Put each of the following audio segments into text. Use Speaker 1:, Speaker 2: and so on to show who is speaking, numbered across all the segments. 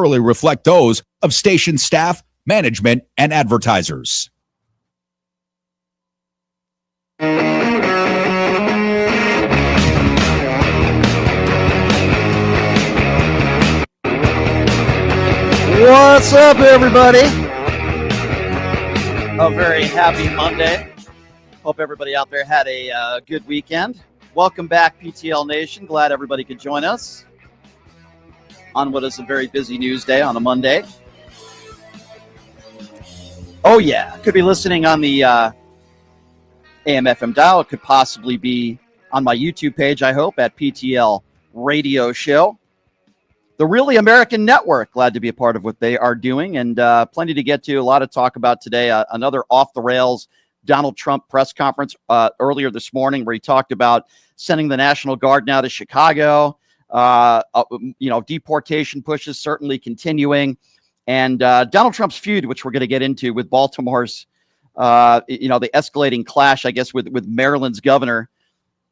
Speaker 1: necessarily reflect those of station staff, management, and advertisers.
Speaker 2: What's up, everybody? A very happy Monday. Hope everybody out there had a good weekend. Welcome back, PTL Nation. Glad everybody could join us on what is a very busy news day on a Monday. Oh, yeah. Could be listening on the AM/FM dial. It could possibly be on my YouTube page, I hope, at PTL Radio Show. The Really American Network, glad to be a part of what they are doing, and plenty to get to, a lot of talk about today. Another off-the-rails Donald Trump press conference earlier this morning where he talked about sending the National Guard now to Chicago. Deportation pushes certainly continuing. And Donald Trump's feud, which we're going to get into with Baltimore's, the escalating clash, I guess, with Maryland's governor.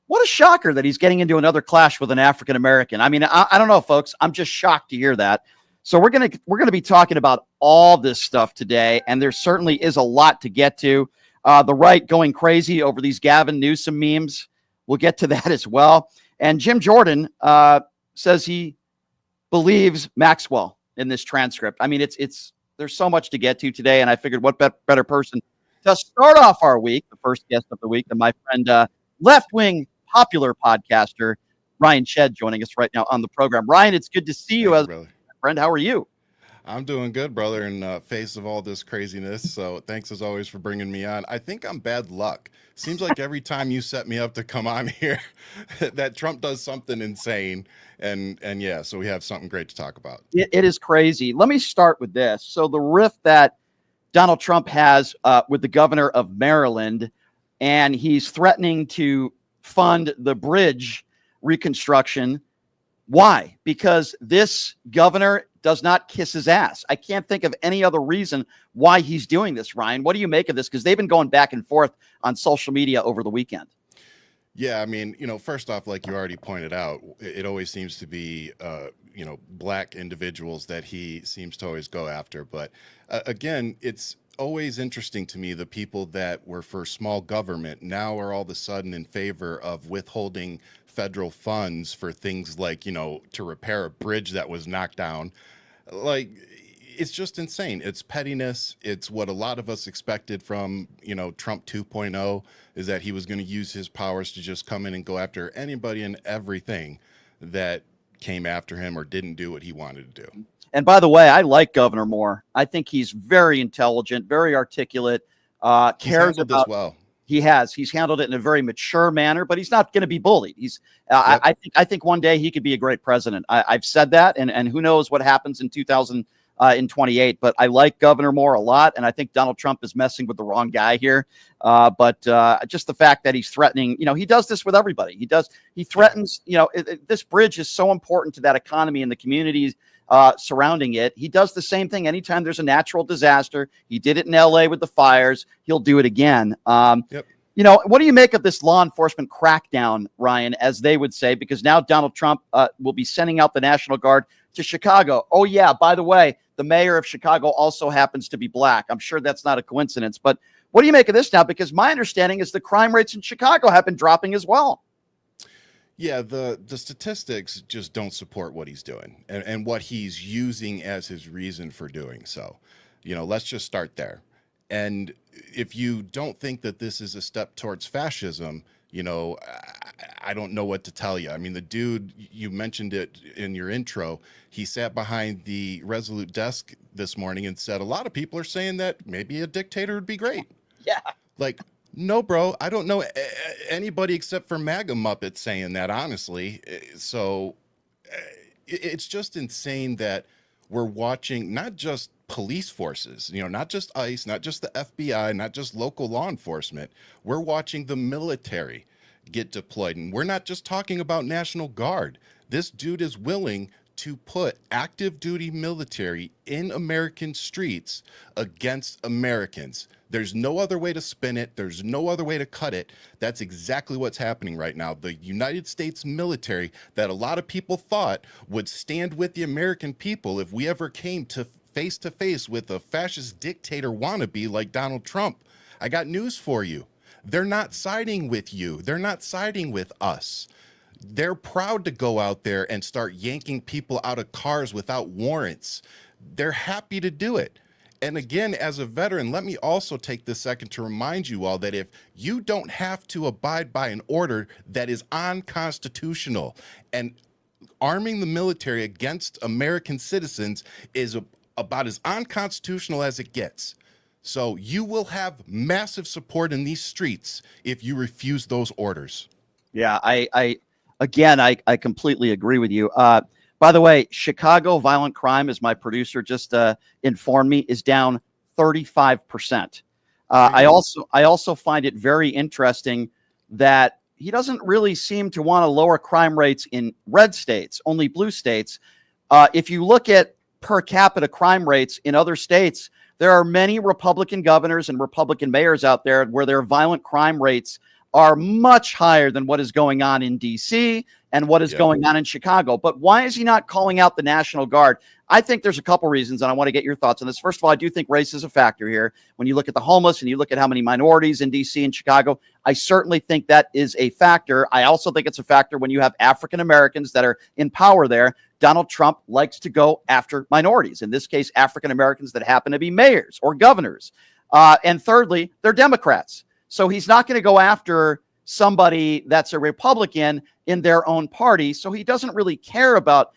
Speaker 2: What a shocker that he's getting into another clash with an African-American. I mean, I don't know, folks. I'm just shocked to hear that. So we're going to be talking about all this stuff today, and there certainly is a lot to get to. The right going crazy over these Gavin Newsom memes. We'll get to that as well. And Jim Jordan says he believes Maxwell in this transcript. I mean, there's so much to get to today, and I figured what better person to start off our week, the first guest of the week, than my friend, left-wing popular podcaster Ryan Shedd, joining us right now on the program. Ryan, it's good to see you, as a friend. How are you?
Speaker 3: I'm doing good, brother, in face of all this craziness. So thanks as always for bringing me on. I think I'm bad luck. Seems like every time you set me up to come on here, that Trump does something insane. And yeah, so we have something great to talk about.
Speaker 2: It is crazy. Let me start with this. So the rift that Donald Trump has with the governor of Maryland, and he's threatening to fund the bridge reconstruction. Why? Because this governor does not kiss his ass. I can't think of any other reason why he's doing this, Ryan. What do you make of this? Because they've been going back and forth on social media over the weekend.
Speaker 3: Yeah, I mean, first off, like you already pointed out, it always seems to be, black individuals that he seems to always go after. But again, it's always interesting to me, the people that were for small government now are all of a sudden in favor of withholding federal funds for things like, to repair a bridge that was knocked down. Like, it's just insane. It's pettiness. It's what a lot of us expected from, Trump 2.0, is that he was going to use his powers to just come in and go after anybody and everything that came after him or didn't do what he wanted to do.
Speaker 2: And by the way, I like Governor Moore. I think he's very intelligent, very articulate, cares about
Speaker 3: this well.
Speaker 2: He's handled it in a very mature manner, but he's not going to be bullied. Yep. I think one day he could be a great president. I've said that, and who knows what happens in 2028. But I like Governor Moore a lot, and I think Donald Trump is messing with the wrong guy here. But just the fact that he's threatening, he does this with everybody. He threatens. This bridge is so important to that economy and the communities surrounding it. He does the same thing anytime there's a natural disaster. He did it in LA with the fires. He'll do it again.
Speaker 3: Yep.
Speaker 2: What do you make of this law enforcement crackdown, Ryan, as they would say, because now Donald Trump will be sending out the National Guard to Chicago. Oh, yeah, by the way, the mayor of Chicago also happens to be black. I'm sure that's not a coincidence. But what do you make of this now? Because my understanding is the crime rates in Chicago have been dropping as well.
Speaker 3: Yeah, the statistics just don't support what he's doing and what he's using as his reason for doing so. Let's just start there. And if you don't think that this is a step towards fascism, I don't know what to tell you. I mean, the dude, you mentioned it in your intro, he sat behind the Resolute desk this morning and said, a lot of people are saying that maybe a dictator would be great.
Speaker 2: Yeah.
Speaker 3: Like, no, bro, I don't know anybody except for MAGA Muppets saying that, honestly. So it's just insane that we're watching not just police forces, not just ICE, not just the FBI, not just local law enforcement. We're watching the military get deployed. And we're not just talking about National Guard. This dude is willing to put active duty military in American streets against Americans. There's no other way to spin it. There's no other way to cut it. That's exactly what's happening right now. The United States military that a lot of people thought would stand with the American people if we ever came to face with a fascist dictator wannabe like Donald Trump. I got news for you. They're not siding with you. They're not siding with us. They're proud to go out there and start yanking people out of cars without warrants. They're happy to do it. And again, as a veteran, let me also take this second to remind you all that if you don't have to abide by an order that is unconstitutional, and arming the military against American citizens is about as unconstitutional as it gets. So you will have massive support in these streets if you refuse those orders.
Speaker 2: Yeah, I completely agree with you. By the way, Chicago violent crime, as my producer just informed me, is down 35%. I also find it very interesting that he doesn't really seem to want to lower crime rates in red states, only blue states. If you look at per capita crime rates in other states, there are many Republican governors and Republican mayors out there where their violent crime rates are much higher than what is going on in D.C. and what is going on in Chicago. But why is he not calling out the National Guard? I think there's a couple reasons, and I want to get your thoughts on this. First of all, I do think race is a factor here. When you look at the homeless and you look at how many minorities in D.C. and Chicago, I certainly think that is a factor. I also think it's a factor when you have African Americans that are in power there. Donald Trump likes to go after minorities, in this case, African Americans that happen to be mayors or governors. And thirdly, they're Democrats. So he's not going to go after somebody that's a Republican in their own party. So he doesn't really care about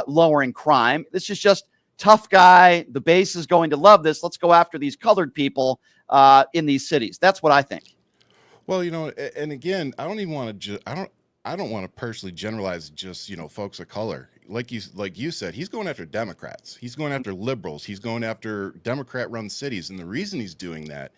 Speaker 2: lowering crime. This is just tough guy. The base is going to love this. Let's go after these colored people in these cities. That's what I think.
Speaker 3: Well, and again, I don't even want to I don't want to personally generalize just, folks of color. Like you said, he's going after Democrats. He's going after liberals. He's going after Democrat-run cities. And the reason he's doing that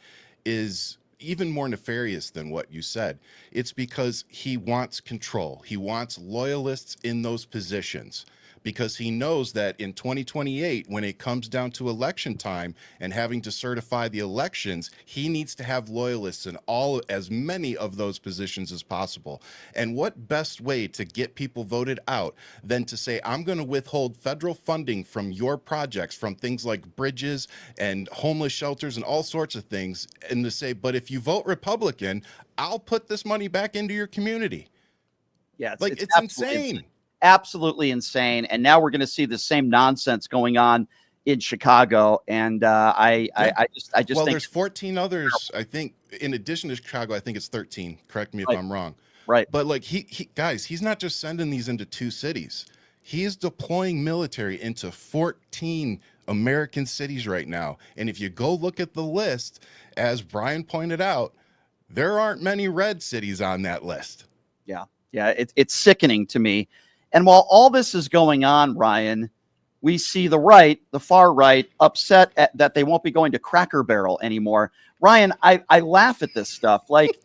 Speaker 3: is even more nefarious than what you said. It's because he wants control. He wants loyalists in those positions, because he knows that in 2028, when it comes down to election time and having to certify the elections, he needs to have loyalists in as many of those positions as possible. And what best way to get people voted out than to say, I'm going to withhold federal funding from your projects, from things like bridges and homeless shelters and all sorts of things, and to say, but if you vote Republican, I'll put this money back into your community.
Speaker 2: Yeah,
Speaker 3: it's insane.
Speaker 2: Absolutely insane. And now we're going to see the same nonsense going on in Chicago. And I just
Speaker 3: well,
Speaker 2: think
Speaker 3: there's 14 others. I think in addition to Chicago, I think it's 13. Correct me if I'm wrong.
Speaker 2: Right.
Speaker 3: But like guys, he's not just sending these into 2 cities. He is deploying military into 14 American cities right now. And if you go look at the list, as Brian pointed out, there aren't many red cities on that list.
Speaker 2: Yeah, it's sickening to me. And while all this is going on, Ryan, we see the far right, upset that they won't be going to Cracker Barrel anymore. Ryan, I laugh at this stuff. Like,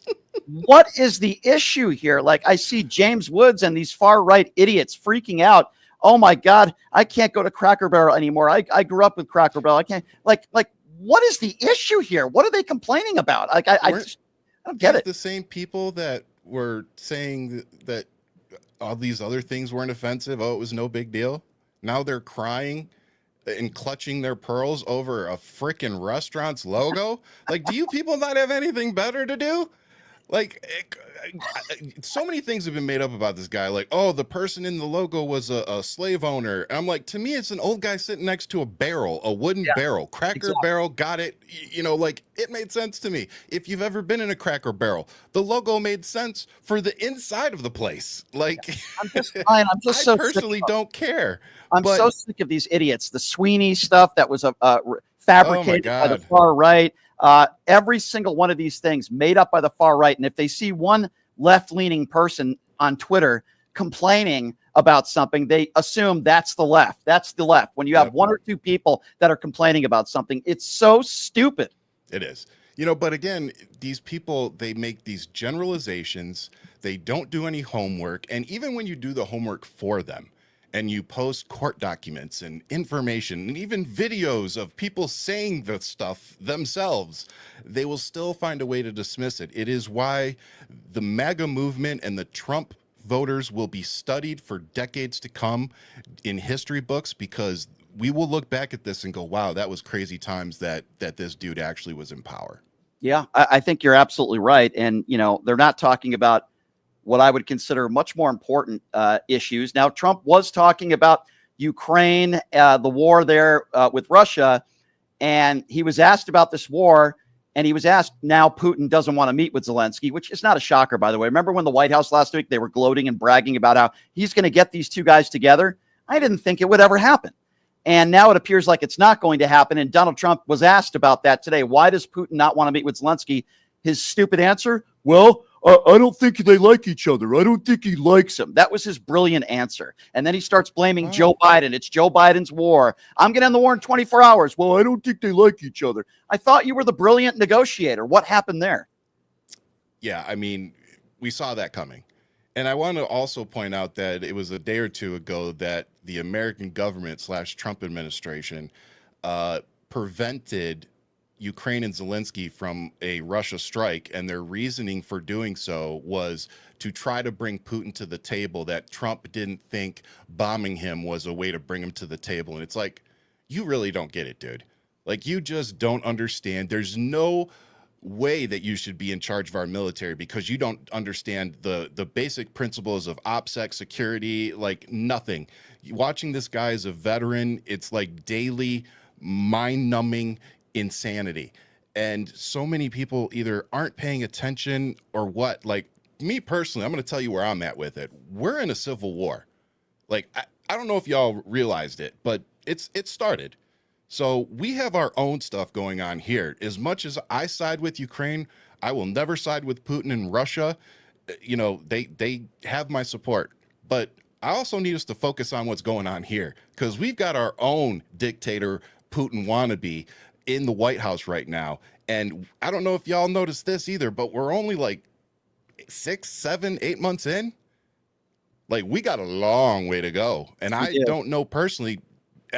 Speaker 2: what is the issue here? Like, I see James Woods and these far right idiots freaking out. Oh my God, I can't go to Cracker Barrel anymore. I grew up with Cracker Barrel. I can't. Like, what is the issue here? What are they complaining about? Like, I don't get it.
Speaker 3: The same people that were saying that all these other things weren't offensive. Oh, it was no big deal. Now they're crying and clutching their pearls over a frickin' restaurant's logo. Like, do you people not have anything better to do? Like, so many things have been made up about this guy. Like, oh, the person in the logo was a slave owner. And I'm like, to me, it's an old guy sitting next to a wooden barrel. Cracker Barrel, got it. Like, it made sense to me. If you've ever been in a Cracker Barrel, the logo made sense for the inside of the place. Like,
Speaker 2: I
Speaker 3: personally don't care.
Speaker 2: I'm so sick of these idiots. The Sweeney stuff that was fabricated by the far right. Every single one of these things made up by the far right. And if they see one left-leaning person on Twitter complaining about something, they assume that's the left. That's the left. When you have 1 or 2 people that are complaining about something, it's so stupid.
Speaker 3: It is. But again, these people, they make these generalizations. They don't do any homework. And even when you do the homework for them, and you post court documents and information and even videos of people saying the stuff themselves, they will still find a way to dismiss it. It is why the MAGA movement and the Trump voters will be studied for decades to come in history books, because we will look back at this and go, wow, that was crazy times that this dude actually was in power.
Speaker 2: Yeah, I think you're absolutely right. And, they're not talking about what I would consider much more important issues. Now, Trump was talking about Ukraine, the war there with Russia, and he was asked about this war, and he was asked, now Putin doesn't want to meet with Zelensky, which is not a shocker, by the way. Remember when the White House last week, they were gloating and bragging about how he's going to get these two guys together? I didn't think it would ever happen. And now it appears like it's not going to happen. And Donald Trump was asked about that today. Why does Putin not want to meet with Zelensky? His stupid answer, well, I don't think they like each other. I don't think he likes him. That was his brilliant answer. And then he starts blaming Joe Biden. It's Joe Biden's war. I'm going to end the war in 24 hours. Well, I don't think they like each other. I thought you were the brilliant negotiator. What happened there?
Speaker 3: Yeah, I mean, we saw that coming. And I want to also point out that it was a day or two ago that the American government / Trump administration prevented Ukraine and Zelensky from a Russia strike, and their reasoning for doing so was to try to bring Putin to the table, that Trump didn't think bombing him was a way to bring him to the table. And it's like, you really don't get it, dude. Like, you just don't understand. There's no way that you should be in charge of our military, because you don't understand the basic principles of OPSEC security, like nothing. Watching this guy as a veteran, it's like daily mind-numbing insanity. And so many people either aren't paying attention or what. Like, me personally, I'm going to tell you where I'm at with it. We're in a civil war. Like, I don't know if y'all realized it, but it started. So we have our own stuff going on here. As much as I side with Ukraine, I will never side with Putin and Russia. They have my support. But I also need us to focus on what's going on here, because we've got our own dictator, Putin wannabe, in the White House right now. And I don't know if y'all noticed this either, but we're only like 6, 7, 8 months in. Like, we got a long way to go. And I don't know personally.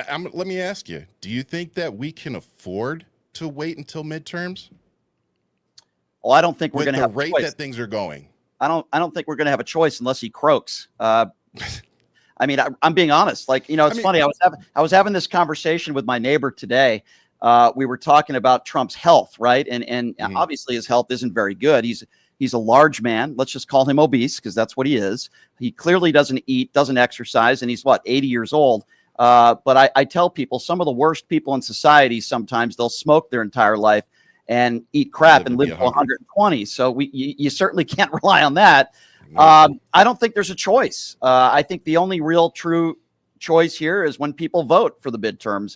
Speaker 3: Let me ask you, do you think that we can afford to wait until midterms?
Speaker 2: Well, I don't think we're going to have
Speaker 3: the rate
Speaker 2: choice.
Speaker 3: That things are going.
Speaker 2: I don't think we're going to have a choice unless he croaks. I mean, I'm being honest. Like, it's funny. I was having this conversation with my neighbor today. We were talking about Trump's health, right? And obviously his health isn't very good. He's a large man. Let's just call him obese, because that's what he is. He clearly doesn't eat, doesn't exercise, and he's 80 years old. But I tell people, some of the worst people in society, sometimes they'll smoke their entire life and eat crap and live to 120. So you certainly can't rely on that. No. I don't think there's a choice. I think the only real true choice here is when people vote for the midterms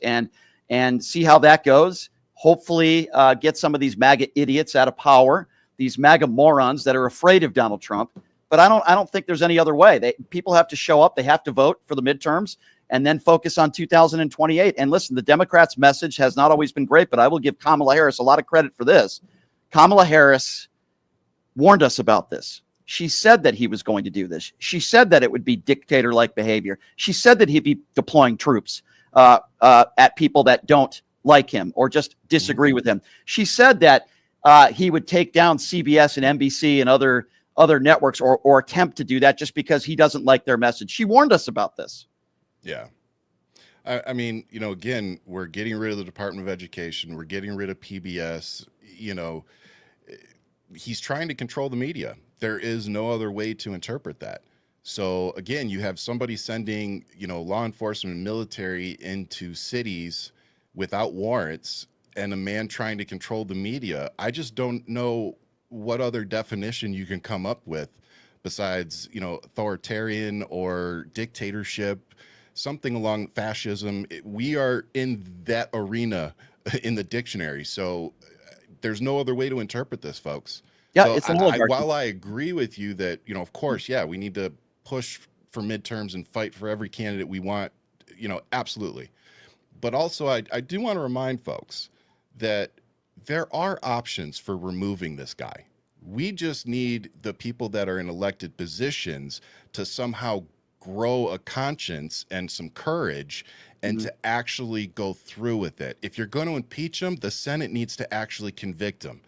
Speaker 2: and see how that goes. Hopefully get some of these MAGA idiots out of power, these MAGA morons that are afraid of Donald Trump. But I don't think there's any other way. People have to show up. They have to vote for the midterms, and then focus on 2028. And listen, the Democrats' message has not always been great, but I will give Kamala Harris a lot of credit for this. Kamala Harris warned us about this. She said that he was going to do this. She said that it would be dictator-like behavior. She said that he'd be deploying troops at people that don't like him or just disagree with him. She said that he would take down CBS and NBC and other networks or attempt to do that just because he doesn't like their message. She warned us about this.
Speaker 3: Yeah. I mean, again, we're getting rid of the Department of Education. We're getting rid of PBS. He's trying to control the media. There is no other way to interpret that. So again, you have somebody sending, law enforcement and military into cities without warrants, and a man trying to control the media. I just don't know what other definition you can come up with besides, authoritarian or dictatorship. Something along fascism. We are in that arena in the dictionary. So there's no other way to interpret this, folks.
Speaker 2: Yeah,
Speaker 3: so
Speaker 2: it's a little hard.
Speaker 3: While I agree with you that, of course, yeah, we need to push for midterms and fight for every candidate we want, absolutely. But also, I do want to remind folks that there are options for removing this guy. We just need the people that are in elected positions to somehow grow a conscience and some courage and to actually go through with it. If you're going to impeach him, the Senate needs to actually convict him.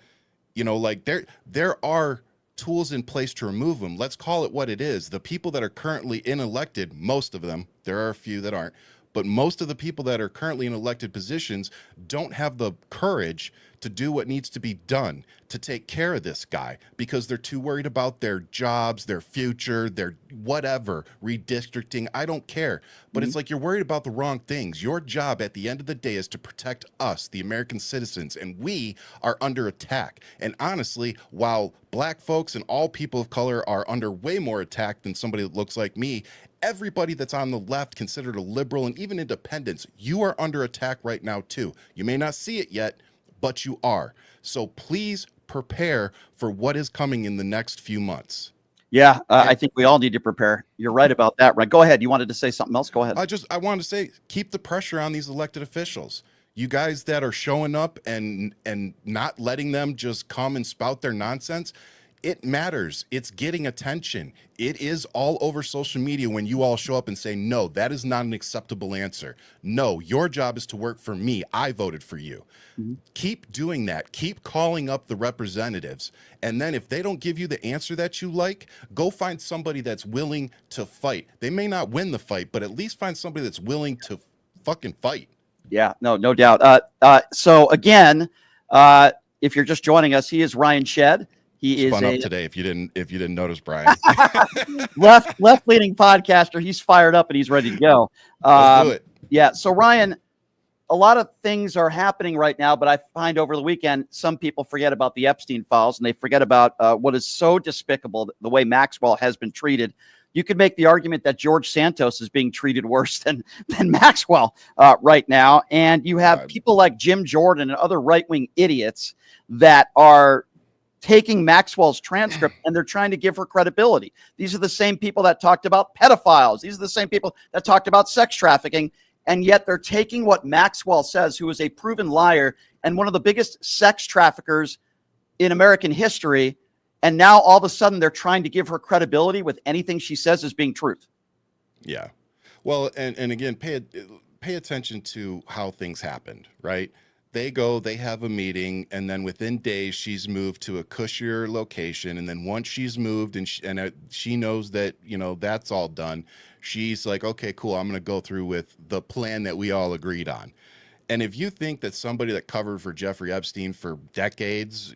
Speaker 3: You know, like there are tools in place to remove them. Let's call it what it is. The people that are currently in elected, most of them, there are a few that aren't, but most of the people that are currently in elected positions don't have the courage to do what needs to be done to take care of this guy because they're too worried about their jobs, their future, their whatever, redistricting. I don't care. But it's like you're worried about the wrong things. Your job at the end of the day is to protect us, the American citizens, and we are under attack. And honestly, while black folks and all people of color are under way more attack than somebody that looks like me, everybody that's on the left, considered a liberal and even independents, you are under attack right now too. You may not see it yet, but you are. So please prepare for what is coming in the next few months.
Speaker 2: Yeah, I think we all need to prepare. You're right about that, right? Go ahead. You wanted to say something else? Go ahead.
Speaker 3: I wanted to say, keep the pressure on these elected officials. You guys that are showing up and not letting them just come and spout their nonsense. It matters. It's getting attention. It is all over social media when you all show up and say, no, that is not an acceptable answer. No, your job is to work for me. I voted for you. Keep doing that. Keep calling up the representatives. And then if they don't give you the answer that you like, go find somebody that's willing to fight. They may not win the fight, but at least find somebody that's willing to fucking fight. Yeah,
Speaker 2: no doubt. So again, if you're just joining us, he is Ryan Shedd. He
Speaker 3: Spun
Speaker 2: is
Speaker 3: up today. If you didn't notice, Brian,
Speaker 2: left leaning podcaster. He's fired up and he's ready to go.
Speaker 3: Let's do it.
Speaker 2: Yeah. So Ryan, a lot of things are happening right now, but I find over the weekend some people forget about the Epstein files and they forget about what is so despicable, the way Maxwell has been treated. You could make the argument that George Santos is being treated worse than Maxwell right now, and you have people like Jim Jordan and other right-wing idiots that are taking Maxwell's transcript and they're trying to give her credibility. These are the same people that talked about pedophiles. These are the same people that talked about sex trafficking. And yet they're taking what Maxwell says, who is a proven liar and one of the biggest sex traffickers in American history. And now all of a sudden they're trying to give her credibility with anything she says as being truth.
Speaker 3: Yeah. Well, and again, pay attention to how things happened, right? They have a meeting, and then within days, she's moved to a cushier location. And then once she's moved and she knows that, that's all done, she's like, okay, cool, I'm going to go through with the plan that we all agreed on. And if you think that somebody that covered for Jeffrey Epstein for decades,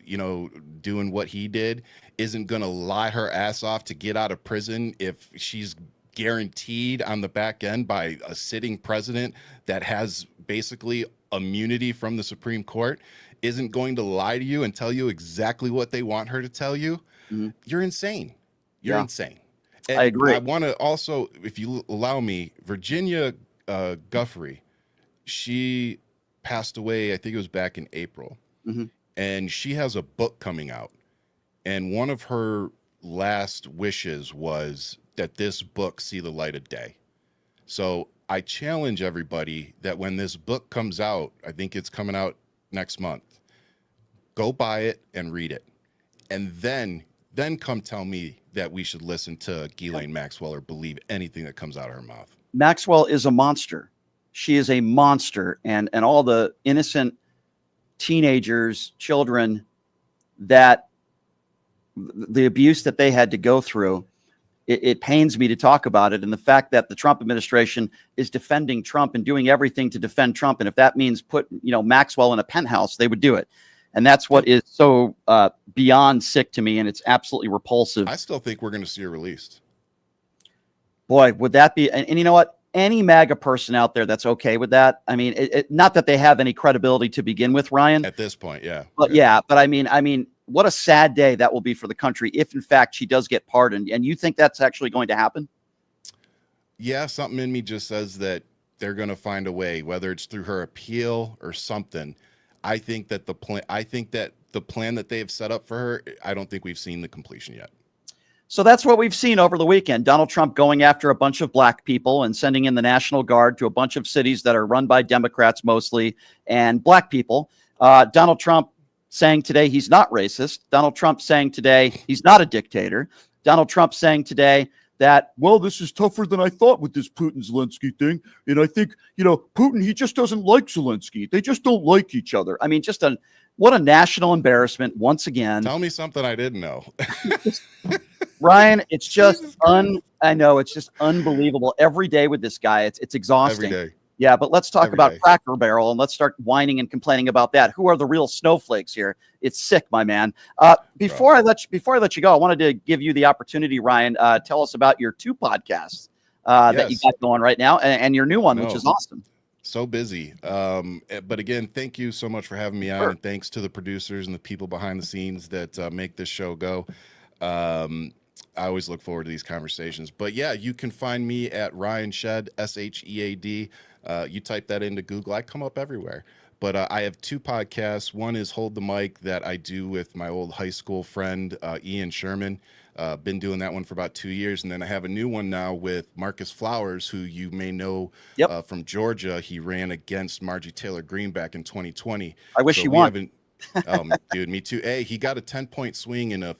Speaker 3: doing what he did, isn't going to lie her ass off to get out of prison if she's guaranteed on the back end by a sitting president that has basically immunity from the Supreme Court, isn't going to lie to you and tell you exactly what they want her to tell you, you're insane. You're insane. And
Speaker 2: I agree.
Speaker 3: I want to also, if you allow me, Virginia Guffrey, she passed away, I think it was back in April. And she has a book coming out. And one of her last wishes was that this book see the light of day. So I challenge everybody that when this book comes out, I think it's coming out next month, go buy it and read it. And then come tell me that we should listen to Ghislaine Maxwell or believe anything that comes out of her mouth.
Speaker 2: Maxwell is a monster. She is a monster. And all the innocent teenagers, children, that the abuse that they had to go through, it pains me to talk about it. And the fact that the Trump administration is defending Trump and doing everything to defend Trump. And if that means put, Maxwell in a penthouse, they would do it. And that's what is so beyond sick to me. And it's absolutely repulsive.
Speaker 3: I still think we're going to see her released.
Speaker 2: Boy, would that be, and you know what? Any MAGA person out there that's okay with that. I mean, not that they have any credibility to begin with, Ryan.
Speaker 3: At this point, yeah.
Speaker 2: But but I mean, what a sad day that will be for the country if, in fact, she does get pardoned. And you think that's actually going to happen?
Speaker 3: Yeah, something in me just says that they're going to find a way, whether it's through her appeal or something. I think that the plan that they have set up for her, I don't think we've seen the completion yet.
Speaker 2: So that's what we've seen over the weekend. Donald Trump going after a bunch of black people and sending in the National Guard to a bunch of cities that are run by Democrats mostly and black people. Donald Trump saying today he's not racist. Donald Trump saying today he's not a dictator. Donald Trump saying today that, well, this is tougher than I thought with this Putin-Zelensky thing. And I think, Putin, he just doesn't like Zelensky. They just don't like each other. I mean, what a national embarrassment once again.
Speaker 3: Tell me something I didn't know.
Speaker 2: Ryan, it's just I know, it's just unbelievable. Every day with this guy, it's exhausting.
Speaker 3: Every day.
Speaker 2: Yeah, but let's talk
Speaker 3: Every
Speaker 2: about
Speaker 3: day.
Speaker 2: Cracker Barrel and let's start whining and complaining about that. Who are the real snowflakes here? It's sick, my man. Before I let you go, I wanted to give you the opportunity, Ryan. Tell us about your 2 podcasts that you got going right now, and your new one, which is awesome.
Speaker 3: So busy. But again, thank you so much for having me on, and thanks to the producers and the people behind the scenes that make this show go. I always look forward to these conversations. But yeah, you can find me at Ryan Shed, SHEAD. You type that into Google, I come up everywhere. But I have 2 podcasts. One is Hold the Mic that I do with my old high school friend, Ian Sherman. Been doing that one for about 2 years. And then I have a new one now with Marcus Flowers, who you may know from Georgia. He ran against Marjorie Taylor Greene back in 2020.
Speaker 2: I wish he won.
Speaker 3: Dude, me too. Hey, he got a 10-point swing in I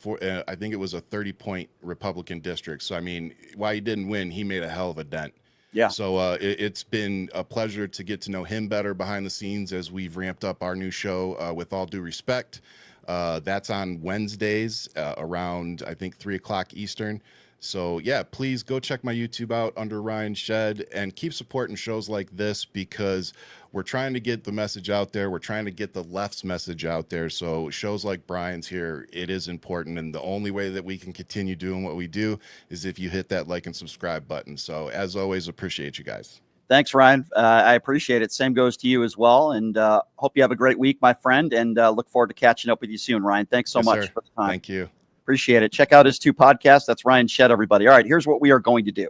Speaker 3: think it was a 30-point Republican district. So, I mean, while he didn't win, he made a hell of a dent.
Speaker 2: Yeah.
Speaker 3: So it's been a pleasure to get to know him better behind the scenes as we've ramped up our new show, With All Due Respect. That's on Wednesdays around, I think, 3 o'clock Eastern. So, yeah, please go check my YouTube out under Ryan Shed and keep supporting shows like this because we're trying to get the message out there. We're trying to get the left's message out there. So shows like Brian's here, it is important. And the only way that we can continue doing what we do is if you hit that like and subscribe button. So as always, appreciate you guys.
Speaker 2: Thanks, Ryan. I appreciate it. Same goes to you as well. And hope you have a great week, my friend. And look forward to catching up with you soon, Ryan. Thanks so much for the time.
Speaker 3: Thank you.
Speaker 2: Appreciate it. Check out his 2 podcasts. That's Ryan Shed, everybody. All right, here's what we are going to do.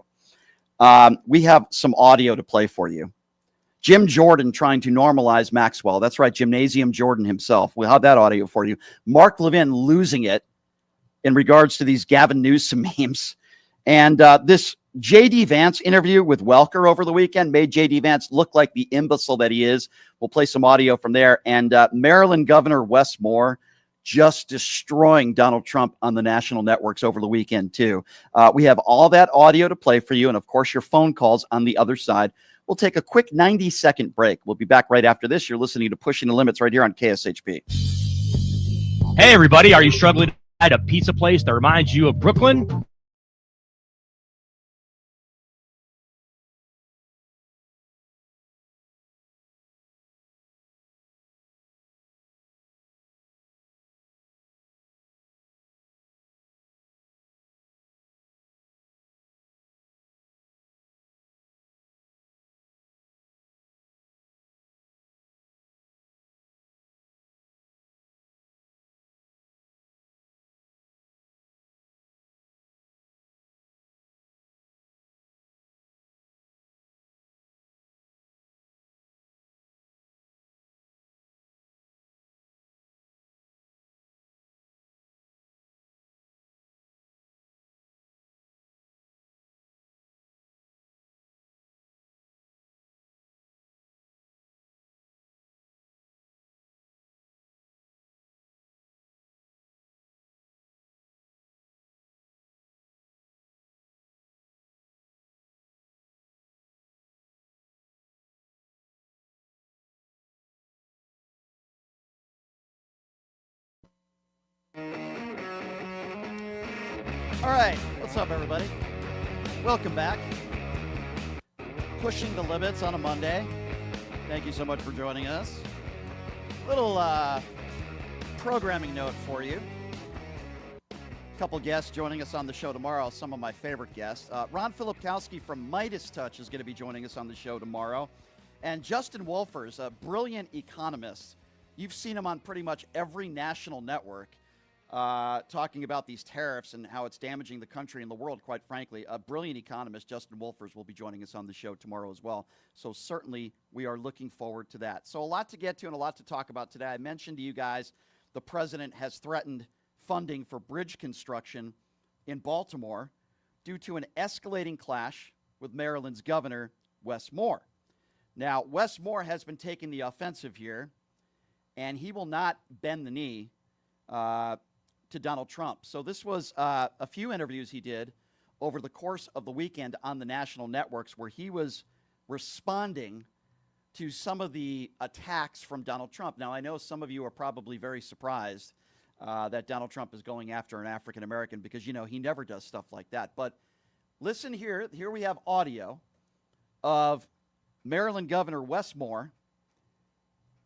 Speaker 2: We have some audio to play for you. Jim Jordan trying to normalize Maxwell. That's right, Gymnasium Jordan himself. We'll have that audio for you. Mark Levin losing it in regards to these Gavin Newsom memes. And this J.D. Vance interview with Welker over the weekend made J.D. Vance look like the imbecile that he is. We'll play some audio from there. And Maryland Governor Wes Moore just destroying Donald Trump on the national networks over the weekend, too. We have all that audio to play for you. And, of course, your phone calls on the other side. We'll take a quick 90-second break. We'll be back right after this. You're listening to Pushing the Limits right here on KSHP.
Speaker 4: Hey, everybody. Are you struggling to find a pizza place that reminds you of Brooklyn?
Speaker 2: All right, what's up, everybody? Welcome back. Pushing the Limits on a Monday. Thank you so much for joining us. Little programming note for you. A couple guests joining us on the show tomorrow, some of my favorite guests. Ron Filipkowski from Midas Touch is going to be joining us on the show tomorrow. And Justin Wolfers, a brilliant economist. You've seen him on pretty much every national network. Talking about these tariffs and how it's damaging the country and the world, quite frankly. A brilliant economist, Justin Wolfers, will be joining us on the show tomorrow as well. So certainly we are looking forward to that. So a lot to get to and a lot to talk about today. I mentioned to you guys the president has threatened funding for bridge construction in Baltimore due to an escalating clash with Maryland's governor, Wes Moore. Now, Wes Moore has been taking the offensive here, and he will not bend the knee to Donald Trump. So this was a few interviews he did over the course of the weekend on the national networks where he was responding to some of the attacks from Donald Trump. Now, I know some of you are probably very surprised that Donald Trump is going after an African American because, you know, he never does stuff like that. But listen here. Here we have audio of Maryland Governor Wes Moore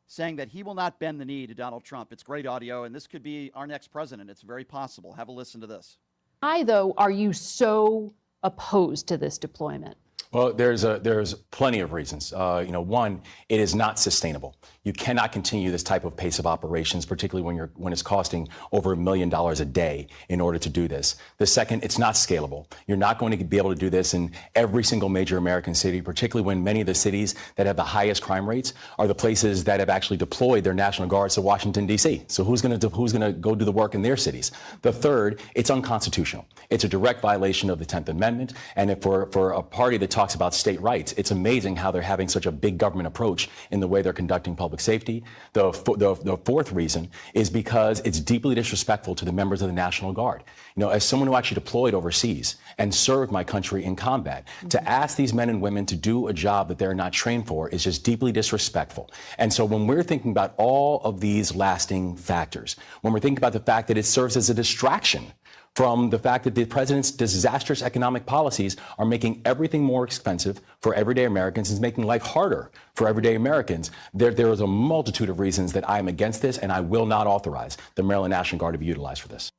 Speaker 2: saying that he will not bend the knee to Donald Trump. It's great audio, and this could be our next president. It's very possible. Have a listen to this.
Speaker 5: Why, though, are you so opposed to this deployment?
Speaker 6: Well, there's plenty of reasons. One, it is not sustainable. You cannot continue this type of pace of operations, particularly when it's costing over $1 million a day in order to do this. The second, it's not scalable. You're not going to be able to do this in every single major American city, particularly when many of the cities that have the highest crime rates are the places that have actually deployed their National Guards to Washington, D.C. So who's going to go do the work in their cities? The third, it's unconstitutional. It's a direct violation of the 10th Amendment. And if for a party that talks about state rights, it's amazing how they're having such a big government approach in the way they're conducting public safety. The fourth reason is because it's deeply disrespectful to the members of the National Guard. You know, as someone who actually deployed overseas and served my country in combat, to ask these men and women to do a job that they're not trained for is just deeply disrespectful. And so when we're thinking about all of these lasting factors, when we're thinking about the fact that it serves as a distraction from the fact that the president's disastrous economic policies are making everything more expensive for everyday Americans and making life harder for everyday Americans, there is a multitude of reasons that I am against this, and I will not authorize the Maryland National Guard to be utilized for this.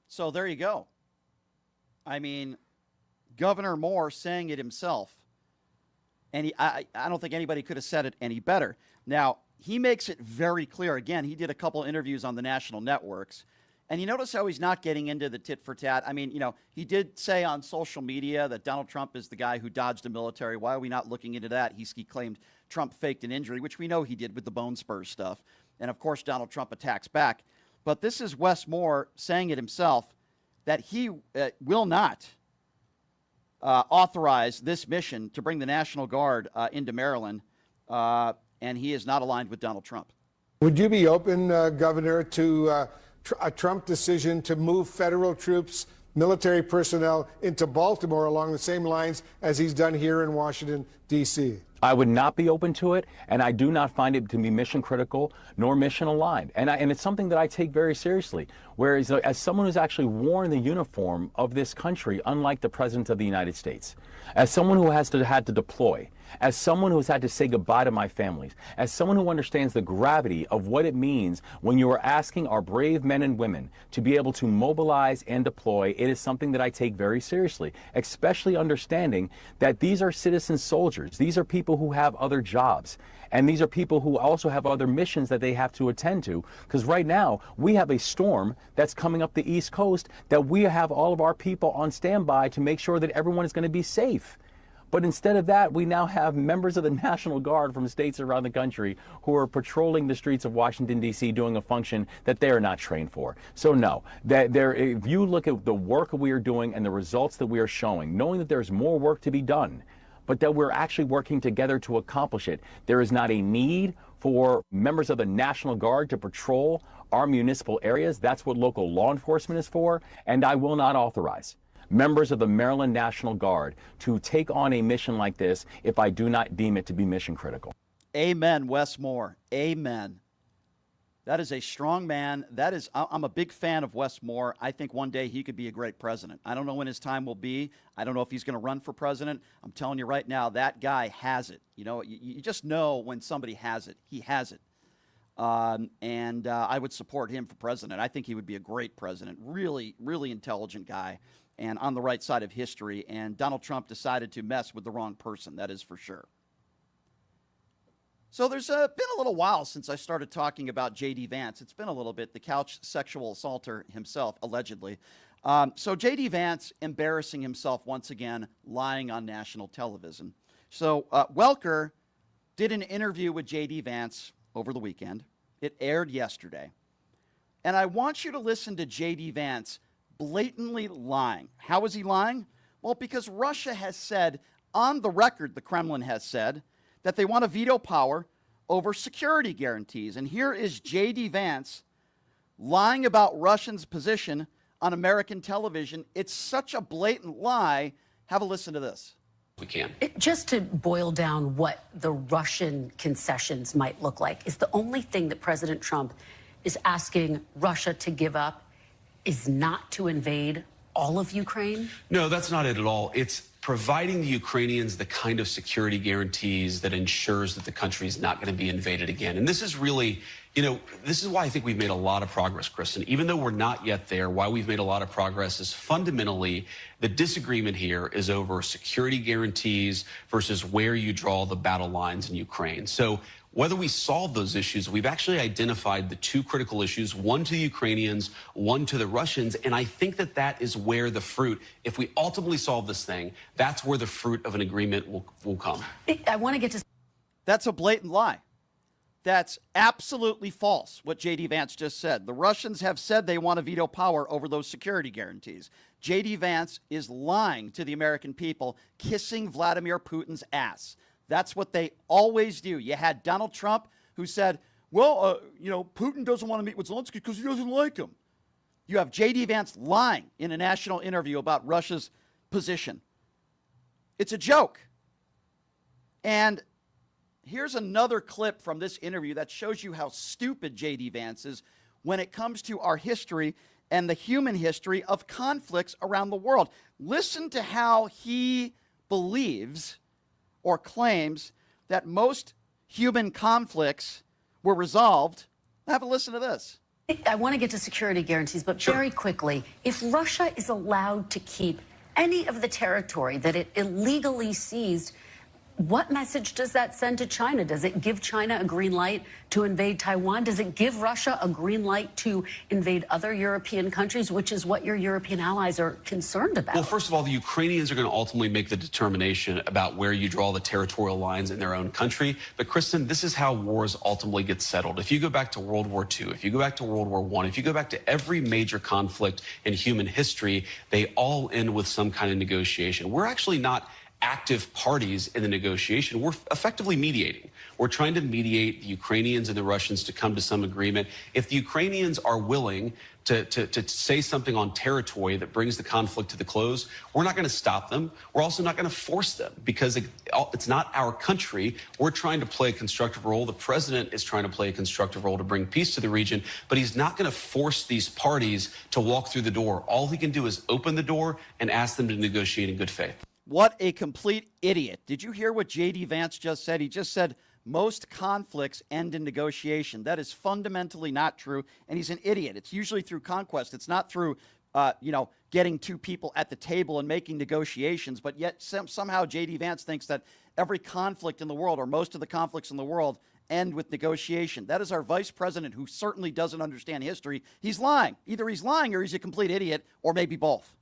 Speaker 2: So there you go. I mean, Governor Moore saying it himself, and I don't think anybody could have said it any better. Now, he makes it very clear. Again, he did a couple interviews on the national networks. And you notice how he's not getting into the tit for tat. I mean, you know, he did say on social media that Donald Trump is the guy who dodged the military. Why are we not looking into that? He claimed Trump faked an injury, which we know he did with the bone spurs stuff. And, of course, Donald Trump attacks back. But this is Wes Moore saying it himself that he will not authorize this mission to bring the National Guard into Maryland, and he is not aligned with Donald Trump.
Speaker 7: Would you be open, Governor, to a Trump decision to move federal troops, military personnel into Baltimore along the same lines as he's done here in Washington, D.C.?
Speaker 6: I would not be open to it, and I do not find it to be mission critical nor mission aligned. And it's something that I take very seriously. Whereas as someone who's actually worn the uniform of this country, unlike the President of the United States, as someone who had to deploy, as someone who's had to say goodbye to my families, as someone who understands the gravity of what it means when you are asking our brave men and women to be able to mobilize and deploy, it is something that I take very seriously, especially understanding that these are citizen soldiers. These are people who have other jobs. And these are people who also have other missions that they have to attend to. Because right now, we have a storm that's coming up the East Coast that we have all of our people on standby to make sure that everyone is going to be safe. But instead of that, we now have members of the National Guard from states around the country who are patrolling the streets of Washington, D.C., doing a function that they are not trained for. So no, if you look at the work we are doing and the results that we are showing, knowing that there's more work to be done, but that we're actually working together to accomplish it, there is not a need for members of the National Guard to patrol our municipal areas. That's what local law enforcement is for, and I will not authorize members of the Maryland National Guard to take on a mission like this if I do not deem it to be mission critical.
Speaker 2: Amen, Wes Moore. Amen. That is a strong man. I'm a big fan of Wes Moore. I think one day he could be a great president. I don't know when his time will be. I don't know if he's going to run for president. I'm telling you right now, that guy has it. You know, you just know when somebody has it. He has it. And I would support him for president. I think he would be a great president. Really, really intelligent guy and on the right side of history. And Donald Trump decided to mess with the wrong person. That is for sure. So there's been a little while since I started talking about J.D. Vance. It's been a little bit, the couch sexual assaulter himself, allegedly. So J.D. Vance embarrassing himself once again, lying on national television. So Welker did an interview with J.D. Vance over the weekend. It aired yesterday. And I want you to listen to J.D. Vance blatantly lying. How is he lying? Well, because Russia has said, on the record, the Kremlin has said, that they want to veto power over security guarantees. And here is J.D. Vance lying about Russians' position on American television. It's such a blatant lie. Have a listen to this.
Speaker 8: We can.
Speaker 9: Just to boil down what the Russian concessions might look like, is the only thing that President Trump is asking Russia to give up is not to invade all of Ukraine?
Speaker 8: No, that's not it at all. It's providing the Ukrainians the kind of security guarantees that ensures that the country is not going to be invaded again. And this is really, this is why I think we've made a lot of progress, Kristen. Even though we're not yet there, why we've made a lot of progress is fundamentally the disagreement here is over security guarantees versus where you draw the battle lines in Ukraine. So whether we solve those issues, we've actually identified the two critical issues, one to the Ukrainians, one to the Russians. And I think that that is where the fruit, if we ultimately solve this thing, that's where the fruit of an agreement will come.
Speaker 9: I want to get to...
Speaker 2: That's a blatant lie. That's absolutely false, what J.D. Vance just said. The Russians have said they want to veto power over those security guarantees. J.D. Vance is lying to the American people, kissing Vladimir Putin's ass. That's what they always do. You had Donald Trump who said, well, Putin doesn't want to meet with Zelensky because he doesn't like him. You have J.D. Vance lying in a national interview about Russia's position. It's a joke. And here's another clip from this interview that shows you how stupid J.D. Vance is when it comes to our history and the human history of conflicts around the world. Listen to how he believes or claims that most human conflicts were resolved. Have a listen to this.
Speaker 9: I want to get to security guarantees, but very quickly, if Russia is allowed to keep any of the territory that it illegally seized, what message does that send to China? Does it give China a green light to invade Taiwan? Does it give Russia a green light to invade other European countries, which is what your European allies are concerned about?
Speaker 8: Well, first of all, the Ukrainians are going to ultimately make the determination about where you draw the territorial lines in their own country. But, Kristen, this is how wars ultimately get settled. If you go back to World War II, if you go back to World War I, if you go back to every major conflict in human history, they all end with some kind of negotiation. We're actually not active parties in the negotiation. We're effectively mediating. We're trying to mediate the Ukrainians and the Russians to come to some agreement. If the Ukrainians are willing to say something on territory that brings the conflict to the close, we're not going to stop them. We're also not going to force them because it's not our country. We're trying to play a constructive role. The president is trying to play a constructive role to bring peace to the region, but he's not going to force these parties to walk through the door. All he can do is open the door and ask them to negotiate in good faith.
Speaker 2: What a complete idiot. Did you hear what J.D. Vance just said? He just said most conflicts end in negotiation. That is fundamentally not true, and he's an idiot. It's usually through conquest. It's not through, getting two people at the table and making negotiations, but yet somehow J.D. Vance thinks that every conflict in the world, or most of the conflicts in the world, end with negotiation. That is our vice president, who certainly doesn't understand history. He's lying. Either he's lying or he's a complete idiot, or maybe both.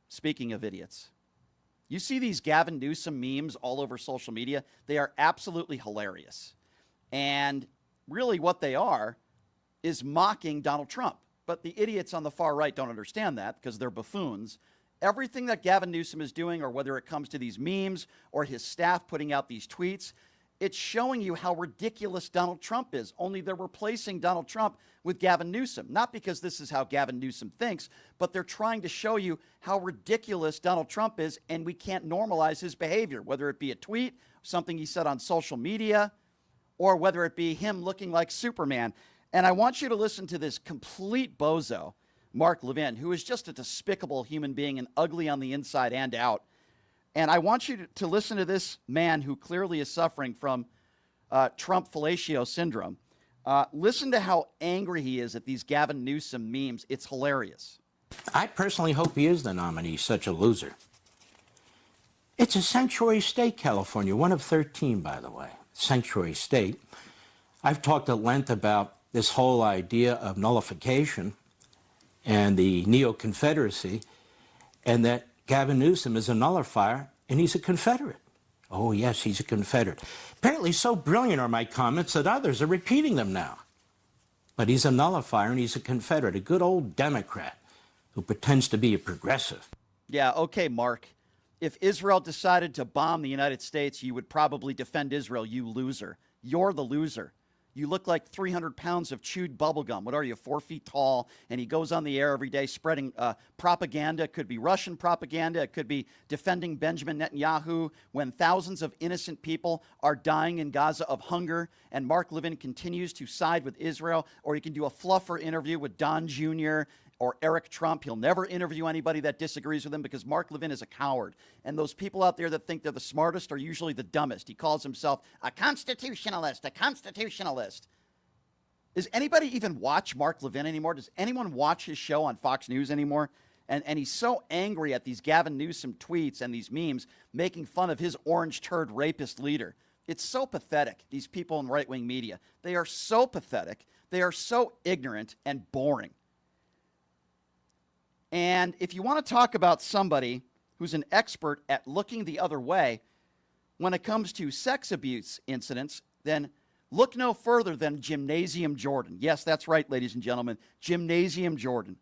Speaker 2: Speaking of idiots, you see these Gavin Newsom memes all over social media. They are absolutely hilarious. And really what they are is mocking Donald Trump. But the idiots on the far right don't understand that because they're buffoons. Everything that Gavin Newsom is doing, or whether it comes to these memes or his staff putting out these tweets, it's showing you how ridiculous Donald Trump is. Only they're replacing Donald Trump with Gavin Newsom. Not because this is how Gavin Newsom thinks, but they're trying to show you how ridiculous Donald Trump is, and we can't normalize his behavior, whether it be a tweet, something he said on social media, or whether it be him looking like Superman. And I want you to listen to this complete bozo, Mark Levin, who is just a despicable human being and ugly on the inside and out. And I want you to listen to this man who clearly is suffering from Trump fellatio syndrome. Listen to how angry he is at these Gavin Newsom memes. It's hilarious.
Speaker 10: I personally hope he is the nominee, such a loser. It's a sanctuary state, California, one of 13, by the way, sanctuary state. I've talked at length about this whole idea of nullification and the neo-Confederacy, and that Gavin Newsom is a nullifier, and he's a Confederate. Oh, yes, he's a Confederate. Apparently, so brilliant are my comments that others are repeating them now. But he's a nullifier, and he's a Confederate, a good old Democrat who pretends to be a progressive.
Speaker 2: Yeah, okay, Mark. If Israel decided to bomb the United States, you would probably defend Israel, you loser. You're the loser. You look like 300 pounds of chewed bubblegum. What are you, 4 feet tall? And he goes on the air every day spreading propaganda. It could be Russian propaganda. It could be defending Benjamin Netanyahu when thousands of innocent people are dying in Gaza of hunger. And Mark Levin continues to side with Israel. Or you can do a fluffer interview with Don Jr. or Eric Trump. He'll never interview anybody that disagrees with him because Mark Levin is a coward. And those people out there that think they're the smartest are usually the dumbest. He calls himself a constitutionalist, a constitutionalist. Does anybody even watch Mark Levin anymore? Does anyone watch his show on Fox News anymore? And he's so angry at these Gavin Newsom tweets and these memes making fun of his orange turd rapist leader. It's so pathetic, these people in right-wing media. They are so pathetic. They are so ignorant and boring. And if you want to talk about somebody who's an expert at looking the other way when it comes to sex abuse incidents, then look no further than Gymnasium Jordan. Yes, that's right, ladies and gentlemen, Gymnasium Jordan.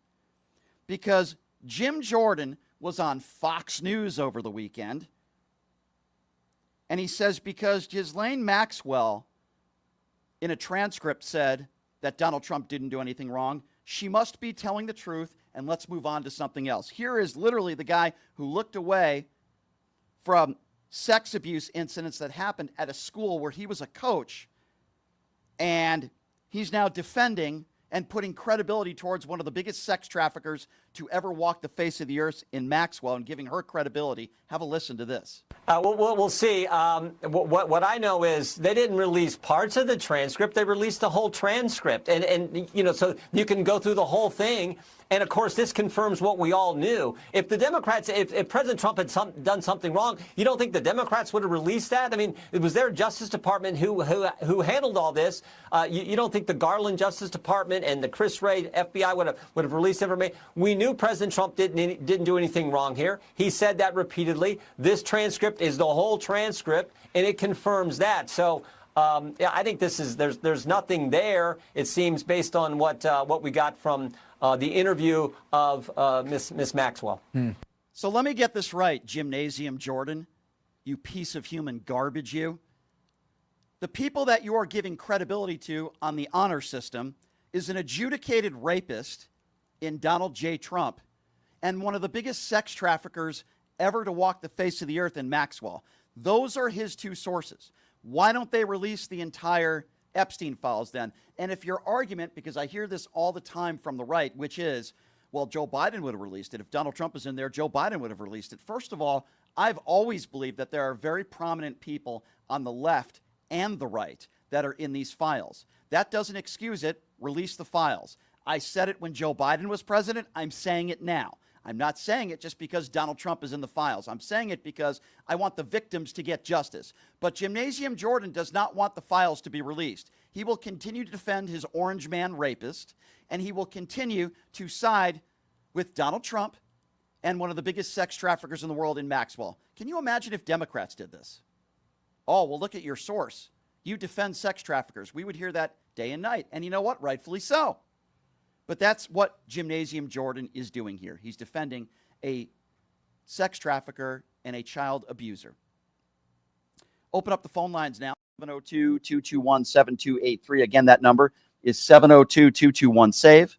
Speaker 2: Because Jim Jordan was on Fox News over the weekend, and he says because Ghislaine Maxwell in a transcript said that Donald Trump didn't do anything wrong, she must be telling the truth, and let's move on to something else. Here is literally the guy who looked away from sex abuse incidents that happened at a school where he was a coach, and he's now defending and putting credibility towards one of the biggest sex traffickers to ever walk the face of the earth in Maxwell and giving her credibility. Have a listen to this.
Speaker 11: We'll see. What I know is they didn't release parts of the transcript. They released the whole transcript. And you know, so you can go through the whole thing. And, of course, this confirms what we all knew. If the Democrats, if President Trump had done something wrong, you don't think the Democrats would have released that? I mean, it was their Justice Department who handled all this. You don't think the Garland Justice Department and the Chris Wray FBI would have released information? We knew President Trump didn't do anything wrong here. He said that repeatedly. This transcript is the whole transcript, and it confirms that. So yeah, I think this is there's nothing there. It seems based on what we got from the interview of Miss Maxwell.
Speaker 2: So let me get this right, Gymnasium Jordan, you piece of human garbage, you. The people that you are giving credibility to on the honor system is an adjudicated rapist in Donald J. Trump and one of the biggest sex traffickers ever to walk the face of the earth in Maxwell. Those are his two sources. Why don't they release the entire Epstein files then? And if your argument, because I hear this all the time from the right, which is, well, Joe Biden would have released it. If Donald Trump was in there, Joe Biden would have released it. First of all, I've always believed that there are very prominent people on the left and the right that are in these files. That doesn't excuse it. Release the files. I said it when Joe Biden was president. I'm saying it now. I'm not saying it just because Donald Trump is in the files. I'm saying it because I want the victims to get justice. But Gymnasium Jordan does not want the files to be released. He will continue to defend his orange man rapist, and he will continue to side with Donald Trump and one of the biggest sex traffickers in the world in Maxwell. Can you imagine if Democrats did this? Oh, well, look at your source. You defend sex traffickers. We would hear that day and night. And you know what? Rightfully so. But that's what Gymnasium Jordan is doing here. He's defending a sex trafficker and a child abuser. Open up the phone lines now. 702-221-7283. Again, that number is 702-221-SAVE.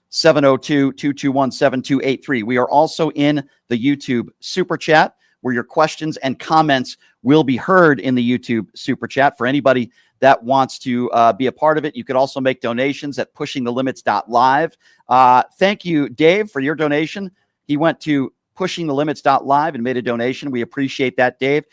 Speaker 2: 702-221-7283. We are also in the YouTube Super Chat, where your questions and comments will be heard in the YouTube Super Chat. For anybody that wants to be a part of it, you could also make donations at pushingthelimits.live. Thank you, Dave, for your donation. He went to pushingthelimits.live and made a donation. We appreciate that, Dave.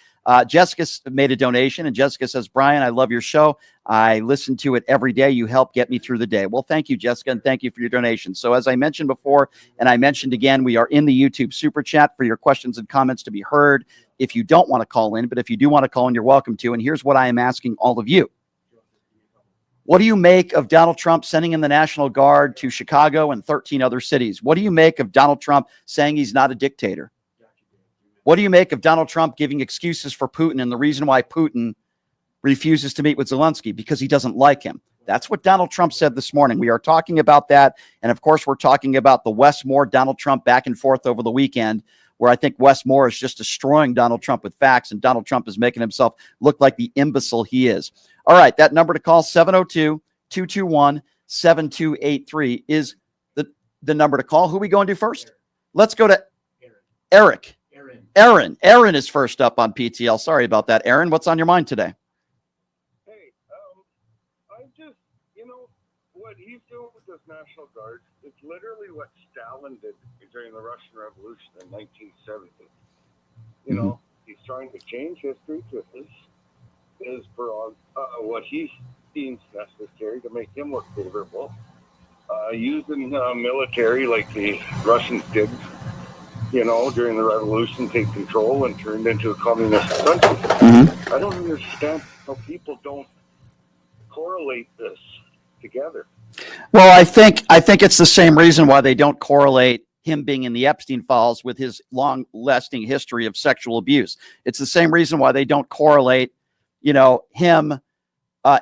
Speaker 2: Jessica made a donation, and Jessica says, Brian, I love your show. I listen to it every day. You help get me through the day. Well, thank you, Jessica, and thank you for your donation. So as I mentioned before, and I mentioned again, we are in the YouTube Super Chat for your questions and comments to be heard. If you don't want to call in, but if you do want to call in, you're welcome to. And here's what I am asking all of you. What do you make of Donald Trump sending in the National Guard to Chicago and 13 other cities? What do you make of Donald Trump saying he's not a dictator? What do you make of Donald Trump giving excuses for Putin and the reason why Putin refuses to meet with Zelensky? Because he doesn't like him. That's what Donald Trump said this morning. We are talking about that. And of course, we're talking about the Westmore Donald Trump back and forth over the weekend, where I think Wes Moore is just destroying Donald Trump with facts, and Donald Trump is making himself look like the imbecile he is. All right, that number to call, 702-221-7283, is the number to call. Who are we going to first? Let's go to Eric. Aaron is first up on PTL. Sorry about that. Aaron, what's on your mind today?
Speaker 12: Hey, I just, what he's doing with this National Guard, it's literally what Stalin did during the Russian Revolution in 1970. He's trying to change history to his what he deems necessary to make him look favorable. Using military like the Russians did, during the revolution, take control and turned into a communist country. I don't understand how people don't correlate this together.
Speaker 2: Well, I think it's the same reason why they don't correlate him being in the Epstein files with his long-lasting history of sexual abuse. It's the same reason why they don't correlate, him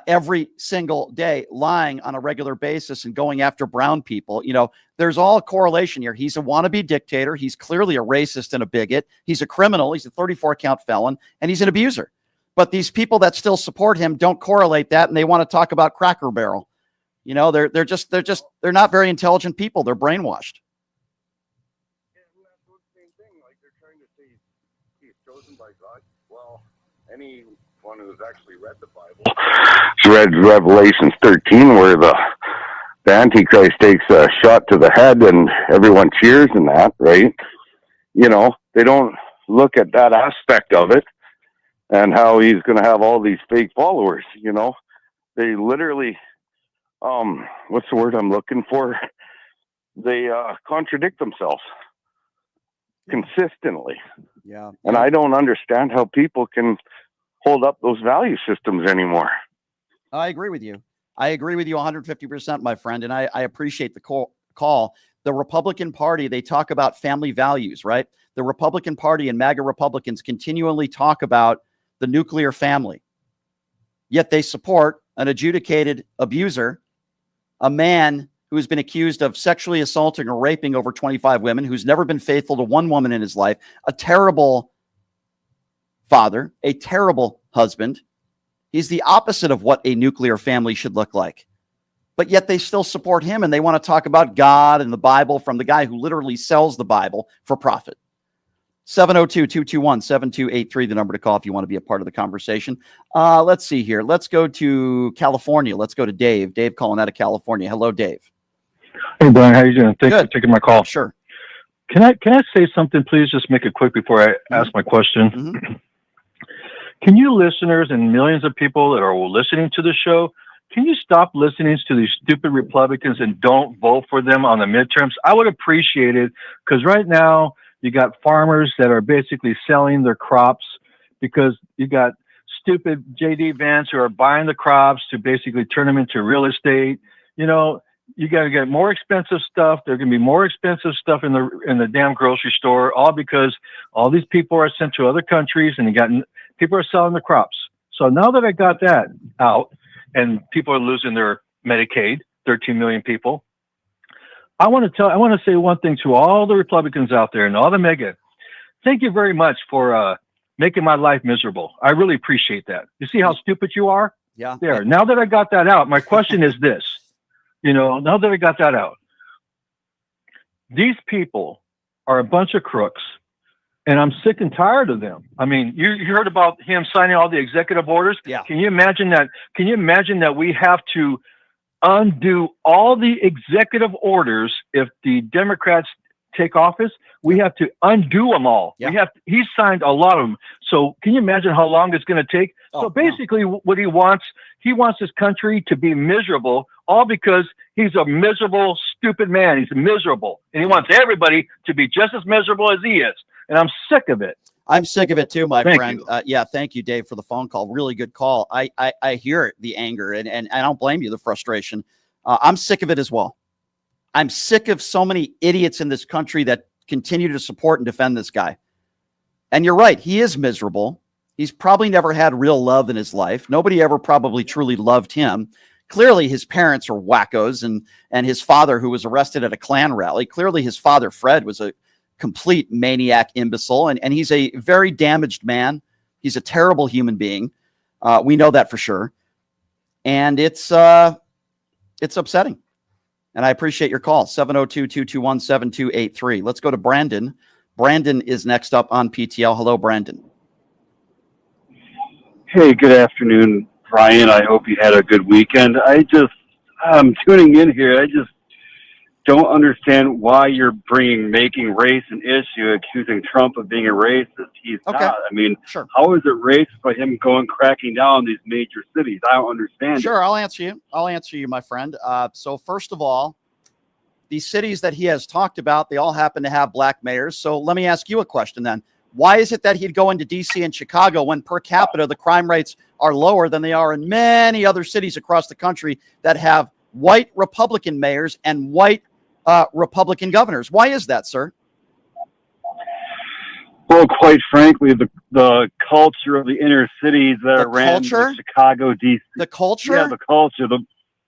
Speaker 2: every single day lying on a regular basis and going after brown people. There's all a correlation here. He's a wannabe dictator. He's clearly a racist and a bigot. He's a criminal. He's a 34-count felon, and he's an abuser. But these people that still support him don't correlate that, and they want to talk about Cracker Barrel. They're not very intelligent people. They're brainwashed.
Speaker 12: And that's the same thing. Like, they're trying to say he's chosen by God. Well, anyone who's actually read the Bible,
Speaker 13: read Revelation 13, where the Antichrist takes a shot to the head and everyone cheers and that, right? They don't look at that aspect of it and how he's going to have all these fake followers. They literally, what's the word I'm looking for? They contradict themselves consistently.
Speaker 2: Yeah.
Speaker 13: And I don't understand how people can hold up those value systems anymore.
Speaker 2: I agree with you. I agree with you 150%, my friend. And I appreciate the call. The Republican Party, they talk about family values, right? The Republican Party and MAGA Republicans continually talk about the nuclear family. Yet they support an adjudicated abuser, a man who has been accused of sexually assaulting or raping over 25 women, who's never been faithful to one woman in his life, a terrible father, a terrible husband. He's the opposite of what a nuclear family should look like. But yet they still support him, and they want to talk about God and the Bible from the guy who literally sells the Bible for profit. 702-221-7283, the number to call if you want to be a part of the conversation. Let's see here. Let's go to California. Let's go to Dave. Dave calling out of California. Hello, Dave.
Speaker 14: Hey, Brian. How you doing? Thanks
Speaker 2: Good.
Speaker 14: for taking my call.
Speaker 2: Sure.
Speaker 14: Can I say something, please? Just make it quick before I ask my question. Can you listeners and millions of people that are listening to the show, can you stop listening to these stupid Republicans and don't vote for them on the midterms? I would appreciate it, because right now you got farmers that are basically selling their crops because you got stupid J.D. Vance who are buying the crops to basically turn them into real estate. You got to get more expensive stuff. There's going to be more expensive stuff in the damn grocery store, all because all these people are sent to other countries and people are selling the crops. So now that I got that out and people are losing their Medicaid, 13 million people, I want to say one thing to all the Republicans out there and all the MAGA. Thank you very much for making my life miserable. I really appreciate that. You see how stupid you are?
Speaker 2: Yeah.
Speaker 14: There. Now that I got that out, my question is this. Now that I got that out, these people are a bunch of crooks, and I'm sick and tired of them. I mean, you heard about him signing all the executive orders.
Speaker 2: Yeah.
Speaker 14: Can you imagine that? Can you imagine that we have to undo all the executive orders if the Democrats take office? We have to undo them all.
Speaker 2: Yeah.
Speaker 14: He signed a lot of them. So can you imagine how long it's going to take? So basically what he wants his country to be miserable, all because he's a miserable, stupid man. He's miserable. And he wants everybody to be just as miserable as he is. And I'm sick of it.
Speaker 2: I'm sick of it too, my
Speaker 14: Thank
Speaker 2: friend.
Speaker 14: you.
Speaker 2: Thank you, Dave, for the phone call. Really good call. I hear it, the anger, and I don't blame you, the frustration. I'm sick of it as well. I'm sick of so many idiots in this country that continue to support and defend this guy. And you're right. He is miserable. He's probably never had real love in his life. Nobody ever probably truly loved him. Clearly, his parents are wackos, and his father, who was arrested at a Klan rally, clearly his father, Fred, was a complete maniac imbecile, and he's a very damaged man. He's a terrible human being. We know that for sure. And it's upsetting. And I appreciate your call, 702-221-7283. Let's go to Brandon. Brandon is next up on PTL. Hello, Brandon.
Speaker 15: Hey, good afternoon, Brian. I hope you had a good weekend. I'm tuning in here. I just don't understand why you're making race an issue, accusing Trump of being a racist. He's not. I mean,
Speaker 2: sure.
Speaker 15: How is it racist by him cracking down on these major cities? I don't understand.
Speaker 2: Sure, I'll answer you, my friend. So first of all, these cities that he has talked about, they all happen to have black mayors. So let me ask you a question then. Why is it that he'd go into D.C. and Chicago when per capita the crime rates are lower than they are in many other cities across the country that have white Republican mayors and white Republican governors? Why is that, sir?
Speaker 15: Well, quite frankly, the culture of the inner cities that ran Chicago, D.C.
Speaker 2: The culture?
Speaker 15: Yeah, the culture.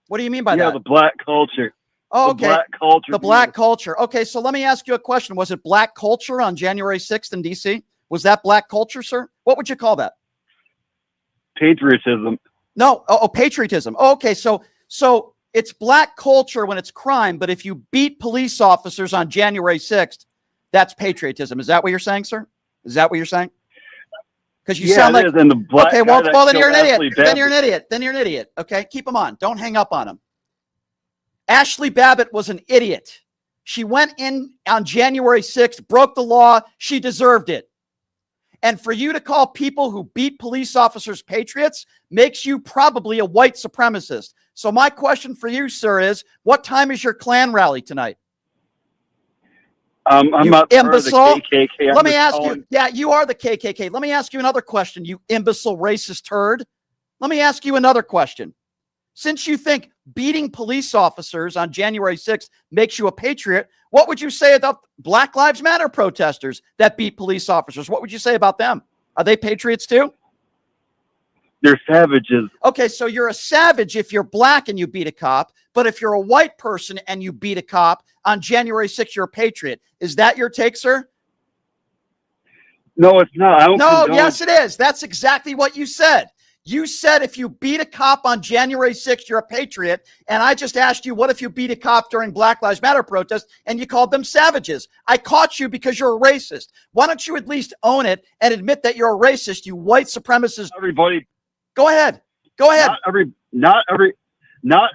Speaker 2: What do you mean by that?
Speaker 15: Yeah, the black culture.
Speaker 2: Oh, okay.
Speaker 15: The black culture.
Speaker 2: The black culture. Okay, so let me ask you a question. Was it black culture on January 6th in D.C.? Was that black culture, sir? What would you call that?
Speaker 15: Patriotism.
Speaker 2: No. Patriotism. Oh, okay, so it's black culture when it's crime, but if you beat police officers on January 6th, that's patriotism. Is that what you're saying, sir? Is that what you're saying? Because you sound like... Okay, well, then you're an idiot. Then you're an idiot. Okay, keep him on. Don't hang up on him. Ashley Babbitt was an idiot. She went in on January 6th, broke the law. She deserved it. And for you to call people who beat police officers patriots makes you probably a white supremacist. So my question for you, sir, is what time is your Klan rally tonight?
Speaker 15: I'm not
Speaker 2: imbecile.
Speaker 15: Part of the KKK.
Speaker 2: Let me ask you. Yeah, you are the KKK. Let me ask you another question, you imbecile racist turd. Let me ask you another question. Since you think beating police officers on January 6th makes you a patriot, what would you say about Black Lives Matter protesters that beat police officers? What would you say about them? Are they patriots too?
Speaker 15: They're savages.
Speaker 2: Okay, so you're a savage if you're black and you beat a cop, but if you're a white person and you beat a cop on January 6th, you're a patriot. Is that your take, sir?
Speaker 15: No, it's not.
Speaker 2: No, yes, it is. That's exactly what you said. You said if you beat a cop on January 6th, you're a patriot. And I just asked you, what if you beat a cop during Black Lives Matter protests and you called them savages? I caught you because you're a racist. Why don't you at least own it and admit that you're a racist, you white supremacist?
Speaker 15: Everybody.
Speaker 2: Go ahead. Go ahead.
Speaker 15: Not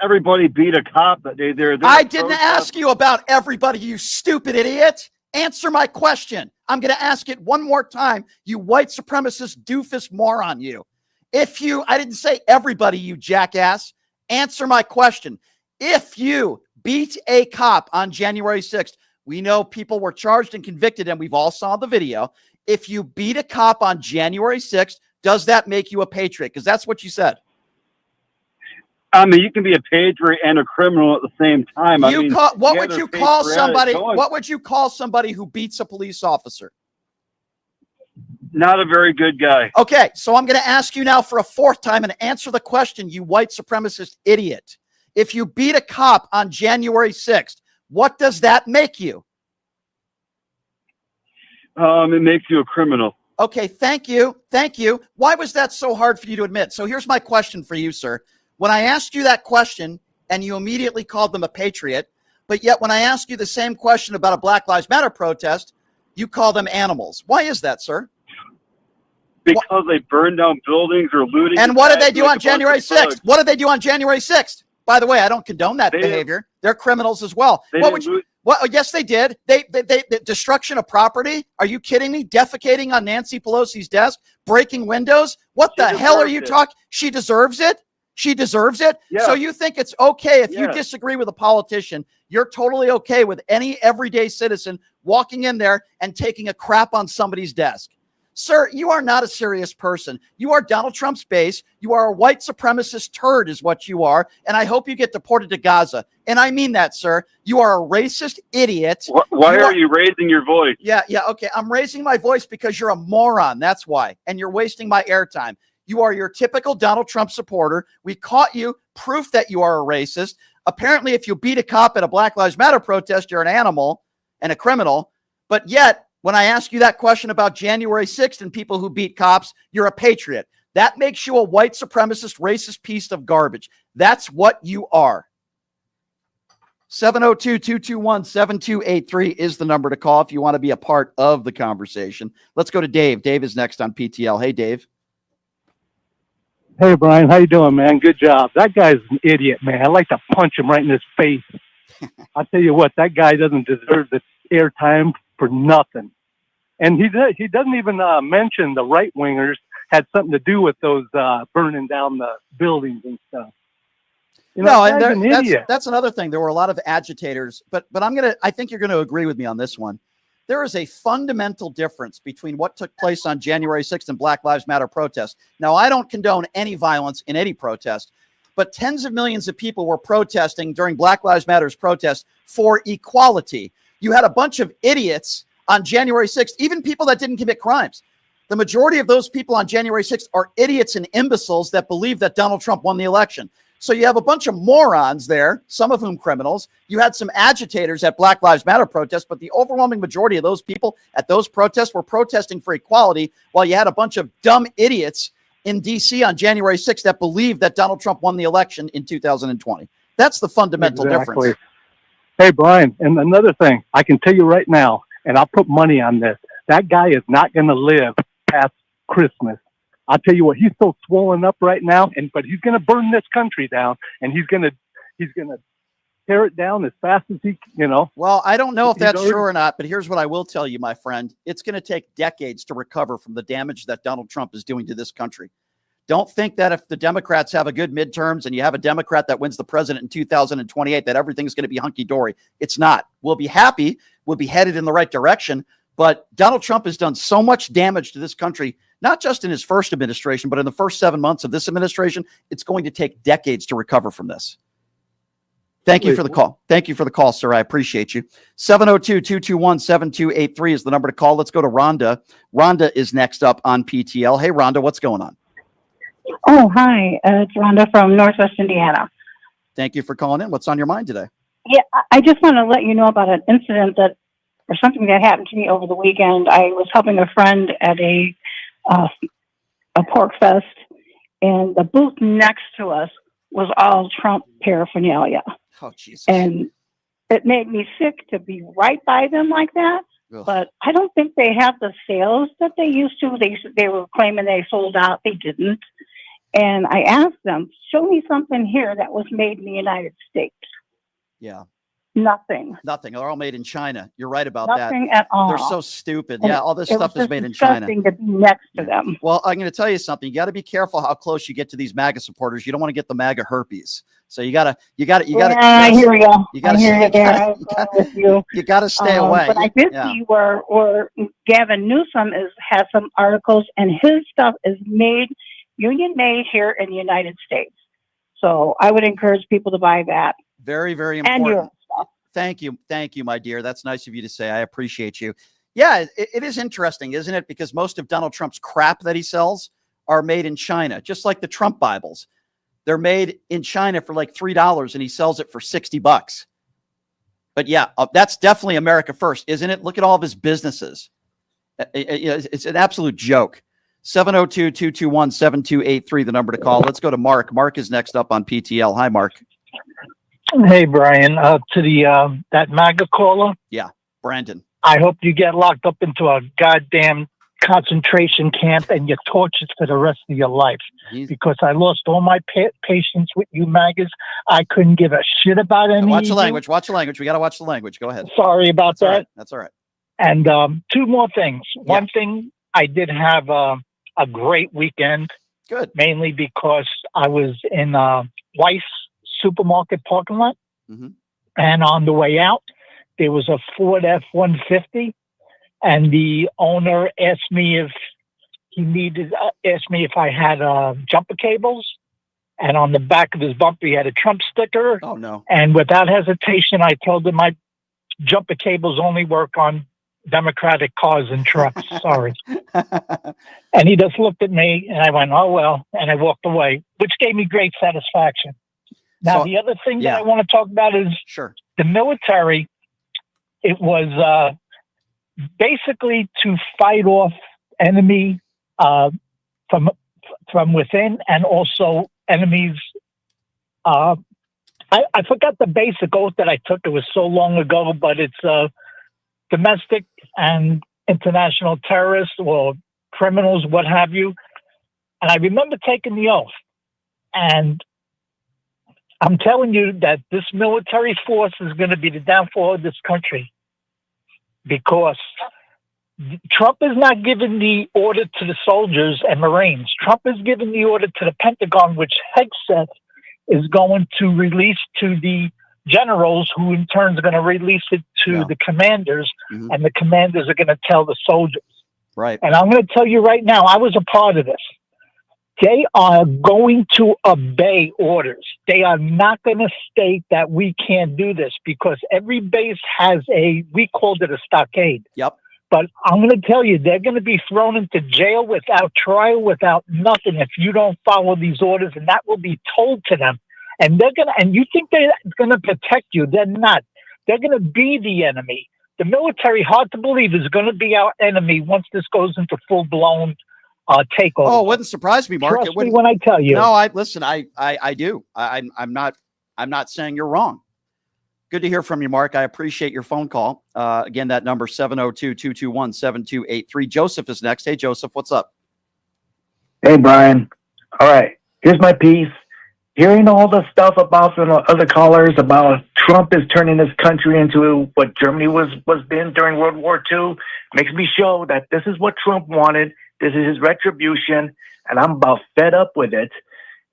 Speaker 15: everybody beat a cop that day.
Speaker 2: I didn't ask you about everybody, you stupid idiot. Answer my question. I'm going to ask it one more time, you white supremacist doofus moron, you. I didn't say everybody, you jackass. Answer my question. If you beat a cop on January 6th, we know people were charged and convicted and we've all saw the video. If you beat a cop on January 6th, does that make you a patriot? Because that's what you said.
Speaker 15: I mean, you can be a patriot and a criminal at the same time.
Speaker 2: What would you call somebody who beats a police officer?
Speaker 15: Not a very good guy.
Speaker 2: Okay, so I'm going to ask you now for a fourth time and answer the question, you white supremacist idiot. If you beat a cop on January 6th, what does that make you?
Speaker 15: It makes you a criminal.
Speaker 2: Okay, thank you. Thank you. Why was that so hard for you to admit? So here's my question for you, sir. When I asked you that question and you immediately called them a patriot, but yet when I ask you the same question about a Black Lives Matter protest, you call them animals. Why is that, sir?
Speaker 15: Because they burned down buildings or looting.
Speaker 2: And what did they do on January 6th? What did they do on January 6th? By the way, I don't condone that behavior. They're criminals as well. Yes, they did. They destruction of property. Are you kidding me? Defecating on Nancy Pelosi's desk, breaking windows. What the hell are you talking? She deserves it. She deserves it. Yeah. So you think it's okay if you disagree with a politician, you're totally okay with any everyday citizen walking in there and taking a crap on somebody's desk. Sir, you are not a serious person. You are Donald Trump's base. You are a white supremacist turd is what you are. And I hope you get deported to Gaza. And I mean that, sir. You are a racist idiot.
Speaker 15: Why are you raising your voice?
Speaker 2: Yeah. Okay. I'm raising my voice because you're a moron. That's why. And you're wasting my airtime. You are your typical Donald Trump supporter. We caught you. Proof that you are a racist. Apparently, if you beat a cop at a Black Lives Matter protest, you're an animal and a criminal. But yet, when I ask you that question about January 6th and people who beat cops, you're a patriot. That makes you a white supremacist, racist piece of garbage. That's what you are. 702-221-7283 is the number to call if you want to be a part of the conversation. Let's go to Dave. Dave is next on PTL. Hey, Dave.
Speaker 14: Hey, Brian, how you doing, man? Good job. That guy's an idiot, man. I'd like to punch him right in his face. I'll tell you what, that guy doesn't deserve the airtime for nothing. And he doesn't even mention the right-wingers had something to do with those burning down the buildings and stuff. You know,
Speaker 2: No, and
Speaker 14: an idiot.
Speaker 2: that's another thing. There were a lot of agitators, but I think you're going to agree with me on this one. There is a fundamental difference between what took place on January 6th and Black Lives Matter protests. Now, I don't condone any violence in any protest, but tens of millions of people were protesting during Black Lives Matter's protest for equality. You had a bunch of idiots on January 6th, even people that didn't commit crimes. The majority of those people on January 6th are idiots and imbeciles that believe that Donald Trump won the election. So you have a bunch of morons there, some of whom criminals. You had some agitators at Black Lives Matter protests, but the overwhelming majority of those people at those protests were protesting for equality, while you had a bunch of dumb idiots in D.C. on January 6th that believed that Donald Trump won the election in 2020. That's the fundamental difference.
Speaker 14: Hey, Brian, and another thing, I can tell you right now, and I'll put money on this, that guy is not going to live past Christmas. I'll tell you what, he's so swollen up right now, but he's going to burn this country down, and he's going to tear it down as fast as he,
Speaker 2: Well, I don't know if that's true or not, but here's what I will tell you, my friend. It's going to take decades to recover from the damage that Donald Trump is doing to this country. Don't think that if the Democrats have a good midterms and you have a Democrat that wins the president in 2028, that everything's going to be hunky-dory. It's not. We'll be happy. We'll be headed in the right direction. But Donald Trump has done so much damage to this country, not just in his first administration, but in the first 7 months of this administration. It's going to take decades to recover from this. Thank you for the call. Thank you for the call, sir. I appreciate you. 702-221-7283 is the number to call. Let's go to Rhonda. Rhonda is next up on PTL. Hey, Rhonda, what's going on?
Speaker 16: Oh, hi. It's Rhonda from Northwest Indiana.
Speaker 2: Thank you for calling in. What's on your mind today?
Speaker 16: Yeah, I just want to let you know about an incident or something that happened to me over the weekend. I was helping a friend at a pork fest, and the booth next to us was all Trump paraphernalia.
Speaker 2: Oh, Jesus.
Speaker 16: And it made me sick to be right by them like that.
Speaker 2: Ugh.
Speaker 16: But I don't think they have the sales that they used to. They were claiming they sold out. They didn't. And I asked them, show me something here that was made in the United States.
Speaker 2: Yeah.
Speaker 16: Nothing.
Speaker 2: Nothing. They're all made in China. You're right about
Speaker 16: Nothing
Speaker 2: that.
Speaker 16: at all.
Speaker 2: They're so stupid.
Speaker 16: And
Speaker 2: yeah, all this stuff is made in China.
Speaker 16: To be next to them.
Speaker 2: Well, I'm going to tell you something. You got to be careful how close you get to these MAGA supporters. You don't want to get the MAGA herpes. So you got to.
Speaker 16: Yeah, I hear you.
Speaker 2: You got to. You got to stay away.
Speaker 16: But I did see where Gavin Newsom has some articles, and his stuff is union made here in the United States. So I would encourage people to buy that.
Speaker 2: Very, very important.
Speaker 16: And your stuff.
Speaker 2: Thank you, my dear. That's nice of you to say. I appreciate you. Yeah, it is interesting, isn't it? Because most of Donald Trump's crap that he sells are made in China, just like the Trump Bibles. They're made in China for like $3, and he sells it for $60. But yeah, that's definitely America first, isn't it? Look at all of his businesses. It's an absolute joke. 702-221-7283, the number to call. Let's go to Mark. Mark is next up on PTL. Hi, Mark.
Speaker 17: Hey, Brian. To the that MAGA caller.
Speaker 2: Yeah, Brandon.
Speaker 17: I hope you get locked up into a goddamn concentration camp and you're tortured for the rest of your life. Because I lost all my patience with you MAGAs. I couldn't give a shit about any.
Speaker 2: Watch the language. Watch the language. We got to watch the language. Go ahead.
Speaker 17: Sorry about that.
Speaker 2: All right. That's all right.
Speaker 17: And two more things. One thing, I did have a great weekend.
Speaker 2: Good.
Speaker 17: Mainly because I was in Weiss supermarket parking lot.
Speaker 2: Mm-hmm.
Speaker 17: And on the way out, there was a Ford F-150. And the owner asked me if I had jumper cables. And on the back of his bumper, he had a Trump sticker.
Speaker 2: Oh, no.
Speaker 17: And without hesitation, I told him my jumper cables only work on Democratic cars and trucks. Sorry. And he just looked at me and I went, oh, well, and I walked away, which gave me great satisfaction. Now, the other thing that I want to talk about is the military. It was basically to fight off enemy from within and also enemies. I forgot the basic oath that I took. It was so long ago, but it's domestic and international terrorists or criminals, what have you. And I remember taking the oath. And I'm telling you that this military force is going to be the downfall of this country, because Trump is not giving the order to the soldiers and Marines. Trump is giving the order to the Pentagon, which Hegseth is going to release to the generals, who in turn are going to release it to the commanders, and the commanders are going to tell the soldiers.
Speaker 2: Right.
Speaker 17: And I'm going to tell you right now, I was a part of this. They are going to obey orders. They are not going to state that we can't do this, because every base has we called it a stockade.
Speaker 2: Yep.
Speaker 17: But I'm going to tell you, they're going to be thrown into jail without trial, without nothing, if you don't follow these orders, and that will be told to them. And and you think they're going to protect you. They're not. They're going to be the enemy. The military, hard to believe, is going to be our enemy once this goes into full-blown takeover.
Speaker 2: Oh, it wouldn't surprise me, Mark.
Speaker 17: Trust me when I tell you.
Speaker 2: No, I do. I'm not saying you're wrong. Good to hear from you, Mark. I appreciate your phone call. Again, that number 702-221-7283. Joseph is next. Hey, Joseph, what's up?
Speaker 18: Hey, Brian. All right, here's my piece. Hearing all the stuff about from other callers about Trump is turning this country into what Germany was been during World War II makes me show that this is what Trump wanted. This is his retribution, and I'm about fed up with it.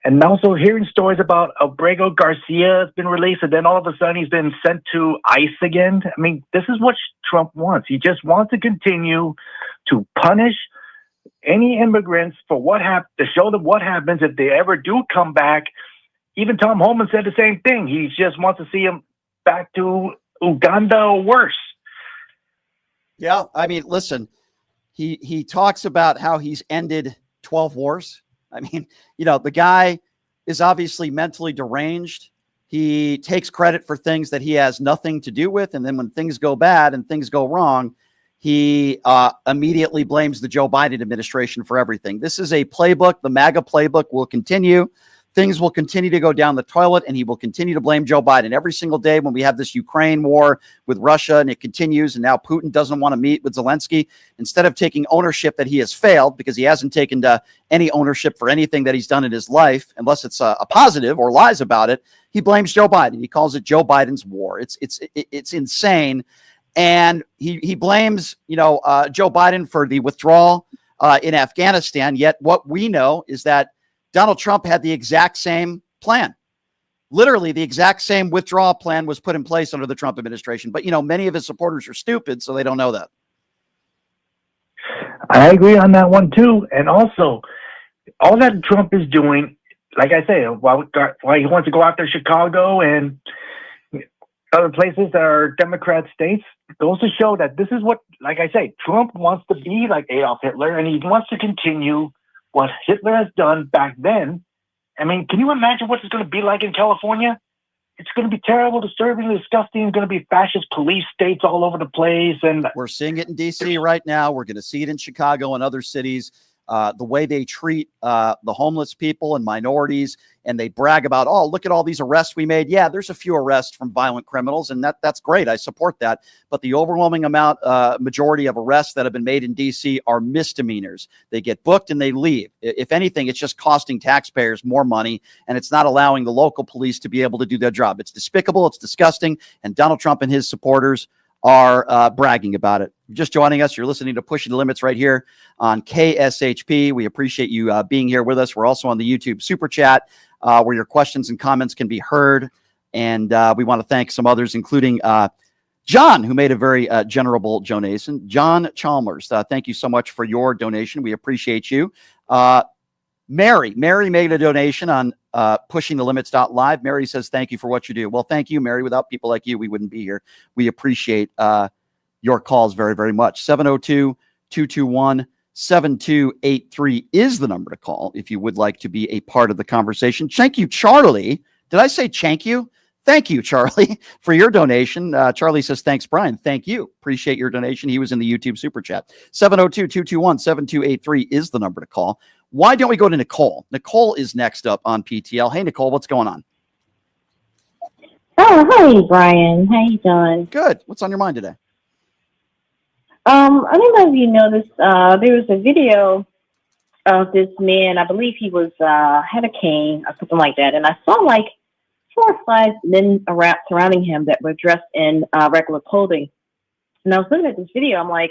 Speaker 18: And also hearing stories about Abrego Garcia has been released, and then all of a sudden he's been sent to ICE again. I mean, this is what Trump wants. He just wants to continue to punish any immigrants for to show them what happens if they ever do come back. Even Tom Homan said the same thing. He just wants to see them back to Uganda or worse.
Speaker 2: Yeah, I mean, listen, he talks about how he's ended 12 wars. I mean, the guy is obviously mentally deranged. He takes credit for things that he has nothing to do with. And then when things go bad and things go wrong, he immediately blames the Joe Biden administration for everything. This is a playbook. The MAGA playbook will continue. Things will continue to go down the toilet, and he will continue to blame Joe Biden every single day when we have this Ukraine war with Russia, and it continues. And now Putin doesn't want to meet with Zelensky. Instead of taking ownership that he has failed, because he hasn't taken any ownership for anything that he's done in his life, unless it's a positive or lies about it, he blames Joe Biden. He calls it Joe Biden's war. It's insane. And he blames, Joe Biden for the withdrawal in Afghanistan. Yet what we know is that Donald Trump had the exact same plan. Literally, the exact same withdrawal plan was put in place under the Trump administration. But, many of his supporters are stupid, so they don't know that.
Speaker 18: I agree on that one, too. And also, all that Trump is doing, like I say, while he wants to go after Chicago and other places that are Democrat states, goes to show that this is what, like I say, Trump wants to be like Adolf Hitler, and he wants to continue what Hitler has done back then. I mean, can you imagine what it's going to be like in California? It's going to be terrible, disturbing, disgusting. It's going to be fascist police states all over the place. And
Speaker 2: we're seeing it in D.C. right now. We're going to see it in Chicago and other cities. The way they treat the homeless people and minorities, and they brag about, oh, look at all these arrests we made. Yeah, there's a few arrests from violent criminals, and that's great. I support that. But the overwhelming majority of arrests that have been made in D.C. are misdemeanors. They get booked and they leave. If anything, it's just costing taxpayers more money, and it's not allowing the local police to be able to do their job. It's despicable. It's disgusting. And Donald Trump and his supporters are bragging about it. If you're just joining us, you're listening to Pushing the Limits right here on KSHP. We appreciate you being here with us. We're also on the YouTube Super Chat where your questions and comments can be heard. And we want to thank some others, including John, who made a very generable donation. John Chalmers, thank you so much for your donation. We appreciate you. Mary made a donation on pushingthelimits.live. Mary says, thank you for what you do. Well, thank you, Mary. Without people like you, we wouldn't be here. We appreciate your calls very, very much. 702-221-7283 is the number to call if you would like to be a part of the conversation. Thank you, Charlie. Did I say thank you? Thank you, Charlie, for your donation. Charlie says, thanks, Brian. Thank you. Appreciate your donation. He was in the YouTube super chat. 702-221-7283 is the number to call. Why don't we go to Nicole? Nicole is next up on PTL. Hey, Nicole, what's going on?
Speaker 19: Oh, hey, Brian. How you doing?
Speaker 2: Good. What's on your mind today?
Speaker 19: I don't know if you noticed, there was a video of this man. I believe he was had a cane or something like that, and I saw like 4 or 5 men around surrounding him that were dressed in regular clothing. And I was looking at this video. I'm like,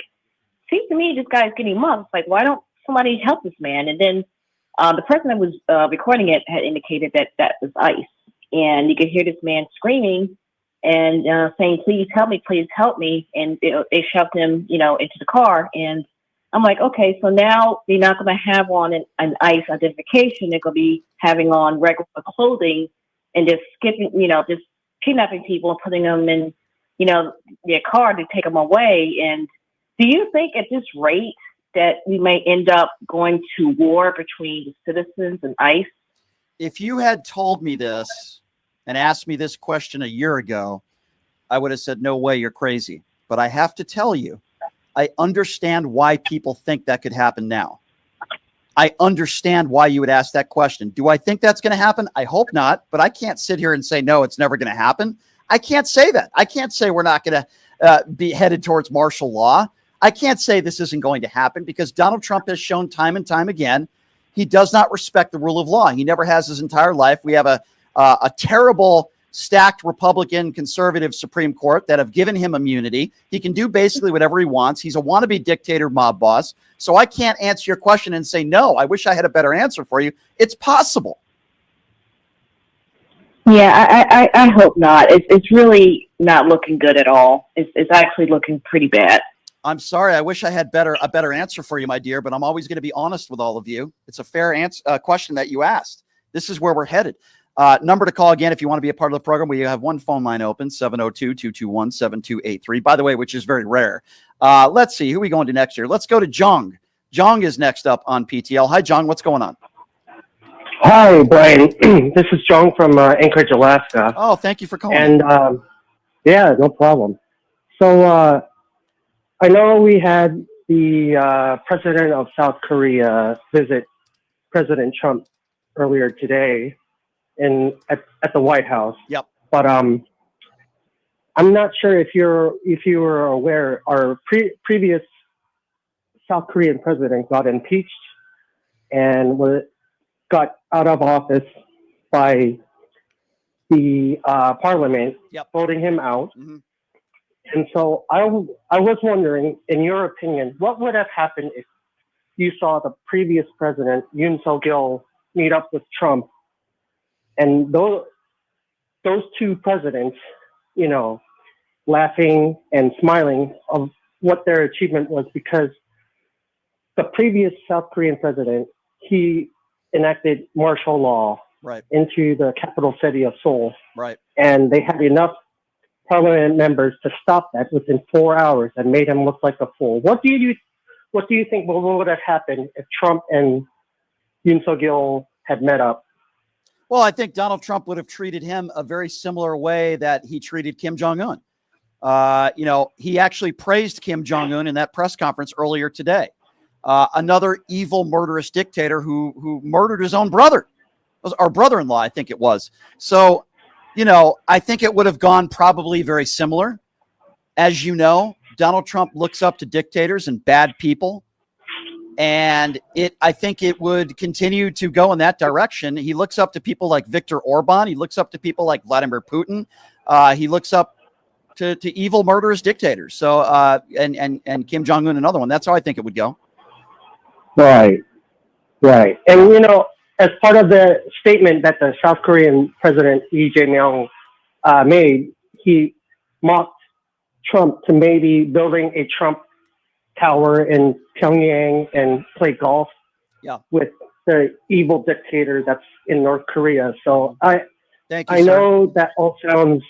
Speaker 19: seems to me this guy's getting mugged. Like, why don't somebody help this man? And then the person that was recording it had indicated that that was ICE, and you could hear this man screaming and saying, "Please help me!" And they shoved him, into the car. And I'm like, okay, so now they're not going to have on an ICE identification. They're going to be having on regular clothing and just just kidnapping people and putting them in, their car to take them away. And do you think at this rate that we may end up going to war between the citizens and ICE?
Speaker 2: If you had told me this and asked me this question a year ago, I would have said, no way, you're crazy. But I have to tell you, I understand why people think that could happen now. I understand why you would ask that question. Do I think that's going to happen? I hope not, but I can't sit here and say, no, it's never going to happen. I can't say that. I can't say we're not going to be headed towards martial law. I can't say this isn't going to happen because Donald Trump has shown time and time again, he does not respect the rule of law. He never has his entire life. We have a terrible stacked Republican conservative Supreme Court that have given him immunity. He can do basically whatever he wants. He's a wannabe dictator mob boss. So I can't answer your question and say, no, I wish I had a better answer for you. It's possible.
Speaker 19: Yeah, I hope not. It's really not looking good at all. It's actually looking pretty bad.
Speaker 2: I'm sorry. I wish I had a better answer for you, my dear, but I'm always going to be honest with all of you. It's a fair question that you asked. This is where we're headed. Number to call again if you want to be a part of the program. We have one phone line open, 702-221-7283. By the way, which is very rare. Let's see. Who are we going to next here? Let's go to Jong. Jong is next up on PTL. Hi, Jong. What's going on?
Speaker 20: Hi, Brian. This is Jong from Anchorage, Alaska.
Speaker 2: Oh, thank you for calling.
Speaker 20: And yeah, no problem. So I know we had the president of South Korea visit President Trump earlier today at the White House.
Speaker 2: Yep.
Speaker 20: But I'm not sure if you were aware, our previous South Korean president got impeached and got out of office by the parliament, voting him out.
Speaker 2: Mm-hmm.
Speaker 20: And so I was wondering, in your opinion, what would have happened if you saw the previous president, Yoon Suk-yeol, meet up with Trump, and those two presidents, laughing and smiling of what their achievement was, because the previous South Korean president, he enacted martial law into the capital city of Seoul.
Speaker 2: Right.
Speaker 20: And they had enough parliament members to stop that within 4 hours and made him look like a fool. What do you think would have happened if Trump and Yoon Suk-yeol had met up?
Speaker 2: Well, I think Donald Trump would have treated him a very similar way that he treated Kim Jong-un. He actually praised Kim Jong-un in that press conference earlier today. Another evil, murderous dictator who murdered his own brother, or brother-in-law, I think it was. So, I think it would have gone probably very similar. As you know, Donald Trump looks up to dictators and bad people. And I think it would continue to go in that direction. He looks up to people like Viktor Orban. He looks up to people like Vladimir Putin. He looks up to evil, murderous dictators. So, and Kim Jong-un, another one. That's how I think it would go.
Speaker 20: Right. And, as part of the statement that the South Korean president, Lee Jae-myung, made, he mocked Trump to maybe building a Trump tower in Pyongyang and play golf with the evil dictator that's in North Korea. So I know that all sounds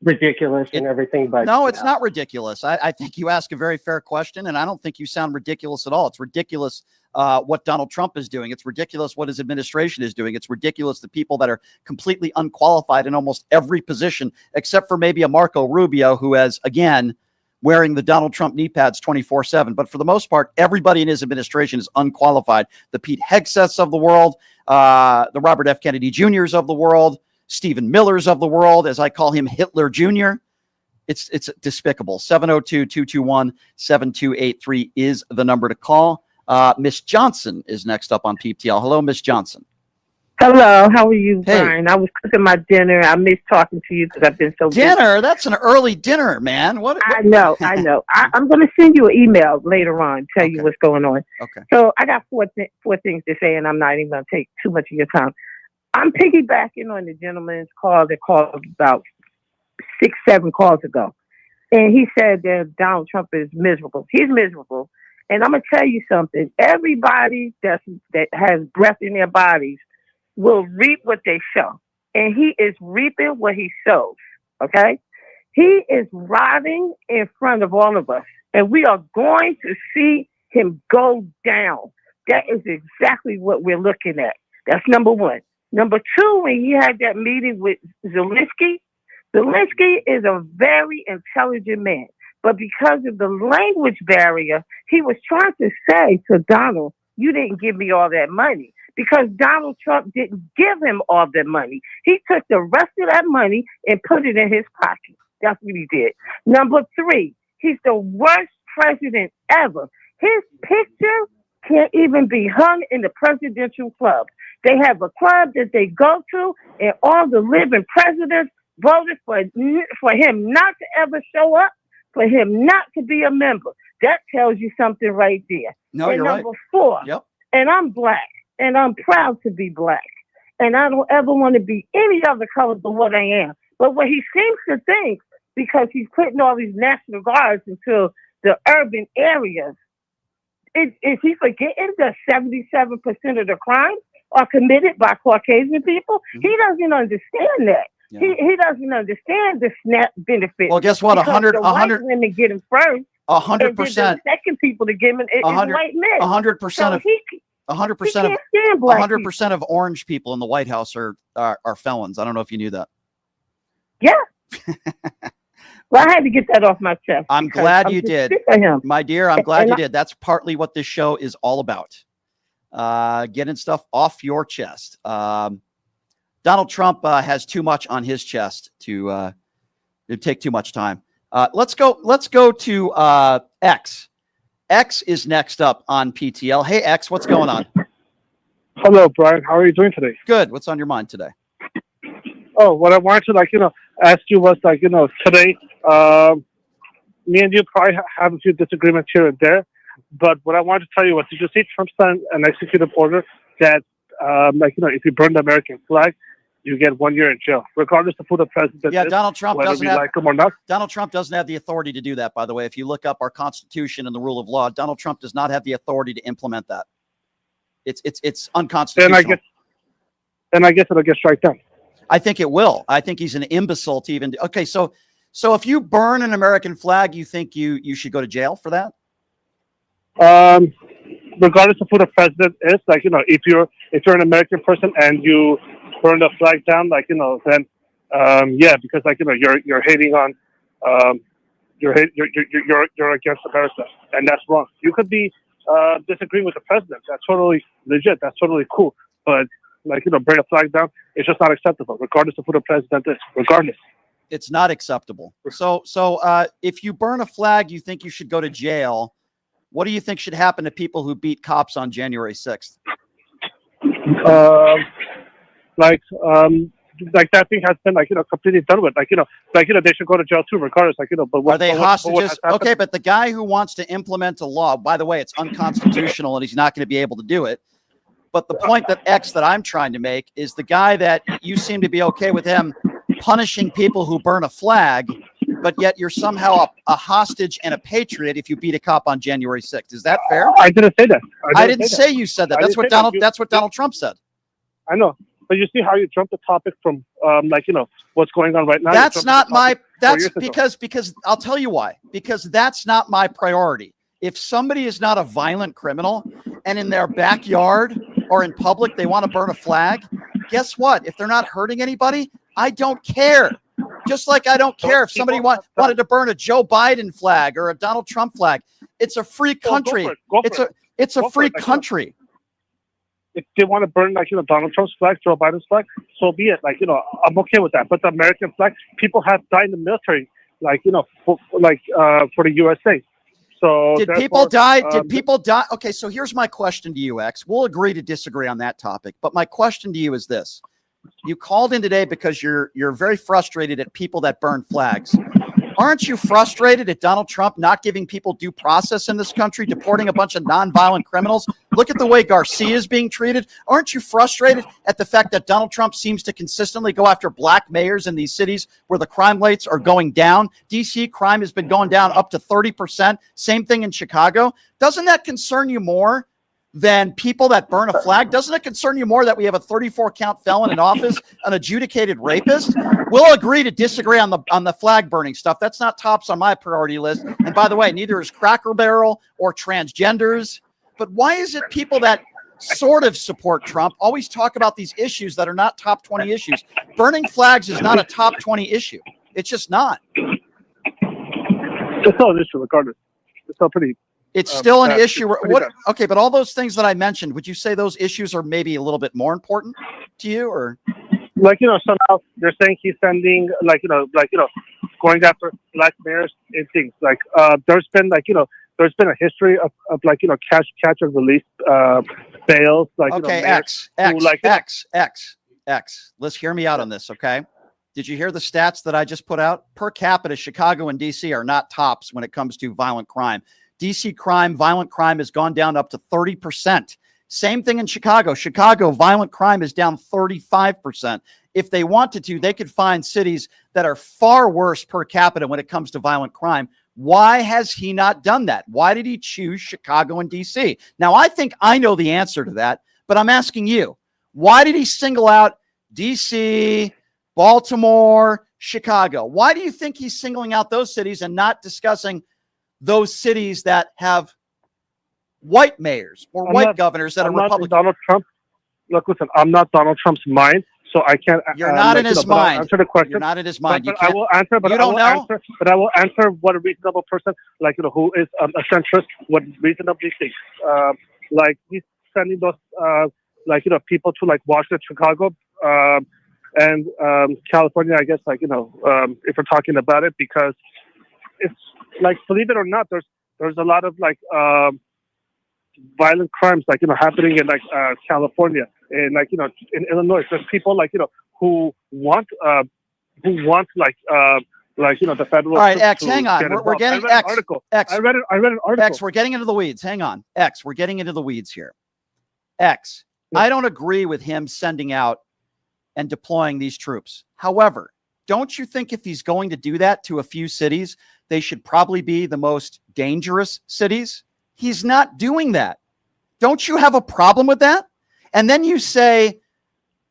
Speaker 20: ridiculous and everything, but
Speaker 2: no, it's not ridiculous. I think you ask a very fair question, and I don't think you sound ridiculous at all. It's ridiculous what Donald Trump is doing. It's ridiculous what his administration is doing. It's ridiculous the people that are completely unqualified in almost every position, except for maybe a Marco Rubio, who has, again, wearing the Donald Trump knee pads 24/7. But for the most part, everybody in his administration is unqualified. The Pete Hegseths of the world, the Robert F. Kennedy Jr.'s of the world, Stephen Miller's of the world, as I call him, Hitler Jr. It's despicable. 702-221-7283 is the number to call. Miss Johnson is next up on PTL. Hello, Miss Johnson.
Speaker 21: Hello, how are you,
Speaker 2: Hey.
Speaker 21: Brian? I was cooking my dinner. I missed talking to you because I've been so busy.
Speaker 2: Dinner? That's an early dinner, man. What?
Speaker 21: I know. I'm going to send you an email later on, tell you what's going on.
Speaker 2: Okay.
Speaker 21: So I got four things to say, and I'm not even going to take too much of your time. I'm piggybacking on the gentleman's call that called about 6-7 calls ago. And he said that Donald Trump is miserable. He's miserable. And I'm going to tell you something. Everybody that has breath in their bodies will reap what they sow. And he is reaping what he sows. Okay? He is rotting in front of all of us. And we are going to see him go down. That is exactly what we're looking at. That's number one. Number two, when he had that meeting with Zelensky is a very intelligent man. But because of the language barrier, he was trying to say to Donald, you didn't give me all that money. Because Donald Trump didn't give him all the money. He took the rest of that money and put it in his pocket. That's what he did. Number three, he's the worst president ever. His picture can't even be hung in the presidential club. They have a club that they go to, and all the living presidents voted for him not to ever show up, for him not to be a member. That tells you something right there.
Speaker 2: No,
Speaker 21: and
Speaker 2: you're
Speaker 21: number
Speaker 2: right.
Speaker 21: four,
Speaker 2: Yep.
Speaker 21: and I'm black, and I'm proud to be black, and I don't ever want to be any other color than what I am. But what he seems to think, because he's putting all these National Guards into the urban areas, is he forgetting that 77% of the crimes are committed by Caucasian people? He doesn't understand that.
Speaker 2: Yeah.
Speaker 21: He doesn't understand the SNAP benefit.
Speaker 2: Well, guess what?
Speaker 21: Because
Speaker 2: 100
Speaker 21: the white women get him first.
Speaker 2: 100%.
Speaker 21: And then the second people to get him is white men.
Speaker 2: 100% of
Speaker 21: he
Speaker 2: 100% of
Speaker 21: can't stand black
Speaker 2: 100% of orange people in the White House are felons. I don't know if you knew that.
Speaker 21: Yeah. Well, I had to get that off my chest.
Speaker 2: I'm
Speaker 21: because
Speaker 2: glad
Speaker 21: I'm
Speaker 2: you
Speaker 21: just
Speaker 2: did,
Speaker 21: sick of him.
Speaker 2: my dear. I'm glad
Speaker 21: And
Speaker 2: you
Speaker 21: I-
Speaker 2: did. That's partly what this show is all about. Getting stuff off your chest. Donald Trump has too much on his chest to take too much time. Let's go to X. X is next up on PTL. Hey, X, what's going on?
Speaker 22: Hello, Brian. How are you doing today?
Speaker 2: Good. What's on your mind today?
Speaker 22: Oh, what I wanted to ask you was today, me and you probably have a few disagreements here and there, but what I wanted to tell you was, did you see Trump sign an executive order that, if you burn the American flag, you get 1 year in jail, regardless of who the president
Speaker 2: Yeah,
Speaker 22: is,
Speaker 2: Donald Trump
Speaker 22: whether
Speaker 2: doesn't
Speaker 22: we
Speaker 2: have
Speaker 22: like him or not.
Speaker 2: Donald Trump doesn't have the authority to do that. By the way, if you look up our Constitution and the rule of law, Donald Trump does not have the authority to implement that. It's unconstitutional.
Speaker 22: Then I guess it'll get struck down.
Speaker 2: I think it will. I think he's an imbecile to even. Okay, so if you burn an American flag, you think you should go to jail for that?
Speaker 22: Regardless of who the president is, if you're an American person and you burn the flag down, then yeah, because you're hating on you're against America, and that's wrong. You could be disagreeing with the president. That's totally legit. That's totally cool. But bring a flag down, it's just not acceptable, regardless of who the president is. Regardless,
Speaker 2: it's not acceptable. So if you burn a flag, you think you should go to jail. What do you think should happen to people who beat cops on January 6th?
Speaker 22: That thing has been completely done with. They should go to jail too, regardless. But
Speaker 2: are they hostages? Okay, but the guy who wants to implement a law, by the way, it's unconstitutional and he's not going to be able to do it. But the point that I'm trying to make is the guy that you seem to be okay with him punishing people who burn a flag, but yet you're somehow a hostage and a patriot if you beat a cop on January 6th. Is that fair?
Speaker 22: I didn't say that.
Speaker 2: I didn't say you said that. That's what Donald Trump said.
Speaker 22: I know, but you see how you jumped the topic from what's going on right now.
Speaker 2: That's not my. That's because I'll tell you why. Because that's not my priority. If somebody is not a violent criminal and in their backyard or in public they want to burn a flag, guess what? If they're not hurting anybody, I don't care. Just like I don't care if somebody wanted to burn a Joe Biden flag or a Donald Trump flag. It's a free country. It's a free country.
Speaker 22: If they want to burn Donald Trump's flag, Joe Biden's flag, so be it. I'm okay with that. But the American flag, people have died in the military, for the USA. So
Speaker 2: did people die? Did people die? Okay, so here's my question to you, X. We'll agree to disagree on that topic. But my question to you is this. You called in today because you're very frustrated at people that burn flags. Aren't you frustrated at Donald Trump not giving people due process in this country, deporting a bunch of nonviolent criminals? Look at the way Garcia is being treated. Aren't you frustrated at the fact that Donald Trump seems to consistently go after black mayors in these cities where the crime rates are going down? DC crime has been going down up to 30%. Same thing in Chicago. Doesn't that concern you more than people that burn a flag? Doesn't it concern you more that we have a 34-count felon in office, an adjudicated rapist? We'll agree to disagree on the flag burning stuff. That's not tops on my priority list. And by the way, neither is Cracker Barrel or transgenders. But why is it people that sort of support Trump always talk about these issues that are not top 20 issues? Burning flags is not a top 20 issue. It's just not.
Speaker 22: It's still an issue regardless. It's still pretty.
Speaker 2: It's still an issue. Okay, but all those things that I mentioned, would you say those issues are maybe a little bit more important to you, or?
Speaker 22: So now they're saying he's sending, going after black mayors and things. There's been a history of catch and release bails.
Speaker 2: Okay, X. Let's hear me out on this, okay? Did you hear the stats that I just put out? Per capita, Chicago and DC are not tops when it comes to violent crime. DC crime, violent crime has gone down up to 30%. Same thing in Chicago. Chicago, violent crime is down 35%. If they wanted to, they could find cities that are far worse per capita when it comes to violent crime. Why has he not done that? Why did he choose Chicago and DC? Now, I think I know the answer to that, but I'm asking you, why did he single out DC, Baltimore, Chicago? Why do you think he's singling out those cities and not discussing those cities that have white mayors or white governors that are Republican?
Speaker 22: Donald Trump. Look, listen, I'm not Donald Trump's mind, so I can't.
Speaker 2: You're not in his mind.
Speaker 22: Answer the question.
Speaker 2: You're not in his mind.
Speaker 22: But I will answer. But
Speaker 2: you don't know.
Speaker 22: But I will answer what a reasonable person, who is a centrist, would reasonably think. He's sending those, people to Washington, Chicago, and California. I guess, if we're talking about it, because it's believe it or not, there's a lot of violent crimes happening in California and in Illinois. There's people who want the federal.
Speaker 2: All right, X, hang on. We're getting X. X.
Speaker 22: I read an article.
Speaker 2: X, we're getting into the weeds. Hang on. X, we're getting into the weeds here. X, I don't agree with him sending out and deploying these troops. However, don't you think if he's going to do that to a few cities, they should probably be the most dangerous cities? He's not doing that. Don't you have a problem with that? And then you say,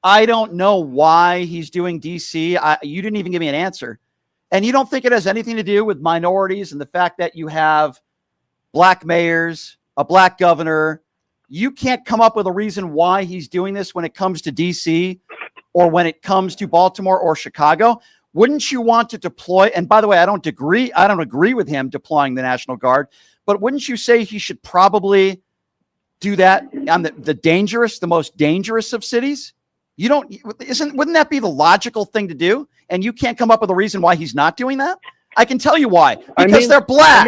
Speaker 2: I don't know why he's doing DC. You didn't even give me an answer. And you don't think it has anything to do with minorities and the fact that you have black mayors, a black governor. You can't come up with a reason why he's doing this when it comes to DC or when it comes to Baltimore or Chicago. Wouldn't you want to deploy? And by the way, I don't agree with him deploying the National Guard, but wouldn't you say he should probably do that on the most dangerous of cities? Wouldn't that be the logical thing to do? And you can't come up with a reason why he's not doing that? I can tell you why. Because they're black.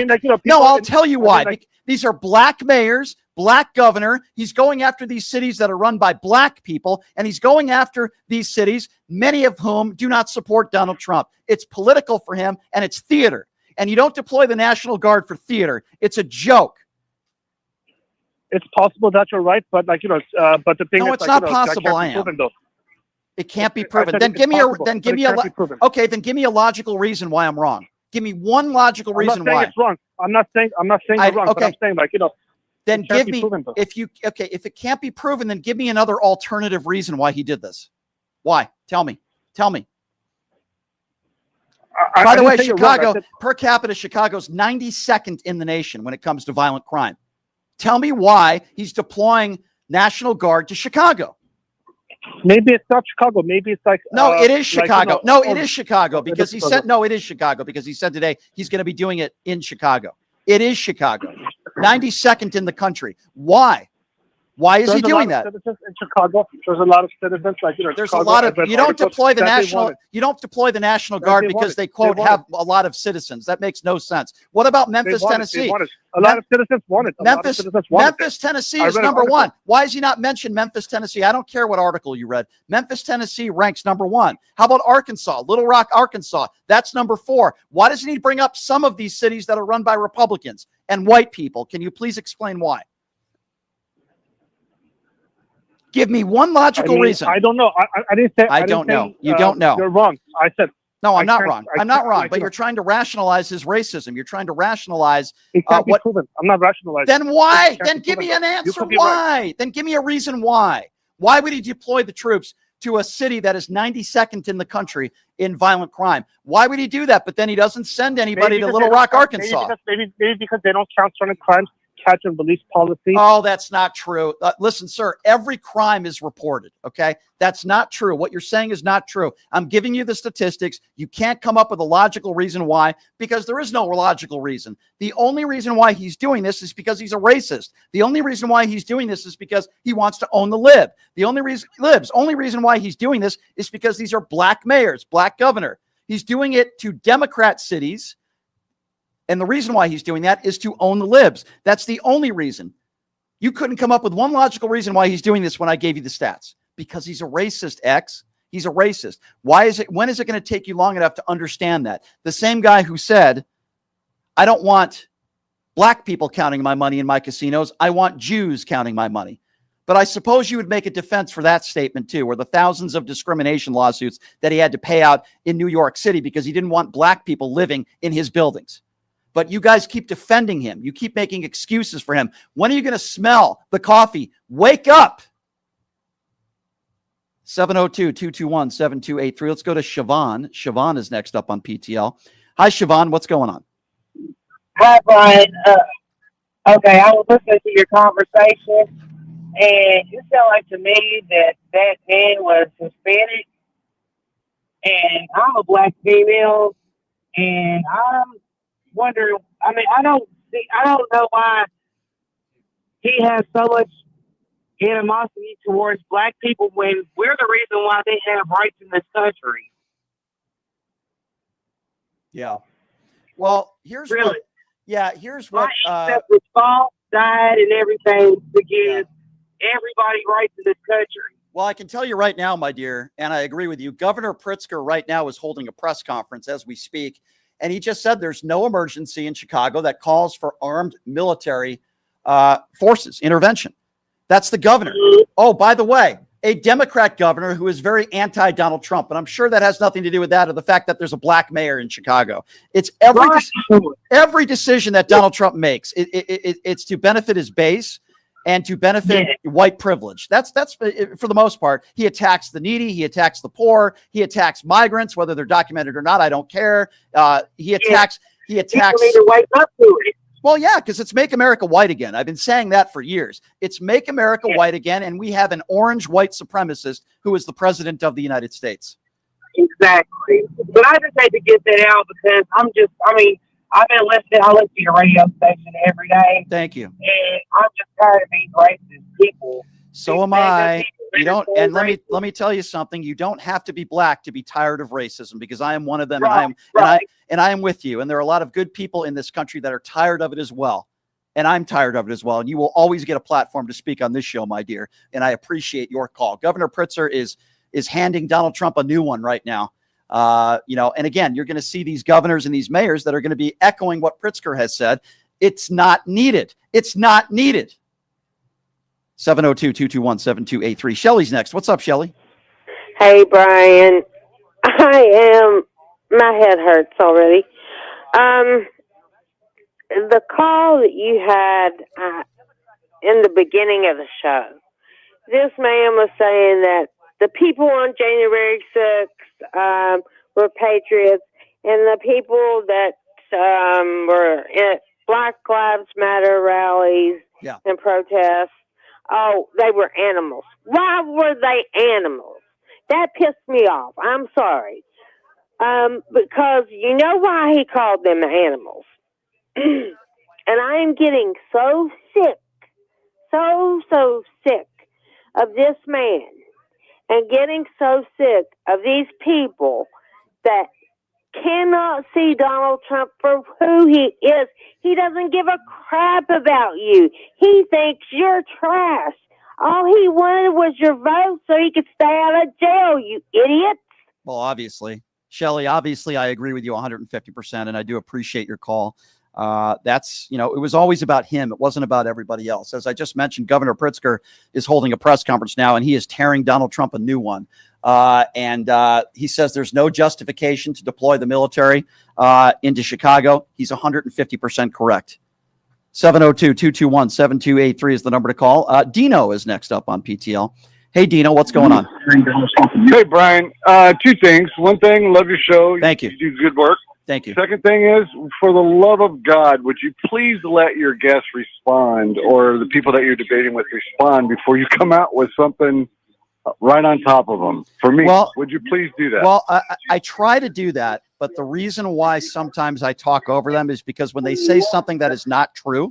Speaker 2: I'll tell you why. These are black mayors, black governor. He's going after these cities that are run by black people, and he's going after these cities, many of whom do not support Donald Trump. It's political for him, and it's theater. And you don't deploy the National Guard for theater. It's a joke.
Speaker 22: It's possible that you're right, but but the thing is,
Speaker 2: it's not possible. I am. It can't be proven. Then give me a logical reason why I'm wrong. Give me one logical reason why.
Speaker 22: It's wrong. I'm not saying you're wrong.
Speaker 2: Okay.
Speaker 22: But I'm saying
Speaker 2: then give me if it can't be proven, then give me another alternative reason why he did this. Why? Tell me. Tell me.
Speaker 22: I
Speaker 2: By the
Speaker 22: didn't
Speaker 2: way,
Speaker 22: say you're wrong. I
Speaker 2: Chicago,
Speaker 22: said-
Speaker 2: per capita, Chicago's 92nd in the nation when it comes to violent crime. Tell me why he's deploying National Guard to Chicago.
Speaker 22: Maybe it's not Chicago. Maybe it's like
Speaker 2: No, it is
Speaker 22: like,
Speaker 2: Chicago.
Speaker 22: you know,
Speaker 2: No, it is Chicago because he said no. It is Chicago because he said today he's going to be doing it in Chicago. It is Chicago, 92nd in the country. Why? Why is he doing that?
Speaker 22: Citizens in Chicago. There's a lot of citizens like
Speaker 2: There's
Speaker 22: Chicago,
Speaker 2: a lot of
Speaker 22: I've read
Speaker 2: you don't
Speaker 22: articles
Speaker 2: deploy the
Speaker 22: that they
Speaker 2: national
Speaker 22: want it.
Speaker 2: you don't deploy the National
Speaker 22: That
Speaker 2: Guard
Speaker 22: they want
Speaker 2: because
Speaker 22: it.
Speaker 2: they
Speaker 22: They
Speaker 2: quote
Speaker 22: want
Speaker 2: have a lot of citizens. That makes no sense. What about Memphis,
Speaker 22: They want it.
Speaker 2: Tennessee?
Speaker 22: They want it. A lot of citizens want it. A lot of
Speaker 2: Memphis,
Speaker 22: citizens want it.
Speaker 2: Memphis, Tennessee
Speaker 22: I
Speaker 2: is
Speaker 22: read an
Speaker 2: number
Speaker 22: article.
Speaker 2: one. Why is he not mentioned Memphis, Tennessee? I don't care what article you read. Memphis, Tennessee ranks number one. How about Arkansas? Little Rock, Arkansas. That's number 4. Why doesn't he bring up some of these cities that are run by Republicans and white people? Can you please explain why? Give me one logical reason.
Speaker 22: I don't know. I didn't say.
Speaker 2: I don't know. You don't know.
Speaker 22: You're wrong. I said.
Speaker 2: No, I'm
Speaker 22: I
Speaker 2: not
Speaker 22: can't-
Speaker 2: wrong.
Speaker 22: I
Speaker 2: I'm not
Speaker 22: can't-
Speaker 2: wrong.
Speaker 22: like,
Speaker 2: But
Speaker 22: you
Speaker 2: you're
Speaker 22: know,
Speaker 2: trying to rationalize his racism. You're trying to rationalize
Speaker 22: It can't be
Speaker 2: what.
Speaker 22: proven. I'm not rationalizing.
Speaker 2: Then why?
Speaker 22: It can't
Speaker 2: Then
Speaker 22: be
Speaker 2: give me
Speaker 22: proven.
Speaker 2: an
Speaker 22: You
Speaker 2: answer.
Speaker 22: could be
Speaker 2: Why?
Speaker 22: right.
Speaker 2: Then give me a reason why. Why would he deploy the troops to a city that is 92nd in the country in violent crime? Why would he do that? But then he doesn't send anybody
Speaker 22: Maybe
Speaker 2: to
Speaker 22: because
Speaker 2: Little
Speaker 22: they don't
Speaker 2: Rock,
Speaker 22: count-
Speaker 2: Arkansas.
Speaker 22: Maybe because they don't count certain crimes, catch and release policy.
Speaker 2: Oh, that's not true. Listen, sir, every crime is reported. Okay. That's not true. What you're saying is not true. I'm giving you the statistics. You can't come up with a logical reason why, because there is no logical reason. The only reason why he's doing this is because he's a racist. The only reason why he's doing this is because he wants to own the lib. The only reason why he's doing this is because these are black mayors, black governor. He's doing it to Democrat cities. And the reason why he's doing that is to own the libs. That's the only reason. You couldn't come up with one logical reason why he's doing this when I gave you the stats. Because he's a racist, X. He's a racist. When is it going to take you long enough to understand that? The same guy who said, I don't want black people counting my money in my casinos. I want Jews counting my money. But I suppose you would make a defense for that statement too, or the thousands of discrimination lawsuits that he had to pay out in New York City because he didn't want black people living in his buildings. But you guys keep defending him. You keep making excuses for him. When are you going to smell the coffee? Wake up. 702-221-7283. Let's go to Siobhan. Siobhan is next up on PTL. Hi, Siobhan. What's going on?
Speaker 1: Hi, Brian. Okay, I was listening to your conversation, and it sounded like to me that man was Hispanic, and I'm a black female, and I'm wondering. I mean, I don't know why he has so much animosity towards black people when we're the reason why they have rights in this country.
Speaker 2: Yeah. Well, here's
Speaker 1: Really?
Speaker 2: here's what
Speaker 1: With fault, died, and everything to give everybody rights in this country.
Speaker 2: Well, I can tell you right now, my dear, and I agree with you. Governor Pritzker right now is holding a press conference as we speak, and he just said there's no emergency in Chicago that calls for armed military forces intervention. That's the governor. Oh, by the way, a Democrat governor who is very anti-Donald Trump, and I'm sure that has nothing to do with that or the fact that there's a black mayor in Chicago. It's every decision that Donald Trump makes. It's to benefit his base and to benefit white privilege. That's for the most part. He attacks the needy. He attacks the poor. He attacks migrants, whether they're documented or not. I don't care. He attacks.
Speaker 1: People need to wake up to it.
Speaker 2: Well, yeah, because it's Make America White Again. I've been saying that for years. It's Make America White Again, and we have an orange white supremacist who is the president of the United States.
Speaker 1: Exactly. But I just had to get that out because I've been listening. I listen to your radio station every day.
Speaker 2: Thank you.
Speaker 1: And I'm just tired of these racist people.
Speaker 2: So am I. You don't, and let me tell you something. You don't have to be black to be tired of racism, because I am one of them, and I am with you. And there are a lot of good people in this country that are tired of it as well. And I'm tired of it as well. And you will always get a platform to speak on this show, my dear. And I appreciate your call. Governor Pritzker is handing Donald Trump a new one right now. And again, you're going to see these governors and these mayors that are going to be echoing what Pritzker has said. It's not needed. It's not needed. 702-221-7283. Shelly's next. What's up, Shelly?
Speaker 3: Hey, Brian. My head hurts already. The call that you had in the beginning of the show, this man was saying that the people on January 6th were patriots, and the people that were at Black Lives Matter rallies and protests, they were animals. Why were they animals? That pissed me off. I'm sorry. Because you know why he called them animals. And I am getting so sick, so sick of this man, and getting so sick of these people that cannot see Donald Trump for who he is. He doesn't give a crap about you. He thinks you're trash. All he wanted was your vote so he could stay out of jail, you idiot.
Speaker 2: Well, obviously. Shelley, obviously, I agree with you 150%, and I do appreciate your call. That's, it was always about him. It wasn't about everybody else. As I just mentioned, Governor Pritzker is holding a press conference now, and he is tearing Donald Trump a new one. And he says there's no justification to deploy the military into Chicago. He's 150% correct. 702-221-7283 is the number to call. Dino is next up on PTL. Hey, Dino, what's going on?
Speaker 15: Hey, Brian. Two things. One thing, love your show.
Speaker 2: Thank you.
Speaker 15: You do good work.
Speaker 2: Thank you.
Speaker 15: Second thing is, for the love of God, would you please let your guests respond, or the people that you're debating with respond, before you come out with something right on top of them? For me, would you please do that?
Speaker 2: Well, I try to do that, but the reason why sometimes I talk over them is because when they say something that is not true,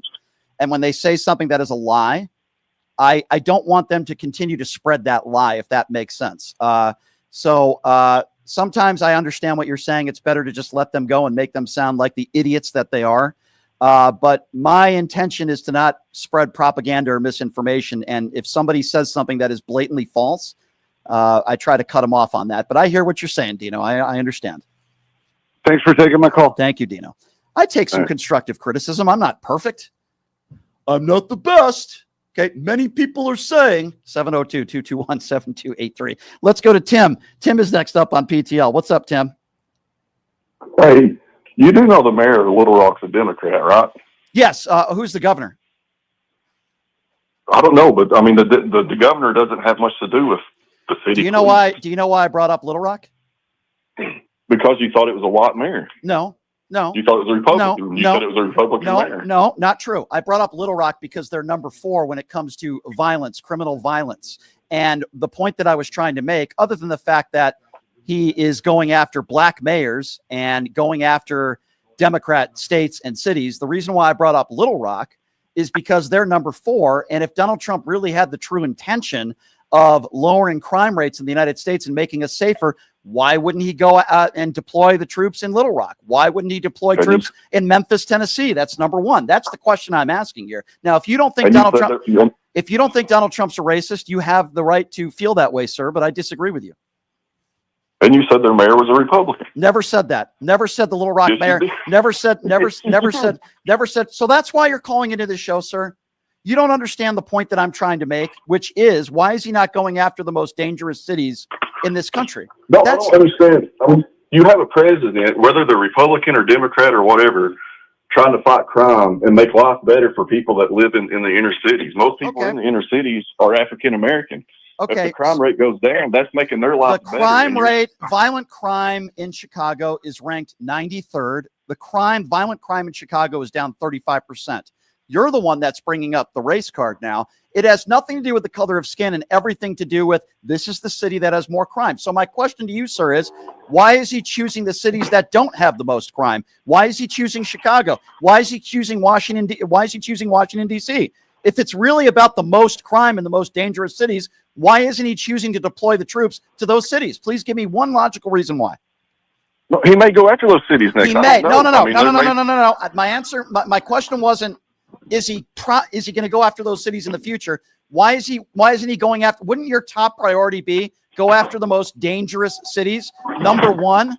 Speaker 2: and when they say something that is a lie, I don't want them to continue to spread that lie, if that makes sense. Sometimes I understand what you're saying. It's better to just let them go and make them sound like the idiots that they are. But my intention is to not spread propaganda or misinformation. And if somebody says something that is blatantly false, I try to cut them off on that. But I hear what you're saying, Dino. I understand.
Speaker 15: Thanks for taking my call.
Speaker 2: Thank you, Dino. I take some constructive criticism. I'm not perfect. I'm not the best. Okay, many people are saying 702-221-7283. Let's go to Tim. Tim is next up on PTL. What's up, Tim?
Speaker 4: Hey, you do know the mayor of Little Rock's a Democrat, right?
Speaker 2: Yes. Who's the governor?
Speaker 4: I don't know, but I mean, the governor doesn't have much to do with the city.
Speaker 2: Do you know why? Do you know why I brought up Little Rock?
Speaker 4: Because you thought it was a white mayor.
Speaker 2: No.
Speaker 4: You thought it was a Republican. You said it was a Republican mayor.
Speaker 2: No, not true. I brought up Little Rock because they're number 4 when it comes to violence, criminal violence. And the point that I was trying to make, other than the fact that he is going after black mayors and going after Democrat states and cities, the reason why I brought up Little Rock is because they're number 4. And if Donald Trump really had the true intention of lowering crime rates in the United States and making us safer, why wouldn't he go out and deploy the troops in Little Rock? Why wouldn't he deploy troops in Memphis, Tennessee? That's number 1. That's the question I'm asking here. Now, if you don't think Donald Trump's a racist, you have the right to feel that way, sir, but I disagree with you.
Speaker 4: And you said their mayor was a Republican.
Speaker 2: Never said that. Never said the Little Rock mayor. Never said. So that's why you're calling into this show, sir. You don't understand the point that I'm trying to make, which is, why is he not going after the most dangerous cities in this country?
Speaker 4: No, I don't understand. You have a president, whether they're Republican or Democrat or whatever, trying to fight crime and make life better for people that live in the inner cities. Most people in the inner cities are African American.
Speaker 2: Okay.
Speaker 4: If the crime rate goes down, that's making their life better.
Speaker 2: The crime rate, violent crime in Chicago is ranked 93rd. Violent crime in Chicago is down 35%. You're the one that's bringing up the race card now. It has nothing to do with the color of skin and everything to do with this is the city that has more crime. So my question to you, sir, is why is he choosing the cities that don't have the most crime? Why is he choosing Chicago? Why is he choosing Washington? Why is he choosing Washington, D.C.? If it's really about the most crime in the most dangerous cities, why isn't he choosing to deploy the troops to those cities? Please give me one logical reason why.
Speaker 4: No, he may go after those cities next time.
Speaker 2: He may. No. My question wasn't, is he going to go after those cities in the future? Why isn't he going after? Wouldn't your top priority be go after the most dangerous cities? Number 1.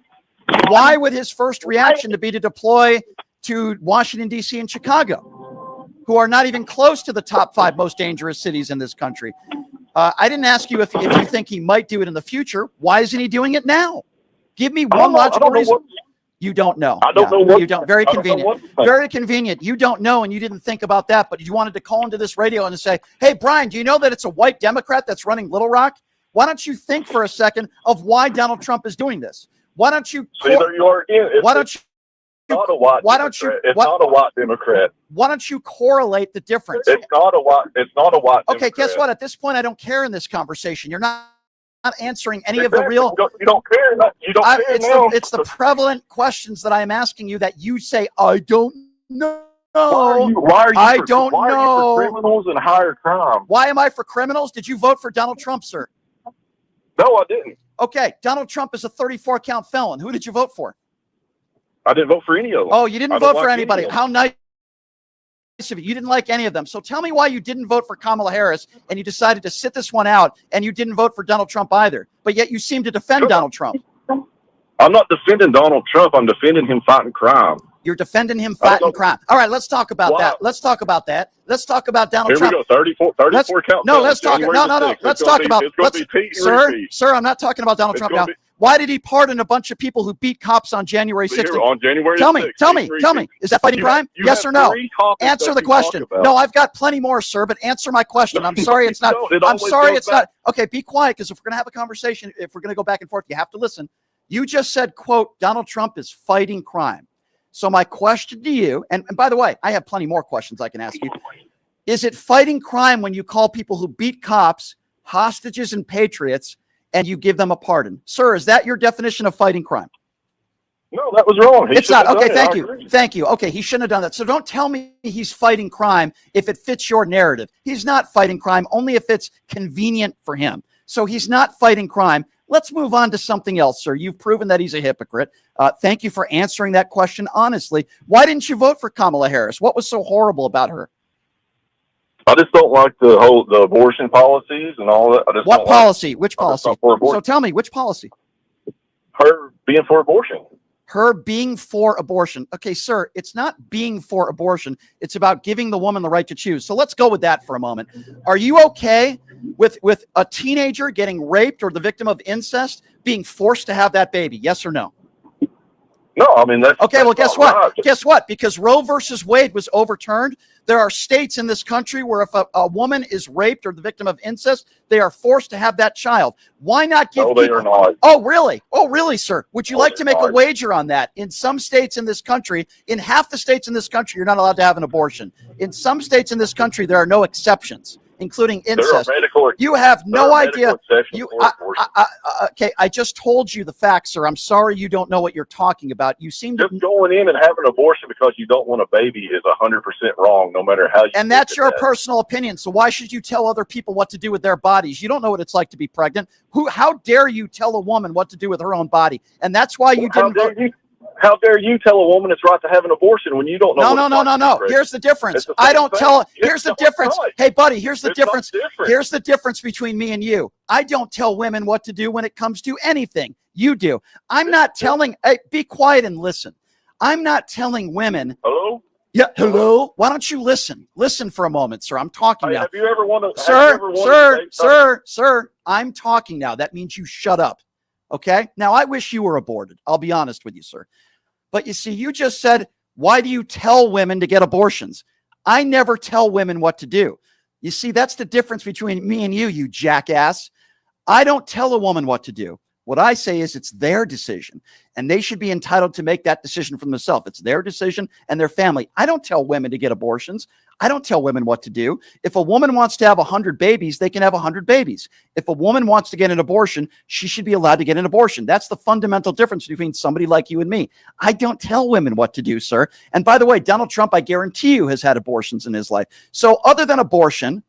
Speaker 2: Why would his first reaction to be to deploy to Washington, D.C. and Chicago, who are not even close to the top 5 most dangerous cities in this country? I didn't ask you if you think he might do it in the future. Why isn't he doing it now? Give me one logical reason. You don't know.
Speaker 4: I don't know what.
Speaker 2: You don't. Very convenient. Very convenient. You don't know, and you didn't think about that, but you wanted to call into this radio and say, hey, Brian, do you know that it's a white Democrat that's running Little Rock? Why don't you think for a second of why Donald Trump is doing this? Why don't you?
Speaker 4: See, there you are again.
Speaker 2: Why don't you?
Speaker 4: Not a white
Speaker 2: Why
Speaker 4: Democrat.
Speaker 2: don't you?
Speaker 4: It's not a white Democrat.
Speaker 2: Why don't you correlate the difference?
Speaker 4: It's not a white. It's not a white.
Speaker 2: Okay,
Speaker 4: Democrat.
Speaker 2: guess what? At this point, I don't care in this conversation. You're not answering any of the real.
Speaker 4: You don't care. You don't care now.
Speaker 2: It's the prevalent questions that I am asking you that you say I don't know.
Speaker 4: Why are you for criminals and higher crime?
Speaker 2: Why am I for criminals? Did you vote for Donald Trump, sir?
Speaker 4: No, I didn't.
Speaker 2: Okay, Donald Trump is a 34-count felon. Who did you vote for?
Speaker 4: I didn't vote for any of them.
Speaker 2: Oh, you didn't vote for anybody. How nice of you. You didn't like any of them. So tell me why you didn't vote for Kamala Harris and you decided to sit this one out and you didn't vote for Donald Trump either. But yet you seem to defend Donald Trump.
Speaker 4: I'm not defending Donald Trump. I'm defending him fighting crime.
Speaker 2: You're defending him fighting crime. All right, let's talk about that. Let's talk about that. Let's talk about Donald Trump.
Speaker 4: Here we go, 34 count.
Speaker 2: No, let's talk. No. Let's talk about. Sir, I'm not talking about Donald Trump now. Why did he pardon a bunch of people who beat cops on January 6th?
Speaker 4: On January 6th.
Speaker 2: Tell me. Is that fighting crime? Yes or no? Answer the question. No, I've got plenty more, sir, but answer my question. I'm sorry it's not. I'm sorry it's not. Okay, be quiet, because if we're going to have a conversation, if we're going to go back and forth, you have to listen. You just said, quote, Donald Trump is fighting crime. So my question to you, and by the way, I have plenty more questions I can ask you. Is it fighting crime when you call people who beat cops hostages and patriots and you give them a pardon? Sir, is that your definition of fighting crime?
Speaker 4: No, that was wrong.
Speaker 2: It's not. Okay, thank you. Thank you. Okay, he shouldn't have done that. So don't tell me he's fighting crime if it fits your narrative. He's not fighting crime only if it's convenient for him. So he's not fighting crime. Let's move on to something else, sir. You've proven that he's a hypocrite. Thank you for answering that question honestly. Why didn't you vote for Kamala Harris? What was so horrible about her?
Speaker 4: I just don't like the abortion policies and all that.
Speaker 2: What policy? Which policy? So tell me, which policy?
Speaker 4: Her being for abortion.
Speaker 2: Her being for abortion. Okay, sir, it's not being for abortion. It's about giving the woman the right to choose. So let's go with that for a moment. Are you okay with a teenager getting raped or the victim of incest being forced to have that baby? Yes or no?
Speaker 4: No, I mean, that's
Speaker 2: okay. Well, guess what?
Speaker 4: Right.
Speaker 2: Guess what? Because Roe versus Wade was overturned, there are states in this country where if a woman is raped or the victim of incest, they are forced to have that child. Why not give people...
Speaker 4: they are not.
Speaker 2: Oh, really? Oh, really, sir? Would you like to make a wager on that? In some states in this country, in half the states in this country, you're not allowed to have an abortion. In some states in this country, there are no exceptions, including incest. You have no idea. Okay, I just told you the facts, sir. I'm sorry you don't know what you're talking about. You seem to
Speaker 4: just going in and having an abortion because you don't want a baby is 100% wrong, no matter how you.
Speaker 2: And that's your personal opinion. So why should you tell other people what to do with their bodies? You don't know what it's like to be pregnant. How dare you tell a woman what to do with her own body? And that's why you didn't vote.
Speaker 4: How dare you tell a woman it's right to have an abortion when you don't know?
Speaker 2: No. Here's the difference. I don't tell. Here's the difference. Hey, buddy, here's the difference. Here's the difference between me and you. I don't tell women what to do when it comes to anything. You do. I'm not telling. Hey, be quiet and listen. I'm not telling women.
Speaker 4: Hello?
Speaker 2: Yeah, hello? Why don't you listen? Listen for a moment, sir. I'm talking now.
Speaker 4: Have you ever wanted?
Speaker 2: Sir, I'm talking now. That means you shut up. Okay? Now, I wish you were aborted. I'll be honest with you, sir. But you see, you just said, why do you tell women to get abortions? I never tell women what to do. You see, that's the difference between me and you jackass. I don't tell a woman what to do. What I say is it's their decision, and they should be entitled to make that decision for themselves. It's their decision and their family. I don't tell women to get abortions. I don't tell women what to do. If a woman wants to have 100 babies, they can have 100 babies. If a woman wants to get an abortion, she should be allowed to get an abortion. That's the fundamental difference between somebody like you and me. I don't tell women what to do, sir. And by the way, Donald Trump, I guarantee you, has had abortions in his life. So other than abortion,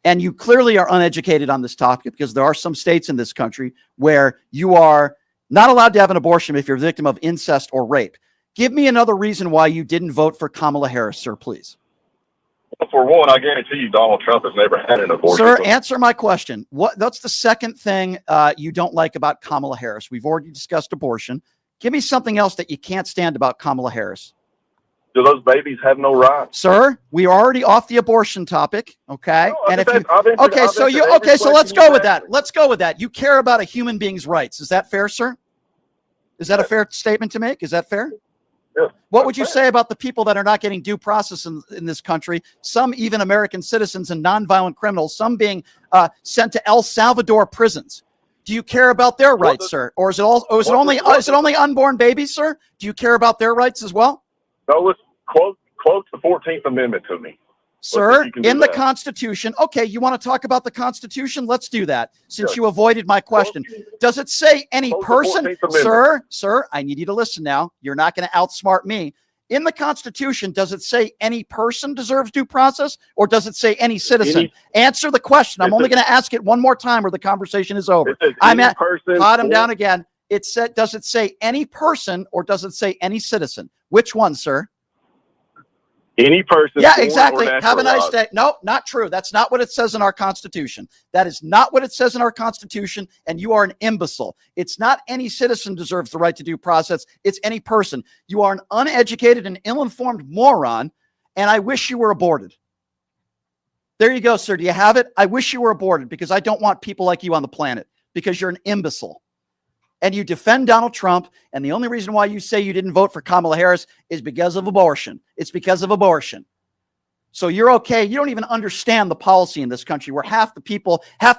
Speaker 2: and you clearly are uneducated on this topic because there are some states in this country where you are not allowed to have an abortion if you're a victim of incest or rape. Give me another reason why you didn't vote for Kamala Harris, sir, please.
Speaker 4: For one, I guarantee you Donald Trump has never had an abortion.
Speaker 2: Sir, answer my question. That's the second thing you don't like about Kamala Harris. We've already discussed abortion. Give me something else that you can't stand about Kamala Harris.
Speaker 4: Do those babies have no rights?
Speaker 2: Sir, we are already off the abortion topic, okay?
Speaker 4: No,
Speaker 2: and so let's go with that. Let's go with that. You care about a human being's rights. Is that fair, sir? Is that a fair statement to make? Is that fair? What would you say about the people that are not getting due process in this country? Some even American citizens and nonviolent criminals, some being sent to El Salvador prisons. Do you care about their rights, sir? Or is it all? Or is it only unborn babies, sir? Do you care about their rights as well?
Speaker 4: No, let's quote the 14th Amendment to me.
Speaker 2: Sir, in the Constitution. Okay, you want to talk about the Constitution? Let's do that, since you avoided my question. Does it say any person? Sir, I need you to listen now. You're not going to outsmart me. In the Constitution, does it say any person deserves due process, or does it say any citizen? Answer the question. I'm only going to ask it one more time or the conversation is over. I'm at pot him down again. It said, does it say any person or does it say any citizen? Which one, sir?
Speaker 4: Any person.
Speaker 2: Yeah, exactly. Have a nice day. No, not true. That's not what it says in our Constitution. That is not what it says in our Constitution, and you are an imbecile. It's not any citizen deserves the right to due process. It's any person. You are an uneducated and ill-informed moron, and I wish you were aborted. There you go, sir. Do you have it? I wish you were aborted because I don't want people like you on the planet because you're an imbecile. And you defend Donald Trump, and the only reason why you say you didn't vote for Kamala Harris is because of abortion. It's because of abortion. So you're okay. You don't even understand the policy in this country where half the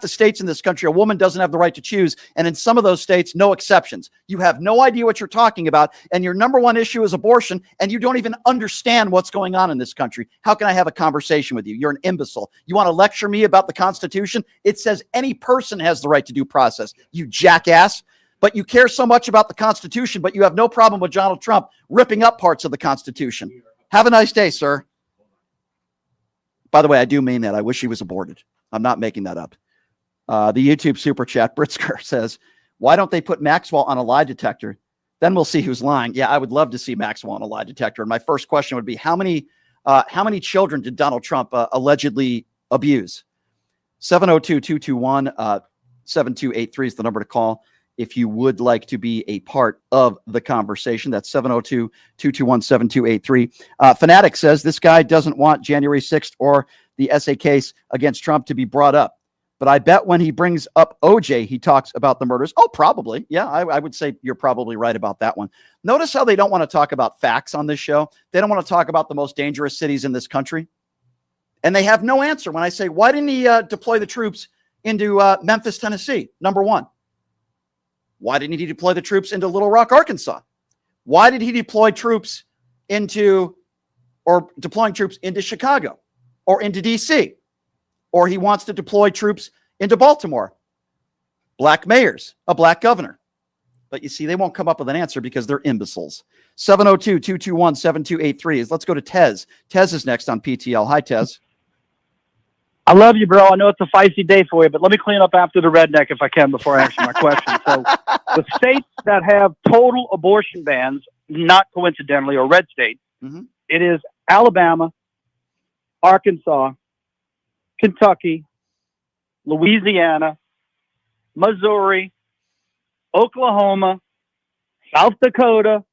Speaker 2: states in this country, a woman doesn't have the right to choose, and in some of those states, no exceptions. You have no idea what you're talking about, and your number one issue is abortion, and you don't even understand what's going on in this country. How can I have a conversation with you? You're an imbecile. You want to lecture me about the Constitution? It says any person has the right to due process, you jackass. But you care so much about the Constitution, but you have no problem with Donald Trump ripping up parts of the Constitution. Have a nice day, sir. By the way, I do mean that. I wish he was aborted. I'm not making that up. The YouTube super chat, Britzker says, why don't they put Maxwell on a lie detector? Then we'll see who's lying. Yeah, I would love to see Maxwell on a lie detector. And my first question would be, how many children did Donald Trump allegedly abuse? 702-221-7283 is the number to call if you would like to be a part of the conversation. That's 702-221-7283. Fanatic says this guy doesn't want January 6th or the SA case against Trump to be brought up. But I bet when he brings up OJ, he talks about the murders. Oh, probably. Yeah, I would say you're probably right about that one. Notice how they don't want to talk about facts on this show. They don't want to talk about the most dangerous cities in this country. And they have no answer when I say, why didn't he deploy the troops into Memphis, Tennessee? Number one. Why didn't he deploy the troops into Little Rock, Arkansas? Why did he deploy troops deploying troops into Chicago or into D.C.? Or he wants to deploy troops into Baltimore. Black mayors, a black governor. But you see, they won't come up with an answer because they're imbeciles. 702-221-7283 is. Let's go to Tez. Tez is next on PTL. Hi, Tez.
Speaker 5: I love you, bro. I know it's a feisty day for you, but let me clean up after the redneck if I can before I answer my question. So the states that have total abortion bans, not coincidentally, or red states, it is Alabama, Arkansas, Kentucky, Louisiana, Missouri, Oklahoma, South Dakota,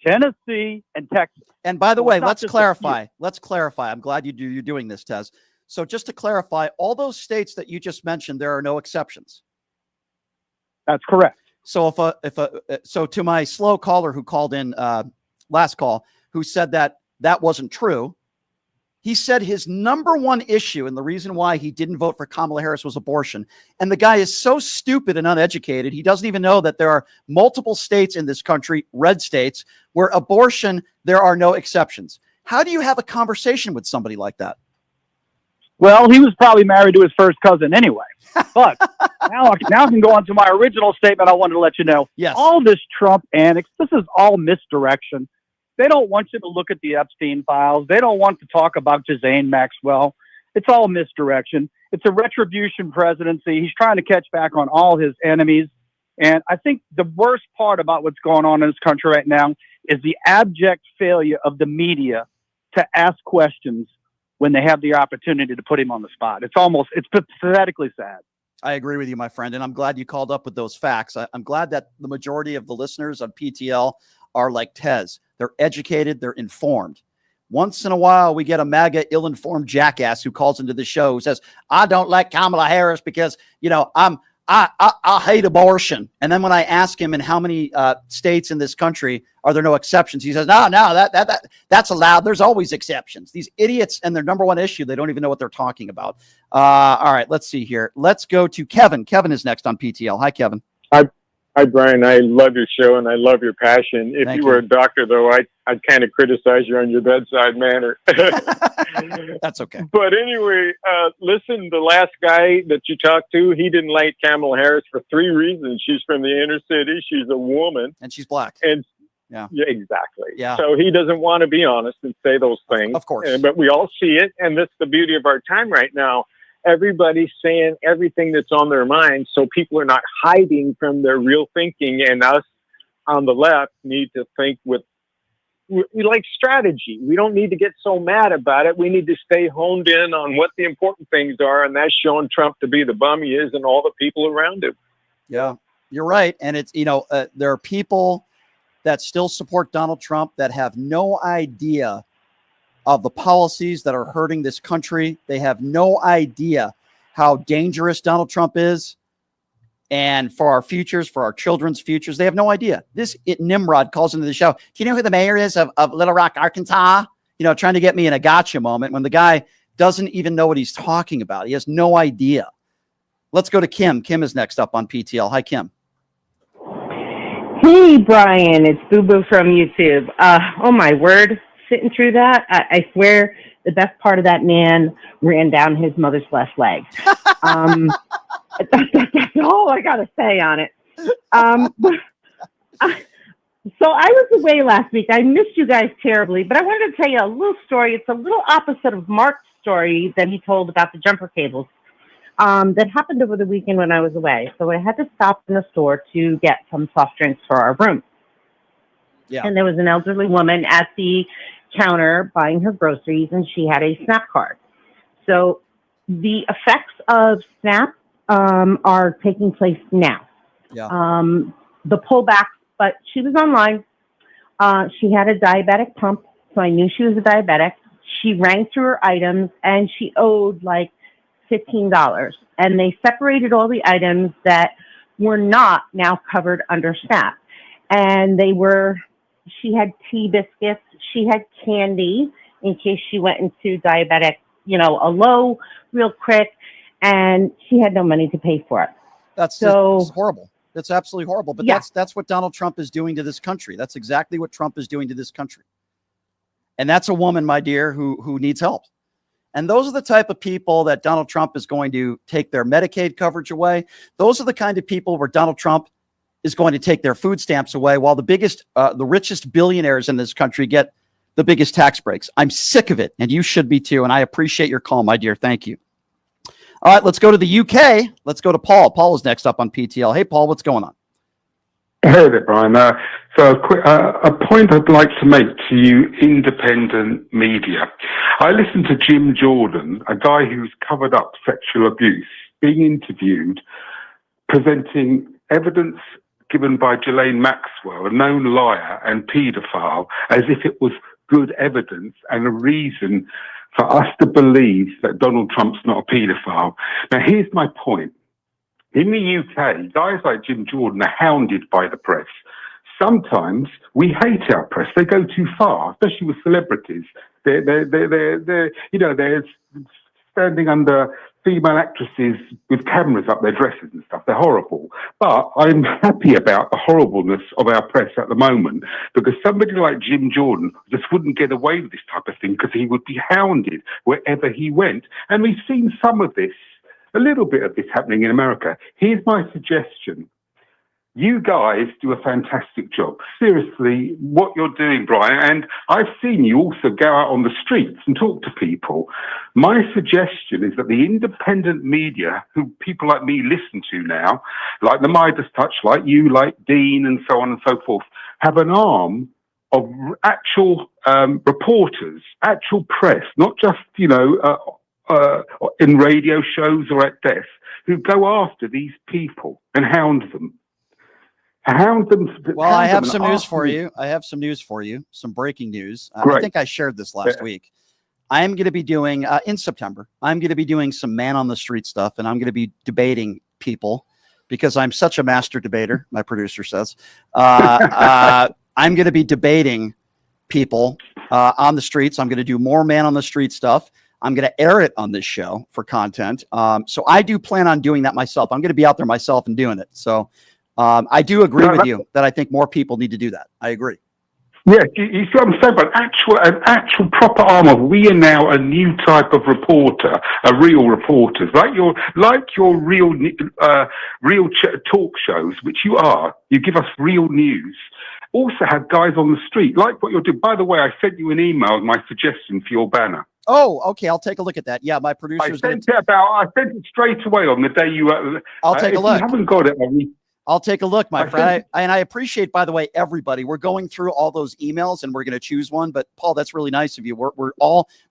Speaker 5: Tennessee, and Texas.
Speaker 2: And by the way, let's clarify. I'm glad you're doing this, Tez. So just to clarify, all those states that you just mentioned, there are no exceptions.
Speaker 5: That's correct.
Speaker 2: So so to my slow caller who called in last call, who said that wasn't true, he said his number one issue and the reason why he didn't vote for Kamala Harris was abortion. And the guy is so stupid and uneducated, he doesn't even know that there are multiple states in this country, red states, where abortion, there are no exceptions. How do you have a conversation with somebody like that?
Speaker 5: Well, he was probably married to his first cousin anyway. But now I can go on to my original statement. I wanted to let you know.
Speaker 2: Yes.
Speaker 5: All this Trump annex, this is all misdirection. They don't want you to look at the Epstein files. They don't want to talk about Ghislaine Maxwell. It's all misdirection. It's a retribution presidency. He's trying to catch back on all his enemies. And I think the worst part about what's going on in this country right now is the abject failure of the media to ask questions when they have the opportunity to put him on the spot. It's pathetically sad.
Speaker 2: I agree with you, my friend, and I'm glad you called up with those facts. I'm glad that the majority of the listeners on PTL are like Tez. They're educated, they're informed. Once in a while, we get a MAGA ill-informed jackass who calls into the show who says, I don't like Kamala Harris because, I'm I hate abortion. And then when I ask him in how many states in this country are there no exceptions, he says, no, that's allowed. There's always exceptions. These idiots and their number one issue, they don't even know what they're talking about. All right, let's see here. Let's go to Kevin. Kevin is next on PTL. Hi, Kevin.
Speaker 6: Hi, Brian. I love your show and I love your passion. If you were a doctor, though, I'd kind of criticize you on your bedside manner.
Speaker 2: That's okay.
Speaker 6: But anyway, listen, the last guy that you talked to, he didn't like Kamala Harris for 3 reasons. She's from the inner city. She's a woman.
Speaker 2: And she's black.
Speaker 6: And
Speaker 2: yeah,
Speaker 6: exactly.
Speaker 2: Yeah.
Speaker 6: So he doesn't want to be honest and say those things.
Speaker 2: Of course.
Speaker 6: But we all see it. And that's the beauty of our time right now. Everybody's saying everything that's on their mind, so people are not hiding from their real thinking, and us on the left need to think with we like strategy. We don't need to get so mad about it. We need to stay honed in on what the important things are, and that's showing Trump to be the bum he is and all the people around him.
Speaker 2: Yeah, you're right. And it's, there are people that still support Donald Trump that have no idea of the policies that are hurting this country. They have no idea how dangerous Donald Trump is, and for our futures, for our children's futures. They have no idea. Nimrod calls into the show. Do you know who the mayor is of Little Rock, Arkansas? Trying to get me in a gotcha moment when the guy doesn't even know what he's talking about. He has no idea. Let's go to Kim. Kim is next up on PTL. Hi, Kim.
Speaker 7: Hey, Brian. It's Boo Boo from YouTube. Oh, my word. Sitting through that, I swear the best part of that man ran down his mother's left leg. That's all I got to say on it. So I was away last week. I missed you guys terribly, but I wanted to tell you a little story. It's a little opposite of Mark's story that he told about the jumper cables that happened over the weekend when I was away. So I had to stop in a store to get some soft drinks for our room.
Speaker 2: Yeah.
Speaker 7: And there was an elderly woman at the counter buying her groceries, and she had a SNAP card. So the effects of SNAP are taking place now.
Speaker 2: Yeah.
Speaker 7: The pullback, but she was online. She had a diabetic pump, so I knew she was a diabetic. She rang through her items, and she owed like $15. And they separated all the items that were not now covered under SNAP. And she had tea biscuits. She had candy in case she went into diabetic, a low real quick, and she had no money to pay for it.
Speaker 2: It's horrible. That's absolutely horrible. But that's what Donald Trump is doing to this country. That's exactly what Trump is doing to this country. And that's a woman, my dear, who needs help. And those are the type of people that Donald Trump is going to take their Medicaid coverage away. Those are the kind of people where Donald Trump is going to take their food stamps away, while the richest billionaires in this country get the biggest tax breaks. I'm sick of it, and you should be too. And I appreciate your call, my dear. Thank you. All right, let's go to the UK. Let's go to Paul. Paul is next up on PTL. Hey, Paul, what's going on?
Speaker 23: Hey there, Brian. A point I'd like to make to you, independent media. I listened to Jim Jordan, a guy who's covered up sexual abuse, being interviewed, presenting evidence given by Ghislaine Maxwell, a known liar and paedophile, as if it was good evidence and a reason for us to believe that Donald Trump's not a paedophile. Now, here's my point. In the UK, guys like Jim Jordan are hounded by the press. Sometimes we hate our press. They go too far, especially with celebrities. They're standing under female actresses with cameras up their dresses and stuff. They're horrible. But I'm happy about the horribleness of our press at the moment, because somebody like Jim Jordan just wouldn't get away with this type of thing because he would be hounded wherever he went. And we've seen some of this, a little bit of this happening in America. Here's my suggestion. You guys do a fantastic job. Seriously, what you're doing, Brian, and I've seen you also go out on the streets and talk to people. My suggestion is that the independent media, who people like me listen to now, like the Midas Touch, like you, like Dean, and so on and so forth, have an arm of actual reporters, actual press, not just, in radio shows or at desks, who go after these people and hound them.
Speaker 2: Well, I have some news for you. Some breaking news. I think I shared this last week. I am going to be doing, in September, I'm going to be doing some man on the street stuff, and I'm going to be debating people because I'm such a master debater, my producer says, I'm going to be debating people on the streets. I'm going to do more man on the street stuff. I'm going to air it on this show for content. So I do plan on doing that myself. I'm going to be out there myself and doing it. So I do agree with you that I think more people need to do that. I agree.
Speaker 23: Yeah, you see what I'm saying? But an actual proper arm of, we are now a new type of reporter, a real reporters, like your real talk shows, which you are. You give us real news. Also have guys on the street, like what you're doing. By the way, I sent you an email with my suggestion for your banner.
Speaker 2: Oh, okay. I'll take a look at that. Yeah, my producer.
Speaker 23: I sent it straight away on the day you.
Speaker 2: I'll take a look.
Speaker 23: If you haven't got it,
Speaker 2: I'll take a look, my friend. And I appreciate, by the way, everybody. We're going through all those emails and we're going to choose one. But Paul, that's really nice of you. We're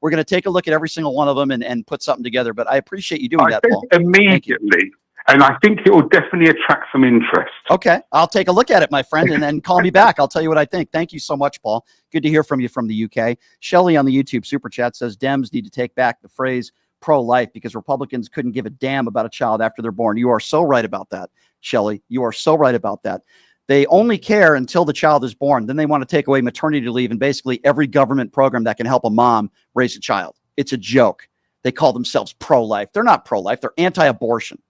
Speaker 2: going to take a look at every single one of them and put something together. But I appreciate you doing that, Paul.
Speaker 23: Immediately. And I think it will definitely attract some interest.
Speaker 2: Okay. I'll take a look at it, my friend, and then call me back. I'll tell you what I think. Thank you so much, Paul. Good to hear from you from the UK. Shelley on the YouTube super chat says Dems need to take back the phrase pro-life because Republicans couldn't give a damn about a child after they're born. You are so right about that, Shelley. You are so right about that. They only care until the child is born. Then they want to take away maternity leave and basically every government program that can help a mom raise a child. It's a joke. They call themselves pro-life. They're not pro-life. They're anti-abortion.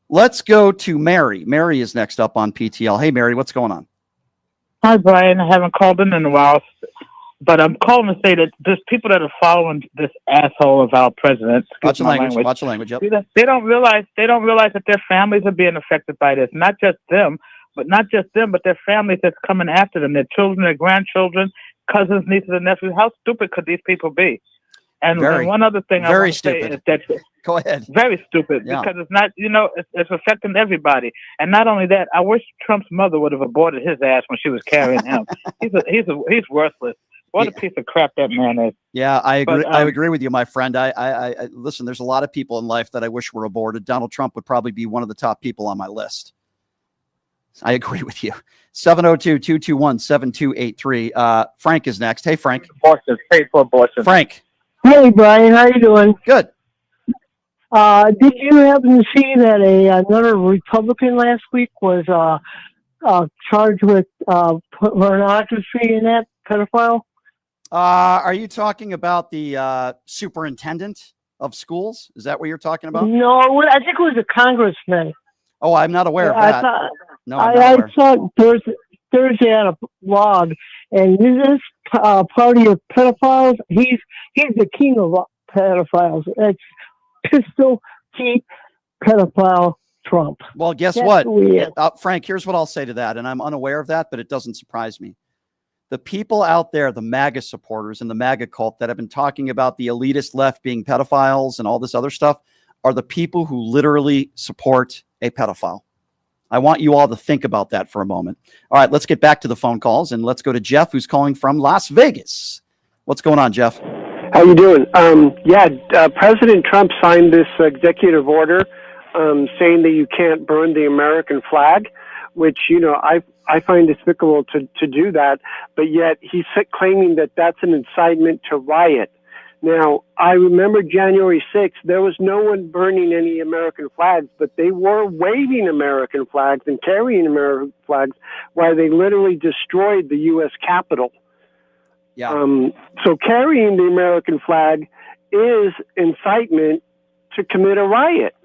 Speaker 2: Let's go to Mary. Mary is next up on PTL. Hey, Mary, what's going on?
Speaker 8: Hi, Brian. I haven't called in a while, but I'm calling to say that there's people that are following this asshole of our president.
Speaker 2: Watch the language. Watch the language. Yep.
Speaker 8: They don't realize that their families are being affected by this. Not just them, but their families that's coming after them. Their children, their grandchildren, cousins, nieces, and nephews. How stupid could these people be? And one other thing I want to say is that
Speaker 2: go ahead.
Speaker 8: Very stupid because it's not, it's affecting everybody. And not only that, I wish Trump's mother would have aborted his ass when she was carrying him. He's worthless. What a piece of crap that man is.
Speaker 2: Yeah, I agree. I agree with you, my friend. I listen. There's a lot of people in life that I wish were aborted. Donald Trump would probably be one of the top people on my list. I agree with you. 702-221-7283. Frank is next. Hey, Frank.
Speaker 9: Abortion, paid for abortion.
Speaker 2: Frank.
Speaker 10: Hey, Brian, how you doing?
Speaker 2: Good.
Speaker 10: Did you happen to see that another Republican last week was charged with pornography in that pedophile?
Speaker 2: Are you talking about the superintendent of schools? Is that what you're talking about?
Speaker 10: No, I think it was a congressman.
Speaker 2: Oh, I'm not aware of that.
Speaker 10: I saw Thursday on a blog, and this party of pedophiles, he's the king of pedophiles. It's pistol Pete pedophile Trump.
Speaker 2: Well, guess
Speaker 10: That's
Speaker 2: what? Frank, here's what I'll say to that, and I'm unaware of that, but it doesn't surprise me. The people out there, the MAGA supporters and the MAGA cult that have been talking about the elitist left being pedophiles and all this other stuff are the people who literally support a pedophile. I want you all to think about that for a moment. All right, let's get back to the phone calls and let's go to Jeff, who's calling from Las Vegas. What's going on, Jeff?
Speaker 24: How you doing? President Trump signed this executive order saying that you can't burn the American flag, which, I find despicable to do that, but yet he's claiming that that's an incitement to riot. Now, I remember January 6th, there was no one burning any American flags, but they were waving American flags and carrying American flags while they literally destroyed the U.S. Capitol.
Speaker 2: Yeah.
Speaker 24: So carrying the American flag is incitement to commit a riot.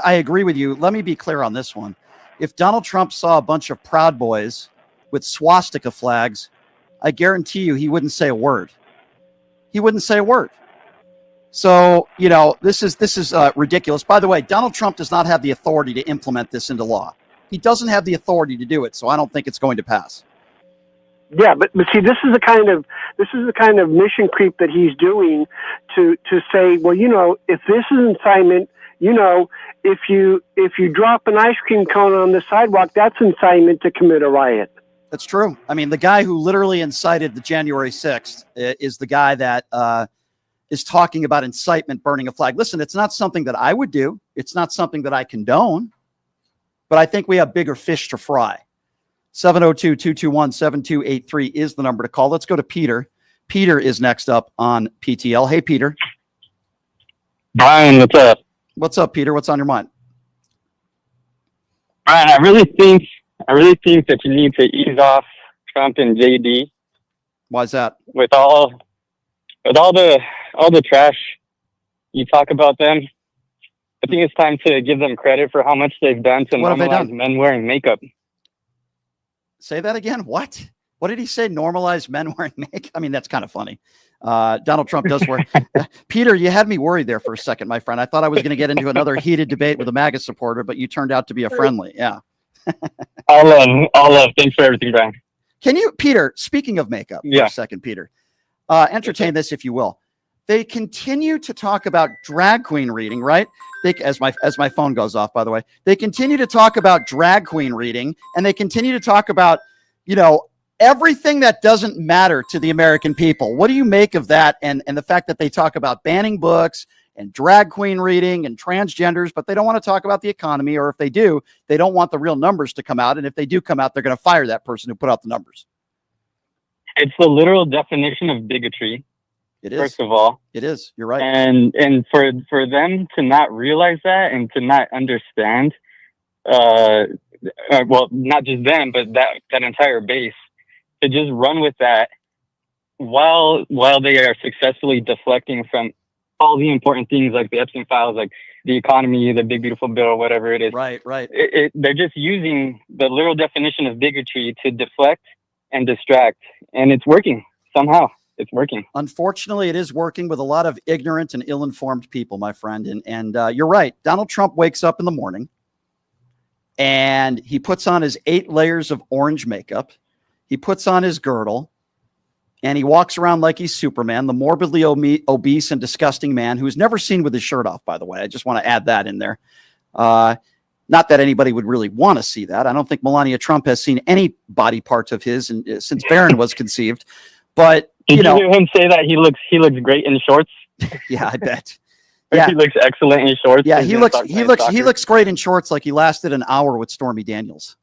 Speaker 2: I agree with you. Let me be clear on this one. If Donald Trump saw a bunch of Proud Boys with swastika flags, I guarantee you he wouldn't say a word. He wouldn't say a word. So, this is ridiculous. By the way, Donald Trump does not have the authority to implement this into law. He doesn't have the authority to do it, so I don't think it's going to pass.
Speaker 24: Yeah, but see, this is the kind of mission creep that he's doing to say, well, if this is incitement, if you drop an ice cream cone on the sidewalk, that's incitement to commit a riot.
Speaker 2: That's true. I mean, the guy who literally incited the January 6th is the guy that is talking about incitement, burning a flag. Listen, it's not something that I would do. It's not something that I condone, but I think we have bigger fish to fry. 702-221-7283 is the number to call. Let's go to Peter. Peter is next up on PTL. Hey, Peter.
Speaker 25: Brian, what's up?
Speaker 2: What's up, Peter? What's on your mind?
Speaker 9: Brian, I really think that you need to ease off Trump and JD.
Speaker 2: Why's that?
Speaker 9: With all the trash you talk about them, I think it's time to give them credit for how much they've done to normalize men wearing makeup.
Speaker 2: Say that again. What? What did he say? Normalize men wearing makeup? I mean, that's kind of funny. Donald Trump does wear. Peter, you had me worried there for a second, my friend. I thought I was going to get into another heated debate with a MAGA supporter, but you turned out to be a friendly. Yeah.
Speaker 9: All love. Thanks for everything, Brian.
Speaker 2: Can you, Peter, speaking of makeup for a second, Peter, entertain this, if you will. They continue to talk about drag queen reading, right? As my phone goes off, by the way, they continue to talk about drag queen reading, and they continue to talk about, everything that doesn't matter to the American people. What do you make of that? And the fact that they talk about banning books and drag queen reading and transgenders, but they don't want to talk about the economy, or if they do, they don't want the real numbers to come out. And if they do come out, they're going to fire that person who put out the numbers.
Speaker 9: It's the literal definition of bigotry.
Speaker 2: It is.
Speaker 9: First of all,
Speaker 2: it is. You're right.
Speaker 9: And for them to not realize that and to not understand, well, not just them, but that entire base, to just run with that while they are successfully deflecting from all the important things like the Epstein files, like the economy, the big beautiful bill, or whatever it is.
Speaker 2: Right.
Speaker 9: They're just using the literal definition of bigotry to deflect and distract, and it's working somehow. It's working.
Speaker 2: Unfortunately, it is working with a lot of ignorant and ill-informed people, my friend. And you're right. Donald Trump wakes up in the morning and he puts on his 8 layers of orange makeup. He puts on his girdle and he walks around like he's Superman, the morbidly obese and disgusting man who's never seen with his shirt off, by the way. I just want to add that in there. Not that anybody would really want to see that. I don't think Melania Trump has seen any body parts of his since Barron was conceived. But
Speaker 9: Did you hear him say that he looks great in shorts?
Speaker 2: Yeah, I bet.
Speaker 9: Yeah, he looks excellent in shorts.
Speaker 2: Yeah, he looks great in shorts, like he lasted an hour with Stormy Daniels.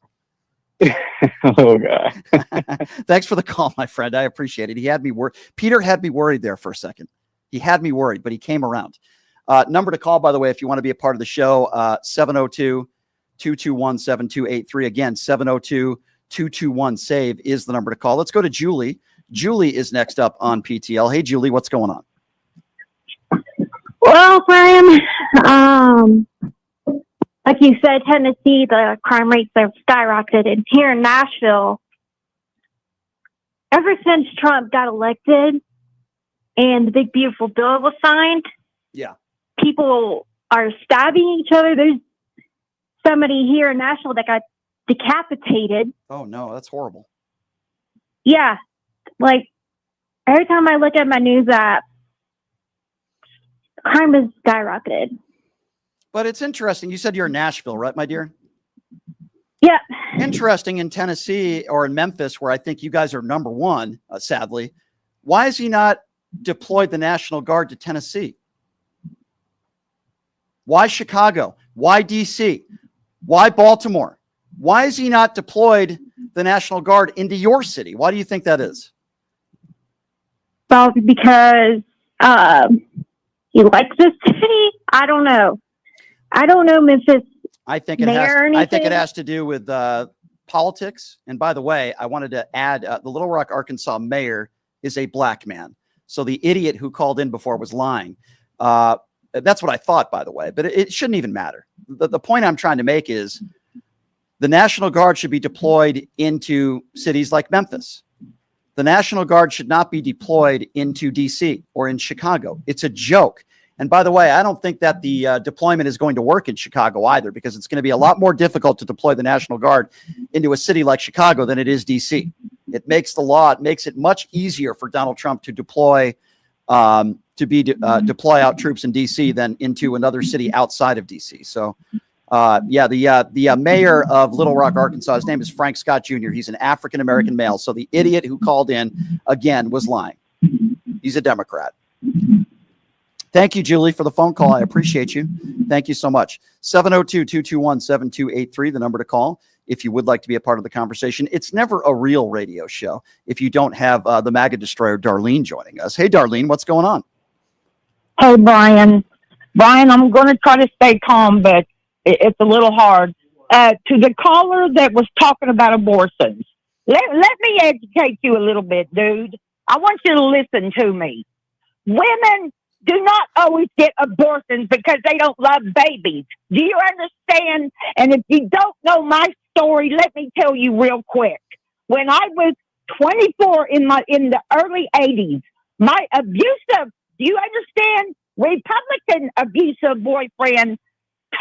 Speaker 9: Oh God!
Speaker 2: Thanks for the call, my friend. I appreciate it. He had me worried. Peter had me worried there for a second. He had me worried, but he came around. Number to call, by the way, if you want to be a part of the show, 702-221-7283. Again, 702-221-SAVE is the number to call. Let's go to Julie. Julie is next up on PTL. Hey, Julie, what's going on?
Speaker 11: Well, Brian, like you said, Tennessee, the crime rates have skyrocketed. And here in Nashville, ever since Trump got elected and the big, beautiful bill was signed, people are stabbing each other. There's somebody here in Nashville that got decapitated.
Speaker 2: Oh, no, that's horrible.
Speaker 11: Yeah. Like, every time I look at my news app, crime has skyrocketed.
Speaker 2: But it's interesting. You said you're in Nashville, right, my dear?
Speaker 11: Yeah.
Speaker 2: Interesting. In Tennessee or in Memphis, where I think you guys are number one, sadly, why has he not deployed the National Guard to Tennessee? Why Chicago? Why D.C.? Why Baltimore? Why has he not deployed the National Guard into your city? Why do you think that is?
Speaker 11: Well, because he likes this city. I don't know. Memphis.
Speaker 2: I think it has to do with politics. And by the way, I wanted to add the Little Rock, Arkansas mayor is a black man. So the idiot who called in before was lying. That's what I thought, by the way, but it shouldn't even matter. The point I'm trying to make is the National Guard should be deployed into cities like Memphis. The National Guard should not be deployed into D.C. or in Chicago. It's a joke. And by the way, I don't think that the deployment is going to work in Chicago either, because it's going to be a lot more difficult to deploy the National Guard into a city like Chicago than it is D.C. It makes it much easier for Donald Trump to deploy out troops in D.C. than into another city outside of D.C. So, the mayor of Little Rock, Arkansas, his name is Frank Scott Jr. He's an African-American male. So the idiot who called in again was lying. He's a Democrat. Thank you, Julie, for the phone call. I appreciate you. Thank you so much. 702-221-7283, the number to call if you would like to be a part of the conversation. It's never a real radio show if you don't have the MAGA destroyer, Darlene, joining us. Hey, Darlene, what's going on?
Speaker 12: Hey, Brian. I'm going to try to stay calm, but it's a little hard. to the caller that was talking about abortions. Let me educate you a little bit, dude. I want you to listen to me. Women do not always get abortions because they don't love babies. Do you understand? And if you don't know my story, let me tell you real quick. When I was 24 in the early 80s, my abusive, do you understand? Republican abusive boyfriend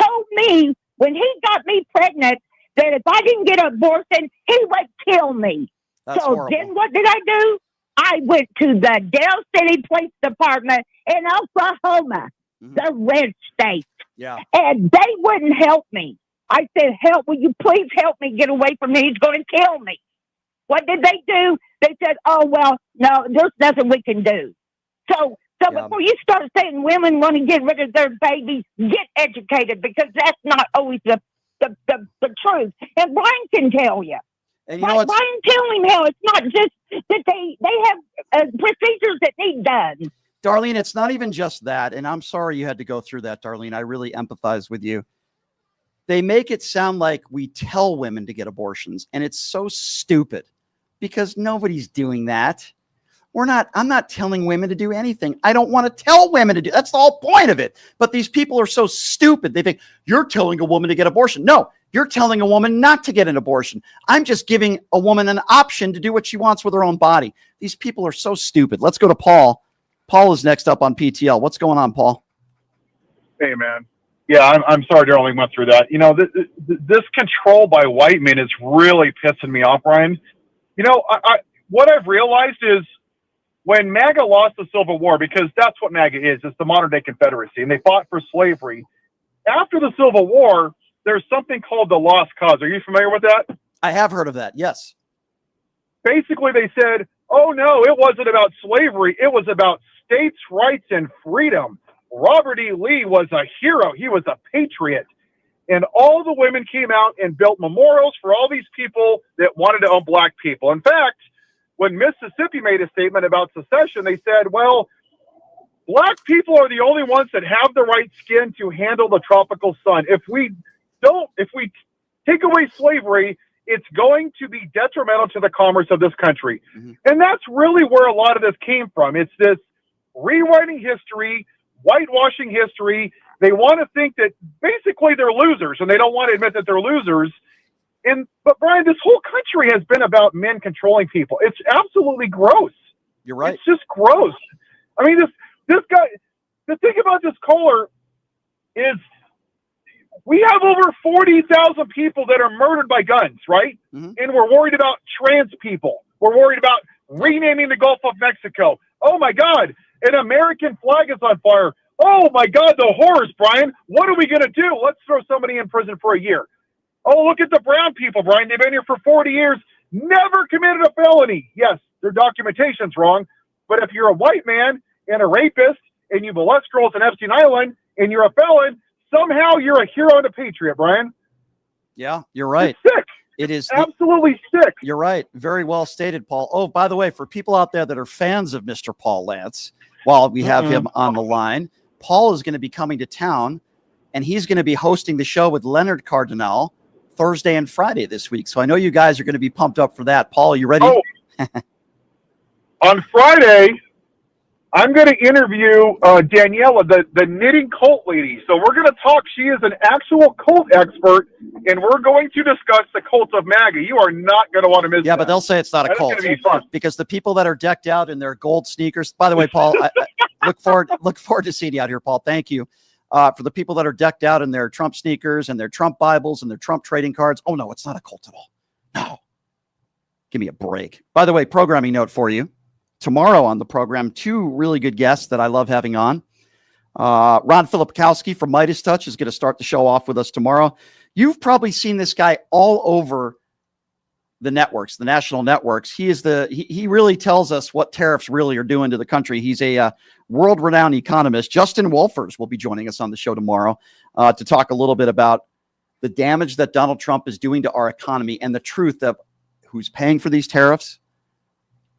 Speaker 12: told me when he got me pregnant that if I didn't get an abortion, he would kill me.
Speaker 2: That's
Speaker 12: so
Speaker 2: horrible.
Speaker 12: then what did I do? I went to the Dale City Police Department in Oklahoma, the red state.
Speaker 2: Yeah.
Speaker 12: And they wouldn't help me. I said, help, will you please help me get away from me? He's going to kill me. What did they do? They said, oh, well, no, there's nothing we can do. So before you start saying women want to get rid of their babies, get educated, because that's not always the truth. And Brian can tell you.
Speaker 2: And you know
Speaker 12: Brian, tell him how it's not just that they have procedures that need done.
Speaker 2: Darlene, it's not even just that. And I'm sorry you had to go through that, Darlene. I really empathize with you. They make it sound like we tell women to get abortions. And it's so stupid because nobody's doing that. I'm not telling women to do anything. I don't want to tell women to do. That's the whole point of it. But these people are so stupid. They think you're telling a woman to get abortion. No, you're telling a woman not to get an abortion. I'm just giving a woman an option to do what she wants with her own body. These people are so stupid. Let's go to Paul. Paul is next up on PTL. What's going on, Paul?
Speaker 13: Hey, man. Yeah, I'm sorry Darlene went through that. You know, this control by white men is really pissing me off, Brian. You know, what I've realized is when MAGA lost the Civil War, because that's what MAGA is, it's the modern day Confederacy, and they fought for slavery. After the Civil War, there's something called the Lost Cause. Are you familiar with that?
Speaker 2: I have heard of that, yes.
Speaker 13: Basically, they said, oh, no, it wasn't about slavery. It was about states' rights and freedom. Robert E. Lee was a hero. He was a patriot. And all the women came out and built memorials for all these people that wanted to own black people. In fact, when Mississippi made a statement about secession, they said, well, black people are the only ones that have the right skin to handle the tropical sun. If we take away slavery, it's going to be detrimental to the commerce of this country. Mm-hmm. And that's really where a lot of this came from. It's this rewriting history, whitewashing history. They want to think that basically they're losers, and they don't want to admit that they're losers. But Brian, this whole country has been about men controlling people. It's absolutely gross.
Speaker 2: You're right.
Speaker 13: It's just gross. I mean, this guy, the thing about this caller is we have over 40,000 people that are murdered by guns, right? Mm-hmm. And we're worried about trans people. We're worried about renaming the Gulf of Mexico. Oh my God, an American flag is on fire. Oh my God, the horrors, Brian. What are we going to do? Let's throw somebody in prison for a year. Oh, look at the brown people, Brian. They've been here for 40 years, never committed a felony. Yes, their documentation's wrong. But if you're a white man and a rapist and you molest girls in Epstein Island and you're a felon, somehow you're a hero and a patriot, Brian.
Speaker 2: Yeah, you're right.
Speaker 13: It's sick.
Speaker 2: It is
Speaker 13: absolutely sick.
Speaker 2: You're right. Very well stated, Paul. Oh, by the way, for people out there that are fans of Mr. Paul Lance, while we have him on the line, Paul is going to be coming to town, and he's going to be hosting the show with Leonard Cardinal Thursday and Friday this week. So I know you guys are going to be pumped up for that. Paul, are you ready?
Speaker 13: Oh. On Friday, I'm going to interview Daniela, the knitting cult lady. So we're going to talk. She is an actual cult expert, and we're going to discuss the cult of MAGA. You are not going to want to miss that.
Speaker 2: Yeah, but they'll say it's not a cult.
Speaker 13: It's going to be fun.
Speaker 2: Because the people that are decked out in their gold sneakers. By the way, Paul, I look forward to seeing you out here, Paul. Thank you. For the people that are decked out in their Trump sneakers and their Trump Bibles and their Trump trading cards. Oh, no, it's not a cult at all. No. Give me a break. By the way, programming note for you. Tomorrow on the program, two really good guests that I love having on. Ron Filipkowski from Midas Touch is going to start the show off with us tomorrow. You've probably seen this guy all over the networks, the national networks. He really tells us what tariffs really are doing to the country. He's a world-renowned economist. Justin Wolfers will be joining us on the show tomorrow to talk a little bit about the damage that Donald Trump is doing to our economy and the truth of who's paying for these tariffs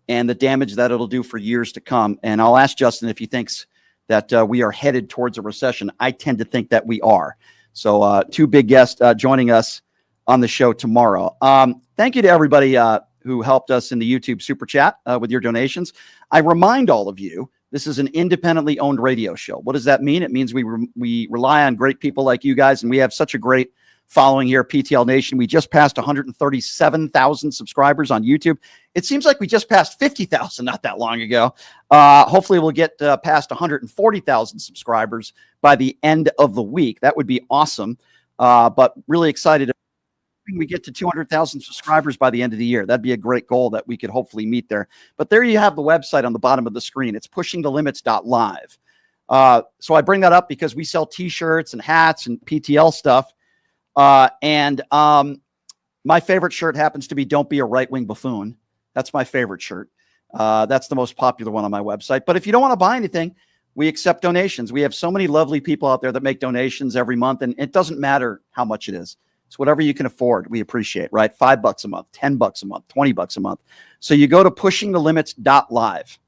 Speaker 2: and the damage that it'll do for years to come. And I'll ask Justin if he thinks that we are headed towards a recession. I tend to think that we are. So two big guests joining us on the show tomorrow. Thank you to everybody who helped us in the YouTube Super Chat with your donations. I remind all of you, this is an independently owned radio show. What does that mean? It means we rely on great people like you guys, and we have such a great following here at PTL Nation. We just passed 137,000 subscribers on YouTube. It seems like we just passed 50,000 not that long ago. Hopefully we'll get past 140,000 subscribers by the end of the week. That would be awesome. But really excited. We get to 200,000 subscribers by the end of the year. That'd be a great goal that we could hopefully meet there. But there you have the website on the bottom of the screen. It's pushingthelimits.live. So I bring that up because we sell t-shirts and hats and PTL stuff. And my favorite shirt happens to be "Don't Be a Right-Wing Buffoon." That's my favorite shirt. That's the most popular one on my website. But if you don't want to buy anything, we accept donations. We have so many lovely people out there that make donations every month, and it doesn't matter how much it is. It's whatever you can afford. We appreciate, right? $5 a month, $10 a month, $20 a month. So you go to pushingthelimits.live.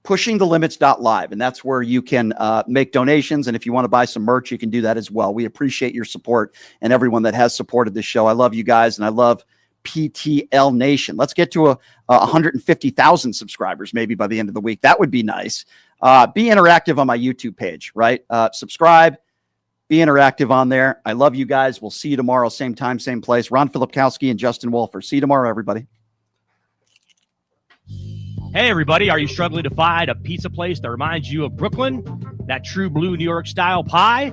Speaker 2: Pushingthelimits.live, and that's where you can make donations. And if you want to buy some merch, you can do that as well. We appreciate your support and everyone that has supported this show. I love you guys, and I love PTL Nation. Let's get to 150,000 subscribers maybe by the end of the week. That would be nice. Be interactive on my YouTube page, right? Subscribe. Be interactive on there. I love you guys. We'll see you tomorrow, same time, same place. Ron Filipkowski and Justin Wolfer. See you tomorrow, everybody.
Speaker 14: Hey, everybody. Are you struggling to find a pizza place that reminds you of Brooklyn? That true blue New York style pie?